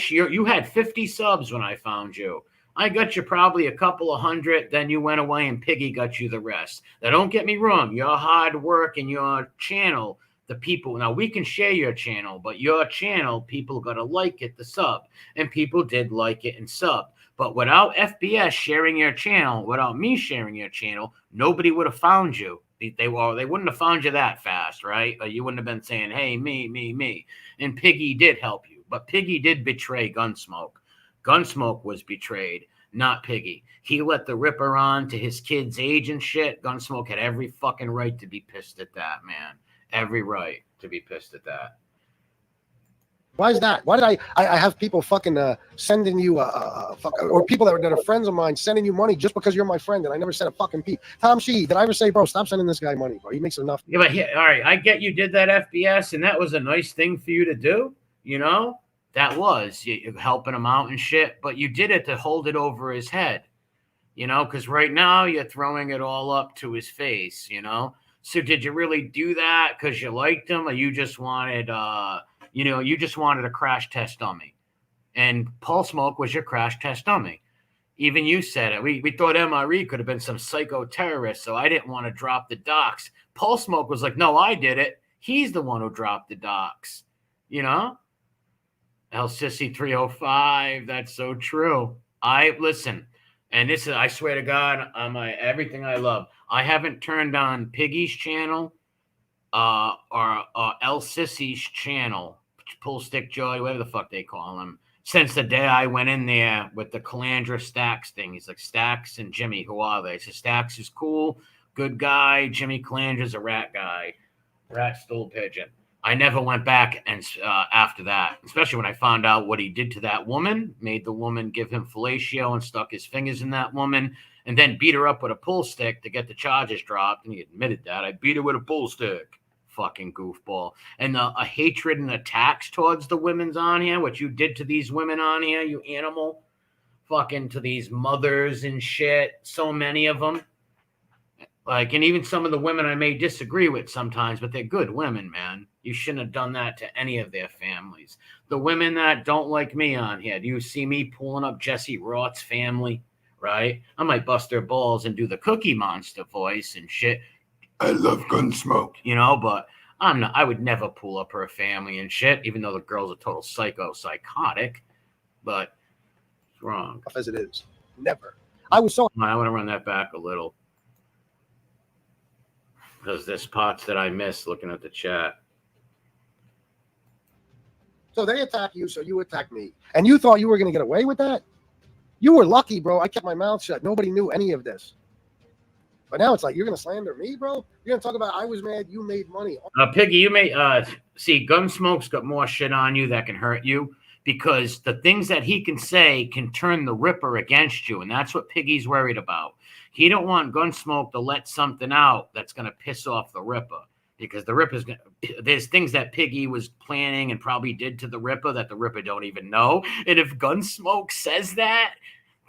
You had 50 subs when I found you. I got you probably a couple of hundred. Then you went away and Piggy got you the rest. Now, don't get me wrong. Your hard work and your channel, the people, now we can share your channel, but your channel, people got to like it, the sub. And people did like it and sub. But without FBS sharing your channel, without me sharing your channel, nobody would have found you. They wouldn't have found you that fast, right? You wouldn't have been saying, hey, me. And Piggy did help you. But Piggy did betray Gunsmoke. Gunsmoke was betrayed, not Piggy. He let the Ripper on to his kid's age and shit. Gunsmoke had every fucking right to be pissed at that, man. Every right to be pissed at that. Why is that? Why did I have people fucking sending you or people that are friends of mine sending you money just because you're my friend and I never said a fucking peep? Tom Shee, did I ever say, bro, stop sending this guy money, bro? He makes enough. Yeah, but all right, I get you did that FBS and that was a nice thing for you to do, That was you helping him out and shit, but you did it to hold it over his head, because right now you're throwing it all up to his face, So did you really do that because you liked him or you just wanted you just wanted a crash test dummy? And Paul Smoke was your crash test dummy. Even you said it. We thought MRE could have been some psycho terrorist, so I didn't want to drop the docs. Paul Smoke was like, no, I did it. He's the one who dropped the docs. El Sissy 305. That's so true. Listen, and this is, I swear to God, on everything I love. I haven't turned on Piggy's channel or El Sissy's channel, Pull Stick Joy, whatever the fuck they call him, since the day I went in there with the Calandra Stacks thing. He's like, Stacks and Jimmy, who are they? So Stacks is cool, good guy. Jimmy Calandra's a rat guy, rat stool pigeon. I never went back and after that, especially when I found out what he did to that woman, made the woman give him fellatio and stuck his fingers in that woman, and then beat her up with a pull stick to get the charges dropped. And he admitted that. I beat her with a pull stick. Fucking goofball. And a hatred and attacks towards the women's on here, what you did to these women on here, you animal. Fucking to these mothers and shit. So many of them. Like, and even some of the women I may disagree with sometimes, but they're good women, man. You shouldn't have done that to any of their families. The women that don't like me on here, do you see me pulling up Jesse Roth's family, right? I might bust their balls and do the Cookie Monster voice and shit. I love Gunsmoke, but I would never pull up her family and shit, even though the girl's a total psychotic, but it's wrong. As it is. Never. I want to run that back a little. Because there's parts that I missed looking at the chat. So they attack you, so you attack me. And you thought you were going to get away with that? You were lucky, bro. I kept my mouth shut. Nobody knew any of this. But now it's like, you're going to slander me, bro? You're going to talk about I was mad, you made money. Piggy, you may see, Gunsmoke's got more shit on you that can hurt you because the things that he can say can turn the Ripper against you. And that's what Piggy's worried about. He don't want Gunsmoke to let something out that's going to piss off the Ripper. because the Ripper's there's things that Piggy was planning and probably did to the Ripper that the Ripper don't even know. And if Gunsmoke says that,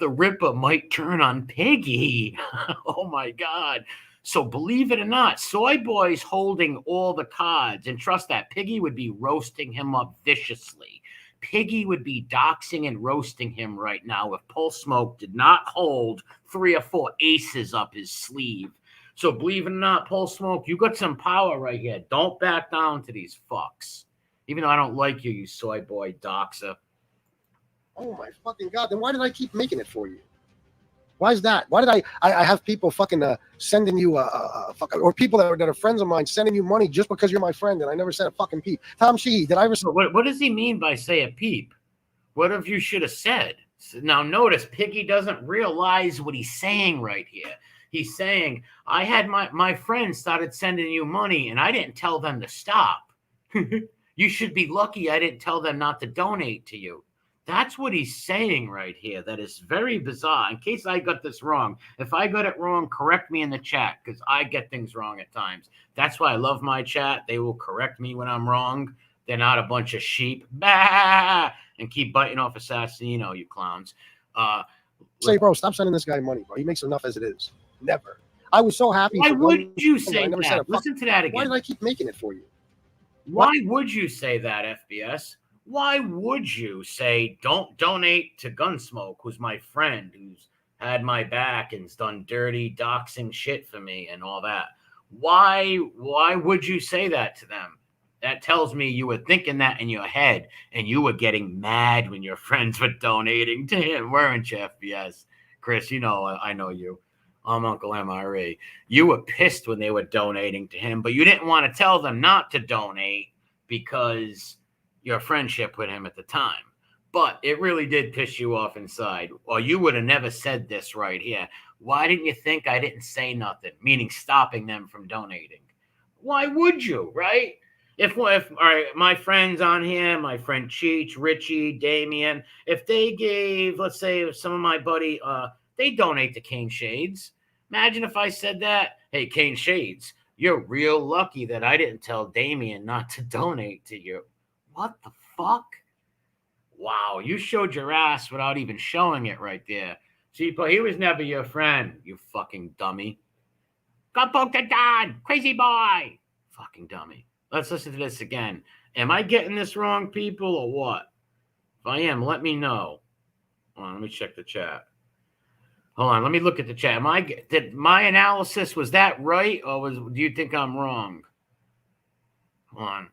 the Ripper might turn on Piggy. Oh my God. So believe it or not, Soy Boy's holding all the cards, and trust that Piggy would be roasting him up viciously. Piggy would be doxing and roasting him right now if Pulse Smoke did not hold 3 or 4 aces up his sleeve. So believe it or not, Pulse Smoke, you got some power right here. Don't back down to these fucks. Even though I don't like you, you Soy Boy doxer. Oh my fucking God. Then why did I keep making it for you? Why is that? Why did I have people fucking sending you fucking, or people that are friends of mine sending you money just because you're my friend and I never said a fucking peep? Tom Sheehy, did I ever? What does he mean by say a peep? What if you should have said? Now notice Piggy doesn't realize what he's saying right here. He's saying, I had my friends started sending you money and I didn't tell them to stop. You should be lucky I didn't tell them not to donate to you. That's what he's saying right here. That is very bizarre. In case I got this wrong, if I got it wrong, correct me in the chat because I get things wrong at times. That's why I love my chat. They will correct me when I'm wrong. They're not a bunch of sheep. Bah! And keep biting off Assassino, you clowns. Say, bro, stop sending this guy money, bro. He makes enough as it is. Never. I was so happy. Why would you say that? Listen to that again. Why did I keep making it for you? Why would you say that, FBS? Why would you say don't donate to Gunsmoke, who's my friend, who's had my back and's done dirty doxing shit for me and all that? Why would you say that to them? That tells me you were thinking that in your head and you were getting mad when your friends were donating to him, weren't you, FBS? Chris, you know I know you. I'm Uncle MRE. You were pissed when they were donating to him, but you didn't want to tell them not to donate because your friendship with him at the time. But it really did piss you off inside. Or you would have never said this right here. Why didn't you think I didn't say nothing? Meaning stopping them from donating. Why would you, right? If all right, my friends on here, my friend Cheech, Richie, Damien, if they gave, let's say some of my buddy, they donate to Cane Shades. Imagine if I said that, hey, Cane Shades, you're real lucky that I didn't tell Damien not to donate to you. What the fuck? Wow, you showed your ass without even showing it right there. See, but he was never your friend, you fucking dummy. Go poke the Don, crazy boy. Fucking dummy. Let's listen to this again. Am I getting this wrong, people, or what? If I am, let me know. Hold on, let me check the chat. Hold on, let me look at the chat. Did my analysis, was that right, or do you think I'm wrong? Hold on.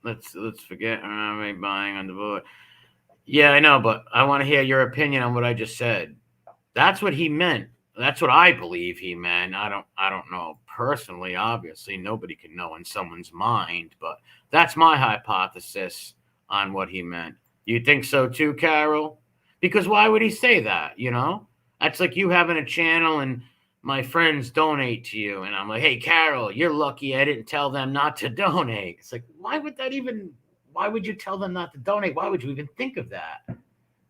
Let's forget. Am I buying on the board? Yeah, I know, but I want to hear your opinion on what I just said. That's what he meant. That's what I believe he meant. I don't know personally. Obviously, nobody can know in someone's mind, but that's my hypothesis on what he meant. You think so too, Carol? Because why would he say that? You know, that's like you having a channel and my friends donate to you, and I'm like, hey, Carol, you're lucky I didn't tell them not to donate. It's like, why would you tell them not to donate? Why would you even think of that?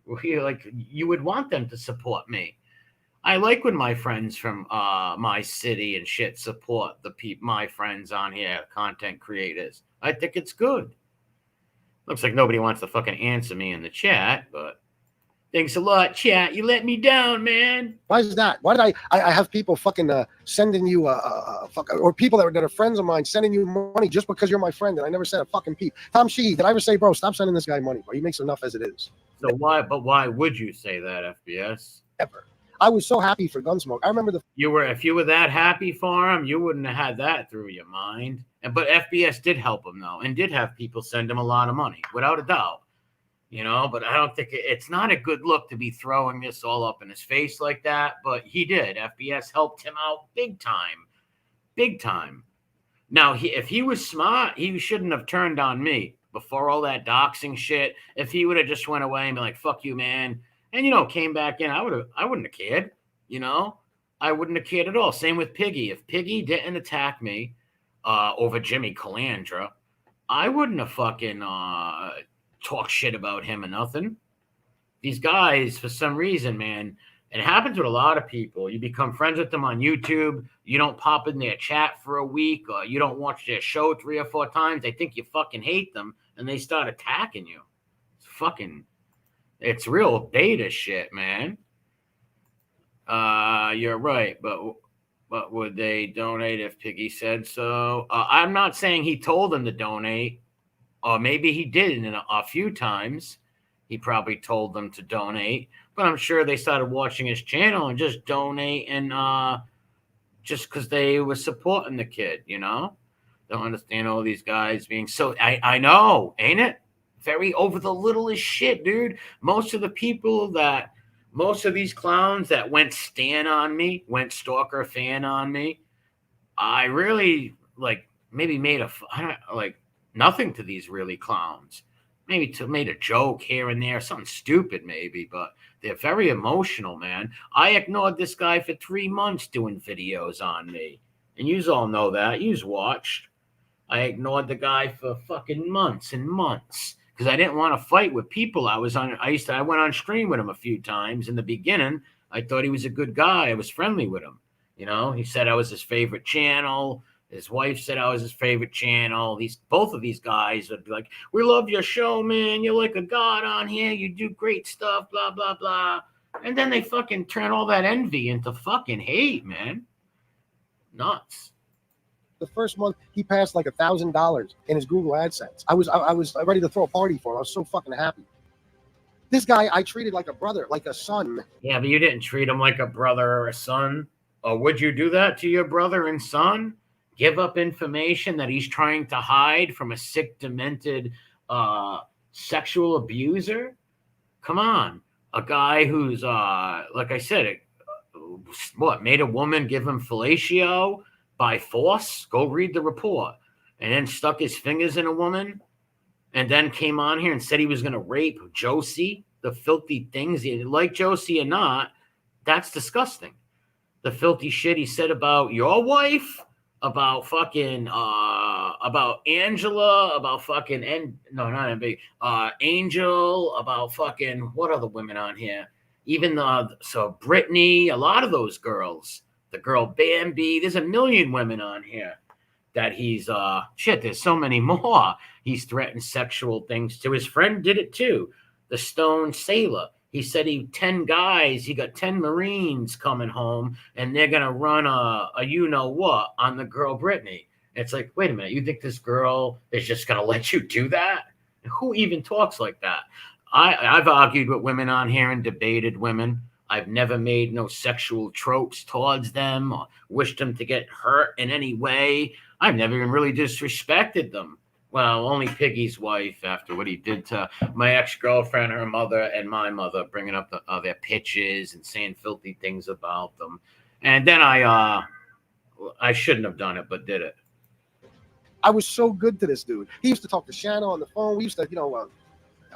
You would want them to support me. I like when my friends from my city and shit support my friends on here, content creators. I think it's good. Looks like nobody wants to fucking answer me in the chat, but thanks a lot, chat. You let me down, man. Why is that? Why did I have people fucking sending you or people that are friends of mine sending you money just because you're my friend and I never said a fucking peep? Tom Sheehy, did I ever say, bro, stop sending this guy money, bro? He makes enough as it is. So why would you say that, FBS? Ever. I was so happy for Gunsmoke. I remember if you were that happy for him, you wouldn't have had that through your mind. But FBS did help him though, and did have people send him a lot of money, without a doubt. You know, but I don't think it's not a good look to be throwing this all up in his face like that. But he did. FBS helped him out big time, big time. Now, if he was smart, he shouldn't have turned on me before all that doxing shit. If he would have just went away and be like, "Fuck you, man." And, you know, came back in, I wouldn't have cared, you know? I wouldn't have cared at all. Same with Piggy. If Piggy didn't attack me over Jimmy Calandra, I wouldn't have fucking talked shit about him or nothing. These guys, for some reason, man, And it happens with a lot of people. You become friends with them on YouTube. You don't pop in their chat for a week, or you don't watch their show 3 or 4 times. They think you fucking hate them, and they start attacking you. It's real beta shit, man. You're right, but would they donate if Piggy said so? I'm not saying he told them to donate, or maybe he did a few times. He probably told them to donate, but I'm sure they started watching his channel and just donate, and just because they were supporting the kid, you know? Don't understand all these guys being so. I know, ain't it? Very over the littlest shit, dude. Most of these clowns that went stalker fan on me, I really maybe made nothing to these really clowns. Maybe made a joke here and there, something stupid maybe, but they're very emotional, man. I ignored this guy for 3 months doing videos on me. And yous all know that. Yous watched. I ignored the guy for fucking months and months because I didn't want to fight with people. I went on stream with him a few times in the beginning. I thought he was a good guy. I was friendly with him. You know, he said I was his favorite channel. His wife said I was his favorite channel. Both of these guys would be like, "We love your show, man. You're like a god on here. You do great stuff, blah, blah, blah." And then they fucking turn all that envy into fucking hate, man. Nuts. The first month he passed like $1,000 in his Google AdSense. I was ready to throw a party for him. I was so fucking happy. This guy I treated like a brother, like a son. Yeah, but you didn't treat him like a brother or a son. Or would you do that to your brother and son? Give up information that he's trying to hide from a sick, demented sexual abuser? Come on. A guy who's, like I said, made a woman give him fellatio by force? Go read the report. And then stuck his fingers in a woman, and then came on here and said he was going to rape Josie. The filthy things, like Josie or not, that's disgusting. The filthy shit he said about your wife, about fucking about Angela, about fucking Angel, about fucking what other women on here? Even Brittany, a lot of those girls, the girl Bambi, there's a million women on here that he's there's so many more. He's threatened sexual things to his friend, did it too. The Stone Sailor. He said 10 guys, he got 10 Marines coming home, and they're going to run a you-know-what on the girl Brittany. It's like, wait a minute, you think this girl is just going to let you do that? Who even talks like that? I've argued with women on here and debated women. I've never made no sexual tropes towards them or wished them to get hurt in any way. I've never even really disrespected them. Well, only Piggy's wife after what he did to my ex-girlfriend, her mother, and my mother, bringing up their pictures and saying filthy things about them. And then I shouldn't have done it, but did it. I was so good to this dude. He used to talk to Shanna on the phone. We used to,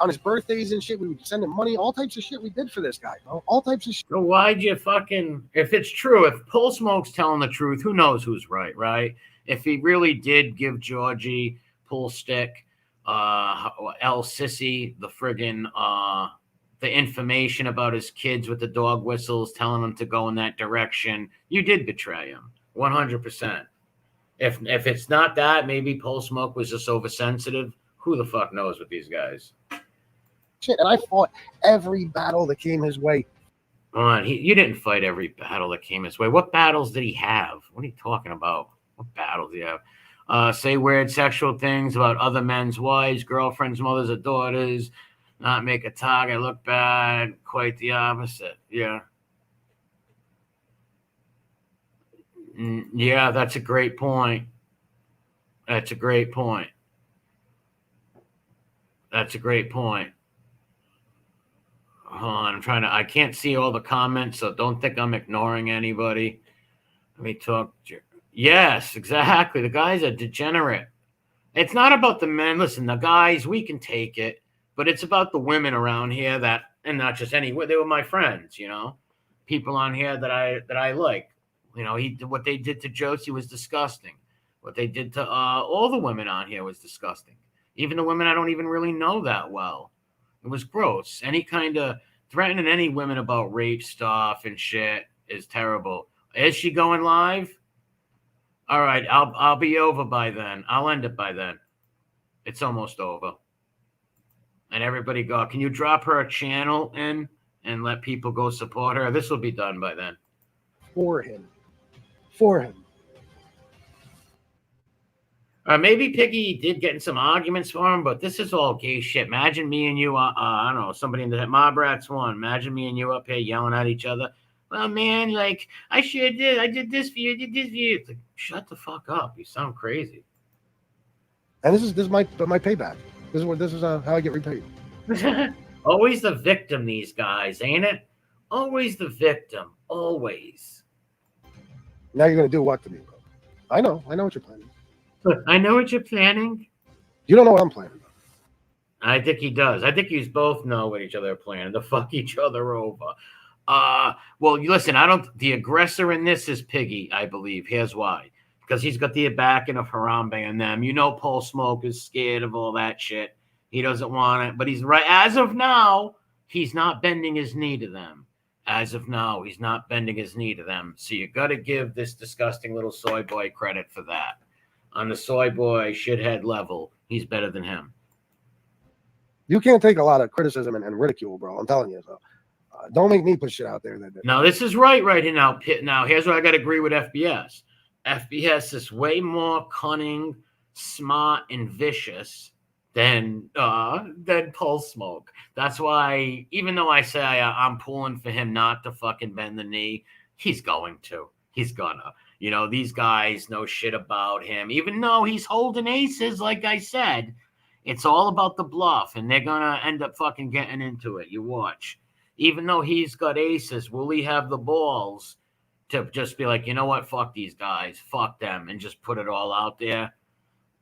on his birthdays and shit, we would send him money. All types of shit we did for this guy, bro. All types of shit. So why'd you fucking, if it's true, if Pull Smoke's telling the truth, who knows who's right? If he really did give Georgie Pull Stick, El Sissy, the friggin' the information about his kids with the dog whistles, telling them to go in that direction, you did betray him, 100%. If it's not that, maybe Pull Smoke was just oversensitive. Who the fuck knows with these guys? Shit, and I fought every battle that came his way. You didn't fight every battle that came his way. What battles did he have? What are you talking about? What battles do you have? Say weird sexual things about other men's wives, girlfriends, mothers, or daughters. Not make a target look bad. Quite the opposite. Yeah. Yeah, that's a great point. That's a great point. Hold on, I can't see all the comments, so don't think I'm ignoring anybody. Let me talk. Yes, exactly. The guy's a degenerate. It's not about the men. Listen, the guys, we can take it, but it's about the women around here and not just they were my friends, people on here that I like. What they did to Josie was disgusting. What they did to all the women on here was disgusting. Even the women I don't even really know that well. It was gross. Any kind of threatening any women about rape stuff and shit is terrible. Is she going live? All right, I'll be over by then. I'll end it by then. It's almost over. And everybody go. Can you drop her a channel in and let people go support her? This will be done by then. For him. Maybe Piggy did get in some arguments for him, but this is all gay shit. Imagine me and you, I don't know, somebody in the Mob Rats one. Imagine me and you up here yelling at each other. Well, man, like, I did this for you, I did this for you. It's like, shut the fuck up. You sound crazy. And this is my payback. This is how I get repaid. Always the victim, these guys, ain't it? Always the victim. Always. Now you're gonna do what to me, bro? I know what you're planning. I know what you're planning. You don't know what I'm planning. I think he does. I think you both know what each other are planning to fuck each other over. Well, listen, the aggressor in this is Piggy, I believe. Here's why. Because he's got the backing of Harambe and them. You know, Paul Smoke is scared of all that shit. He doesn't want it. But he's right. As of now, he's not bending his knee to them. As of now, he's not bending his knee to them. So you got to give this disgusting little soy boy credit for that. On the soy boy shithead level, he's better than him. You can't take a lot of criticism and ridicule, bro. I'm telling you. So don't make me put shit out there. Now, this is right here now. Now, here's where I got to agree with FBS. FBS is way more cunning, smart, and vicious than Paul Smoke. That's why, even though I say I'm pulling for him not to fucking bend the knee, he's going to. He's gonna. You know, these guys know shit about him. Even though he's holding aces, like I said, it's all about the bluff, and they're gonna end up fucking getting into it. You watch. Even though he's got aces, will he have the balls to just be like, you know what, fuck these guys, fuck them, and just put it all out there?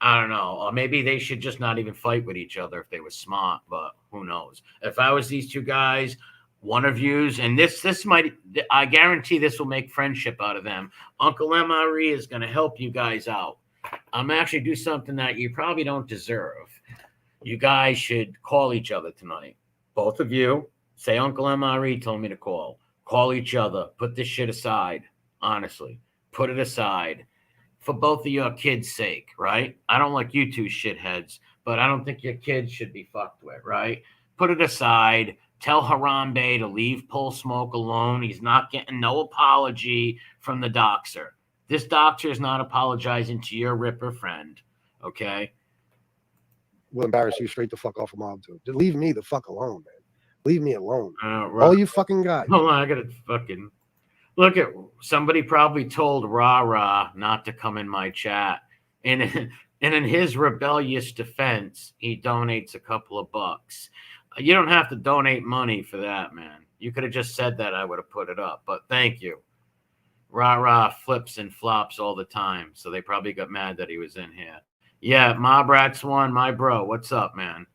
I don't know. Or maybe they should just not even fight with each other if they were smart, but who knows? If I was these two guys, one of yous, and this might, I guarantee this will make friendship out of them. Uncle MRE is going to help you guys out. I'm actually do something that you probably don't deserve. You guys should call each other tonight. Both of you, say Uncle MRE told me to call. Call each other. Put this shit aside. Honestly, put it aside for both of your kids' sake, right? I don't like you two shitheads, but I don't think your kids should be fucked with, right? Put it aside. Tell Harambe to leave Paul Smoke alone. He's not getting no apology from the doxer. This doxer is not apologizing to your Ripper friend, okay? Will embarrass you straight the fuck off a mob too. Just leave me the fuck alone, man. Leave me alone. All you fucking got. Hold on, I gotta fucking look at somebody probably told Rah not to come in my chat. And in his rebellious defense, he donates a couple of bucks. You don't have to donate money for that, man. You could have just said that. I would have put it up, but thank you. Rah flips and flops all the time, so they probably got mad that he was in here. Yeah, Mob Rats one, my bro. What's up, man?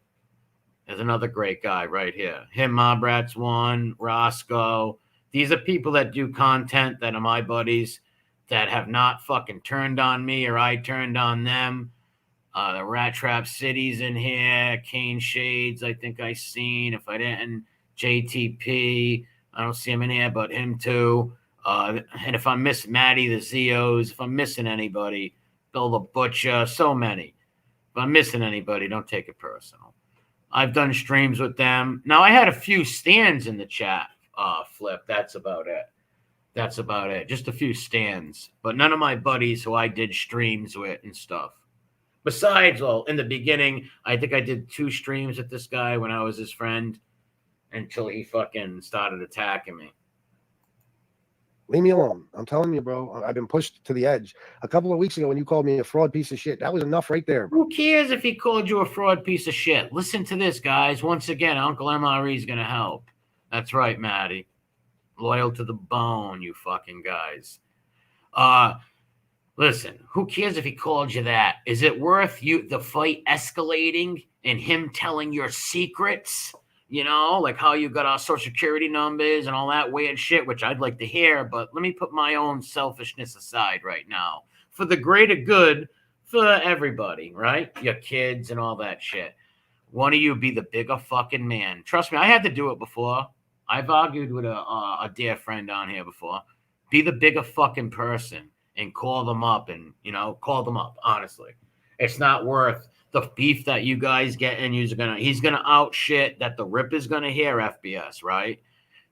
There's another great guy right here. Him, Mob Rats one, Roscoe. These are people that do content that are my buddies that have not fucking turned on me or I turned on them. The Rat Trap City's in here. Kane Shades, I think I seen. If I didn't, JTP. I don't see him in here, but him too. And if I'm missing Maddie, the Zeos, if I'm missing anybody, Bill the Butcher, so many. If I'm missing anybody, don't take it personal. I've done streams with them. Now, I had a few stands in the chat, Flip. That's about it. Just a few stands. But none of my buddies who I did streams with and stuff. Besides, well, in the beginning, I think I did 2 streams with this guy when I was his friend until he fucking started attacking me. Leave me alone. I'm telling you, bro. I've been pushed to the edge. A couple of weeks ago when you called me a fraud piece of shit, that was enough right there, bro. Who cares if he called you a fraud piece of shit? Listen to this, guys. Once again, Uncle MRE is going to help. That's right, Maddie. Loyal to the bone, you fucking guys. Listen, who cares if he called you that? Is it worth the fight escalating and him telling your secrets? You know, like how you got our social security numbers and all that weird shit, which I'd like to hear, but let me put my own selfishness aside right now. For the greater good, for everybody, right? Your kids and all that shit. One of you be the bigger fucking man. Trust me, I had to do it before. I've argued with a dear friend on here before. Be the bigger fucking person and call them up and, call them up, honestly. It's not worth the beef that you guys get, and he's gonna out shit that the Rip is gonna hear FBS, right?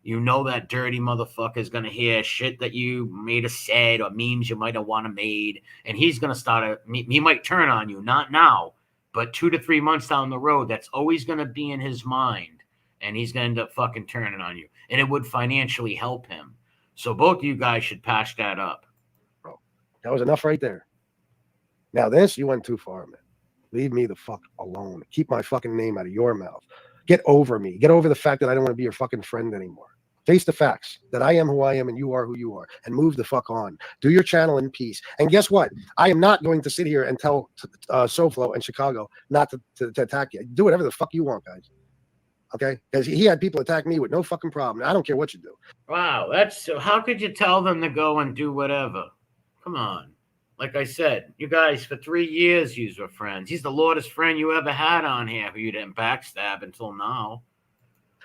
You know that dirty motherfucker is gonna hear shit that you made a said or memes you might have wanna made, and he's gonna he might turn on you, not now, but 2 to 3 months down the road. That's always gonna be in his mind, and he's gonna end up fucking turning on you, and it would financially help him. So both of you guys should patch that up. Bro, that was enough right there. Now this, you went too far, man. Leave me the fuck alone. Keep my fucking name out of your mouth. Get over me. Get over the fact that I don't want to be your fucking friend anymore. Face the facts that I am who I am and you are who you are, and move the fuck on. Do your channel in peace. And guess what? I am not going to sit here and tell SoFlo and Chicago not to attack you. Do whatever the fuck you want, guys. Okay? Because he had people attack me with no fucking problem. I don't care what you do. Wow, how could you tell them to go and do whatever? Come on. Like I said, you guys, for 3 years, you were friends. He's the lordest friend you ever had on here who you didn't backstab until now.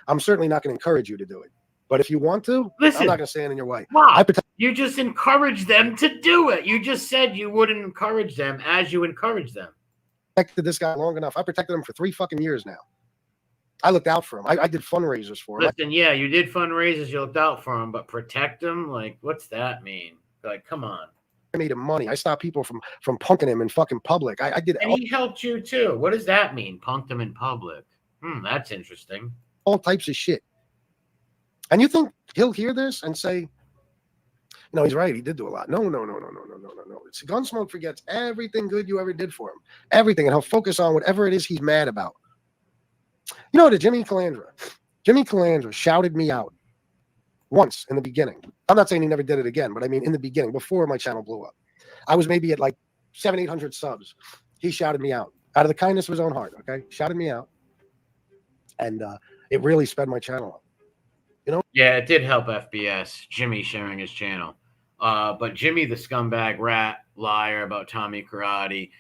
I'm certainly not going to encourage you to do it. But if you want to, listen, I'm not going to stand in your way. Wow, you just encourage them to do it. You just said you wouldn't encourage them as you encourage them. I protected this guy long enough. I protected him for 3 fucking years now. I looked out for him. I did fundraisers for him. Listen, yeah, you did fundraisers. You looked out for him, but protect him? Like, what's that mean? Like, come on. I made him money. I stopped people from punking him in fucking public. I did. And he helped you too. What does that mean? Punked him in public. That's interesting. All types of shit. And you think he'll hear this and say, he's right. He did do a lot. No. It's Gunsmoke forgets everything good you ever did for him. Everything. And he'll focus on whatever it is he's mad about. To Jimmy Calandra. Jimmy Calandra shouted me out once in the beginning. I'm not saying he never did it again, but I mean in the beginning, before my channel blew up. I was maybe at like 700-800 subs. He shouted me out of the kindness of his own heart, okay? Shouted me out. And it really sped my channel up. Yeah, it did help FBS, Jimmy sharing his channel. But Jimmy, the scumbag rat liar about Tommy Karate,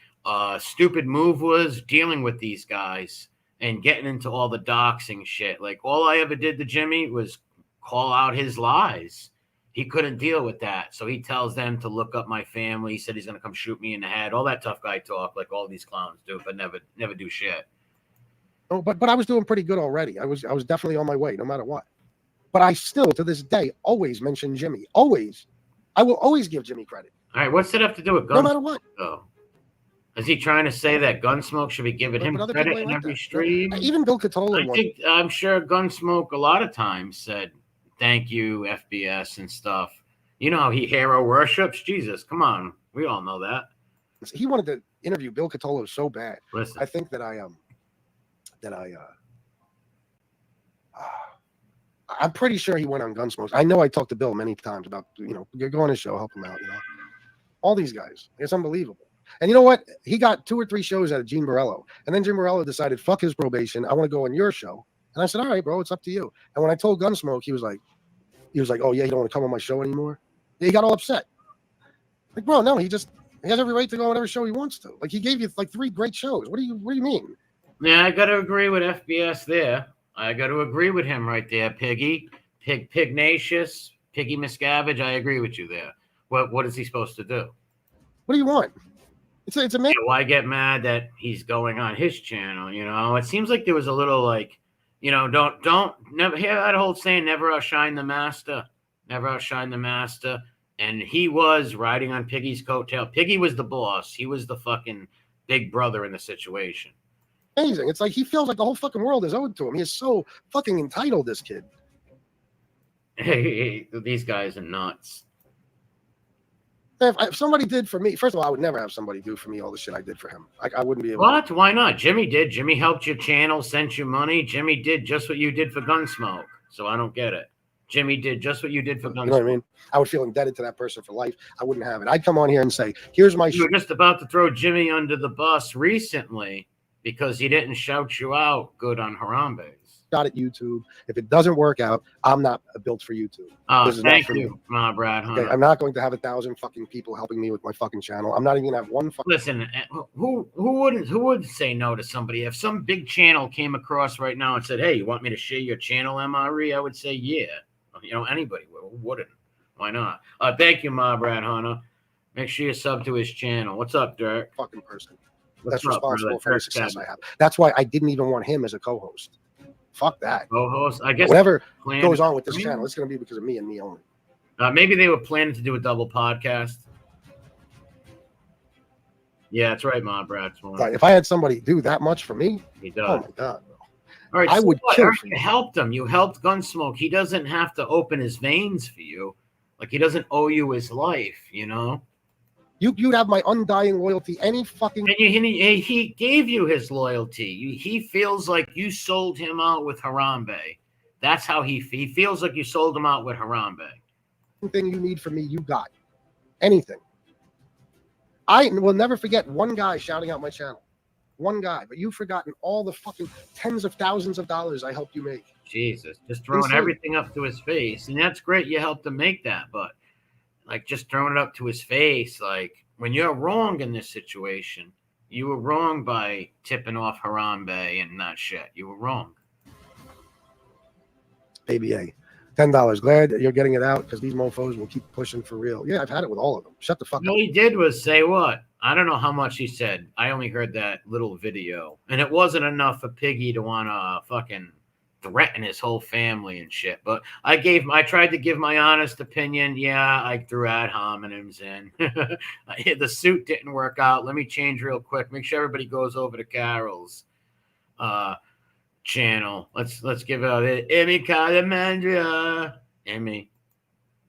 stupid move was dealing with these guys and getting into all the doxing shit. Like, all I ever did to Jimmy was call out his lies. He couldn't deal with that. So he tells them to look up my family. He said he's going to come shoot me in the head. All that tough guy talk like all these clowns do, but never do shit. Oh, but I was doing pretty good already. I was definitely on my way, no matter what. But I still, to this day, always mention Jimmy. Always. I will always give Jimmy credit. All right, what's it have to do with Gunsmoke? No matter what. Though? Is he trying to say that Gunsmoke should be giving him credit in every stream? Even Bill Catola. I'm sure Gunsmoke a lot of times said, thank you, FBS and stuff. You know how he hero worships? Jesus, come on. We all know that. He wanted to interview Bill Catola so bad. Listen. I think that I'm pretty sure he went on Gunsmoke. I know I talked to Bill many times about, go on his show, help him out, All these guys. It's unbelievable. And you know what? He got 2 or 3 shows out of Gene Borello. And then Gene Borello decided, fuck his probation. I want to go on your show. And I said, all right, bro, it's up to you. And when I told Gunsmoke, he was like, oh, yeah, you don't want to come on my show anymore? He got all upset. Like, bro, no, he has every right to go on whatever show he wants to. Like, he gave you like 3 great shows. What do you mean? Yeah, I got to agree with FBS there. I got to agree with him right there, Piggy. Pignacious, Piggy Miscavige. I agree with you there. What is he supposed to do? What do you want? It's amazing. Why get mad that he's going on his channel? It seems like there was a little like, never hear that whole saying, never outshine the master, never outshine the master. And he was riding on Piggy's coattail. Piggy was the boss. He was the fucking big brother in the situation. Amazing. It's like he feels like the whole fucking world is owed to him. He is so fucking entitled, this kid. Hey, these guys are nuts. If somebody did for me, first of all, I would never have somebody do for me all the shit I did for him. I wouldn't be able to. Why not? Jimmy did. Jimmy helped your channel, sent you money. Jimmy did just what you did for Gunsmoke. So I don't get it. Jimmy did just what you did for Gunsmoke. You know what I mean? I would feel indebted to that person for life. I wouldn't have it. I'd come on here and say, here's my You were just about to throw Jimmy under the bus recently because he didn't shout you out good on Harambe's. shot at YouTube. If it doesn't work out, I'm not built for YouTube. This is not Thank for me. you, Brad. Okay, I'm not going to have 1,000 fucking people helping me with my fucking channel. I'm not even gonna have one fucking. Listen, who would say no to somebody if some big channel came across right now and said, "Hey, you want me to share your channel, MRE?" I would say, "Yeah." You know, anybody wouldn't. Why not? Thank you, Brad Hunter. Make sure you sub to his channel. What's up, Dirk? Fucking person What's that's up, responsible brother? for the success I have. That's why I didn't even want him as a co-host. Fuck that. Co-host. I guess whatever plan goes on with this channel, it's going to be because of me and me only. Maybe they were planning to do a double podcast. Yeah, that's right, Brad. Like, if I had somebody do that much for me, he does. oh my god, bro. All right, I would kill right, for you helped him. You helped Gunsmoke. He doesn't have to open his veins for you. Like, he doesn't owe you his life, you know? You'd have my undying loyalty. Any fucking. And he gave you his loyalty. He feels like you sold him out with Harambe. That's how he feels like you sold him out with Harambe. Thing you need from me, you got. Anything. I will never forget one guy shouting out my channel. One guy, but you've forgotten all the fucking tens of thousands of dollars I helped you make. Jesus, just throwing everything up to his face. And that's great. You helped him make that, but like just throwing it up to his face. Like when you're wrong in this situation, you were wrong by tipping off Harambe and that shit. You were wrong. ABA. $10. Glad you're getting it out because these mofos will keep pushing for real. Yeah, I've had it with all of them. Shut the fuck up. All he did was say what? I don't know how much he said. I only heard that little video. And it wasn't enough for Piggy to want to fucking threaten his whole family and shit. But I tried to give my honest opinion. Yeah, I threw ad hominems in. The suit didn't work out. Let me change real quick. Make sure everybody goes over to Carol's channel. Let's give it a Emmy Calandra.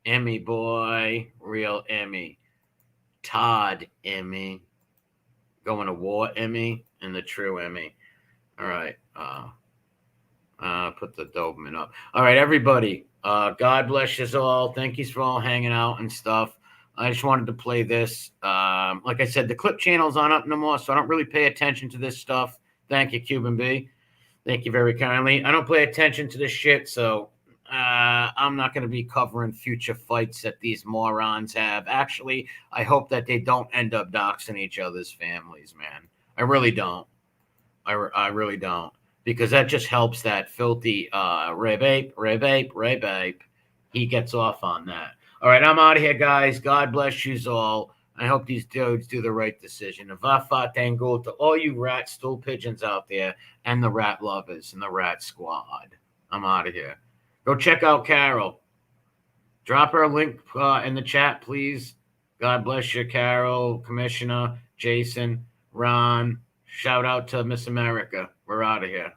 Emmy boy, real Emmy. Todd Emmy, going to war Emmy, and the true Emmy. All right. Put the Doberman up. All right, everybody. God bless you all. Thank you for all hanging out and stuff. I just wanted to play this. Like I said, the clip channel's on up no more, so I don't really pay attention to this stuff. Thank you, Cuban B. Thank you very kindly. I don't pay attention to this shit, so I'm not going to be covering future fights that these morons have. Actually, I hope that they don't end up doxing each other's families, man. I really don't. I really don't. Because that just helps that filthy Ray Bape. He gets off on that. All right, I'm out of here, guys. God bless you all. I hope these dudes do the right decision. Vafa Tango to all you rat stool pigeons out there and the rat lovers and the rat squad. I'm out of here. Go check out Carol. Drop her a link in the chat, please. God bless you, Carol, Commissioner, Jason, Ron. Shout out to Miss America. We're out of here.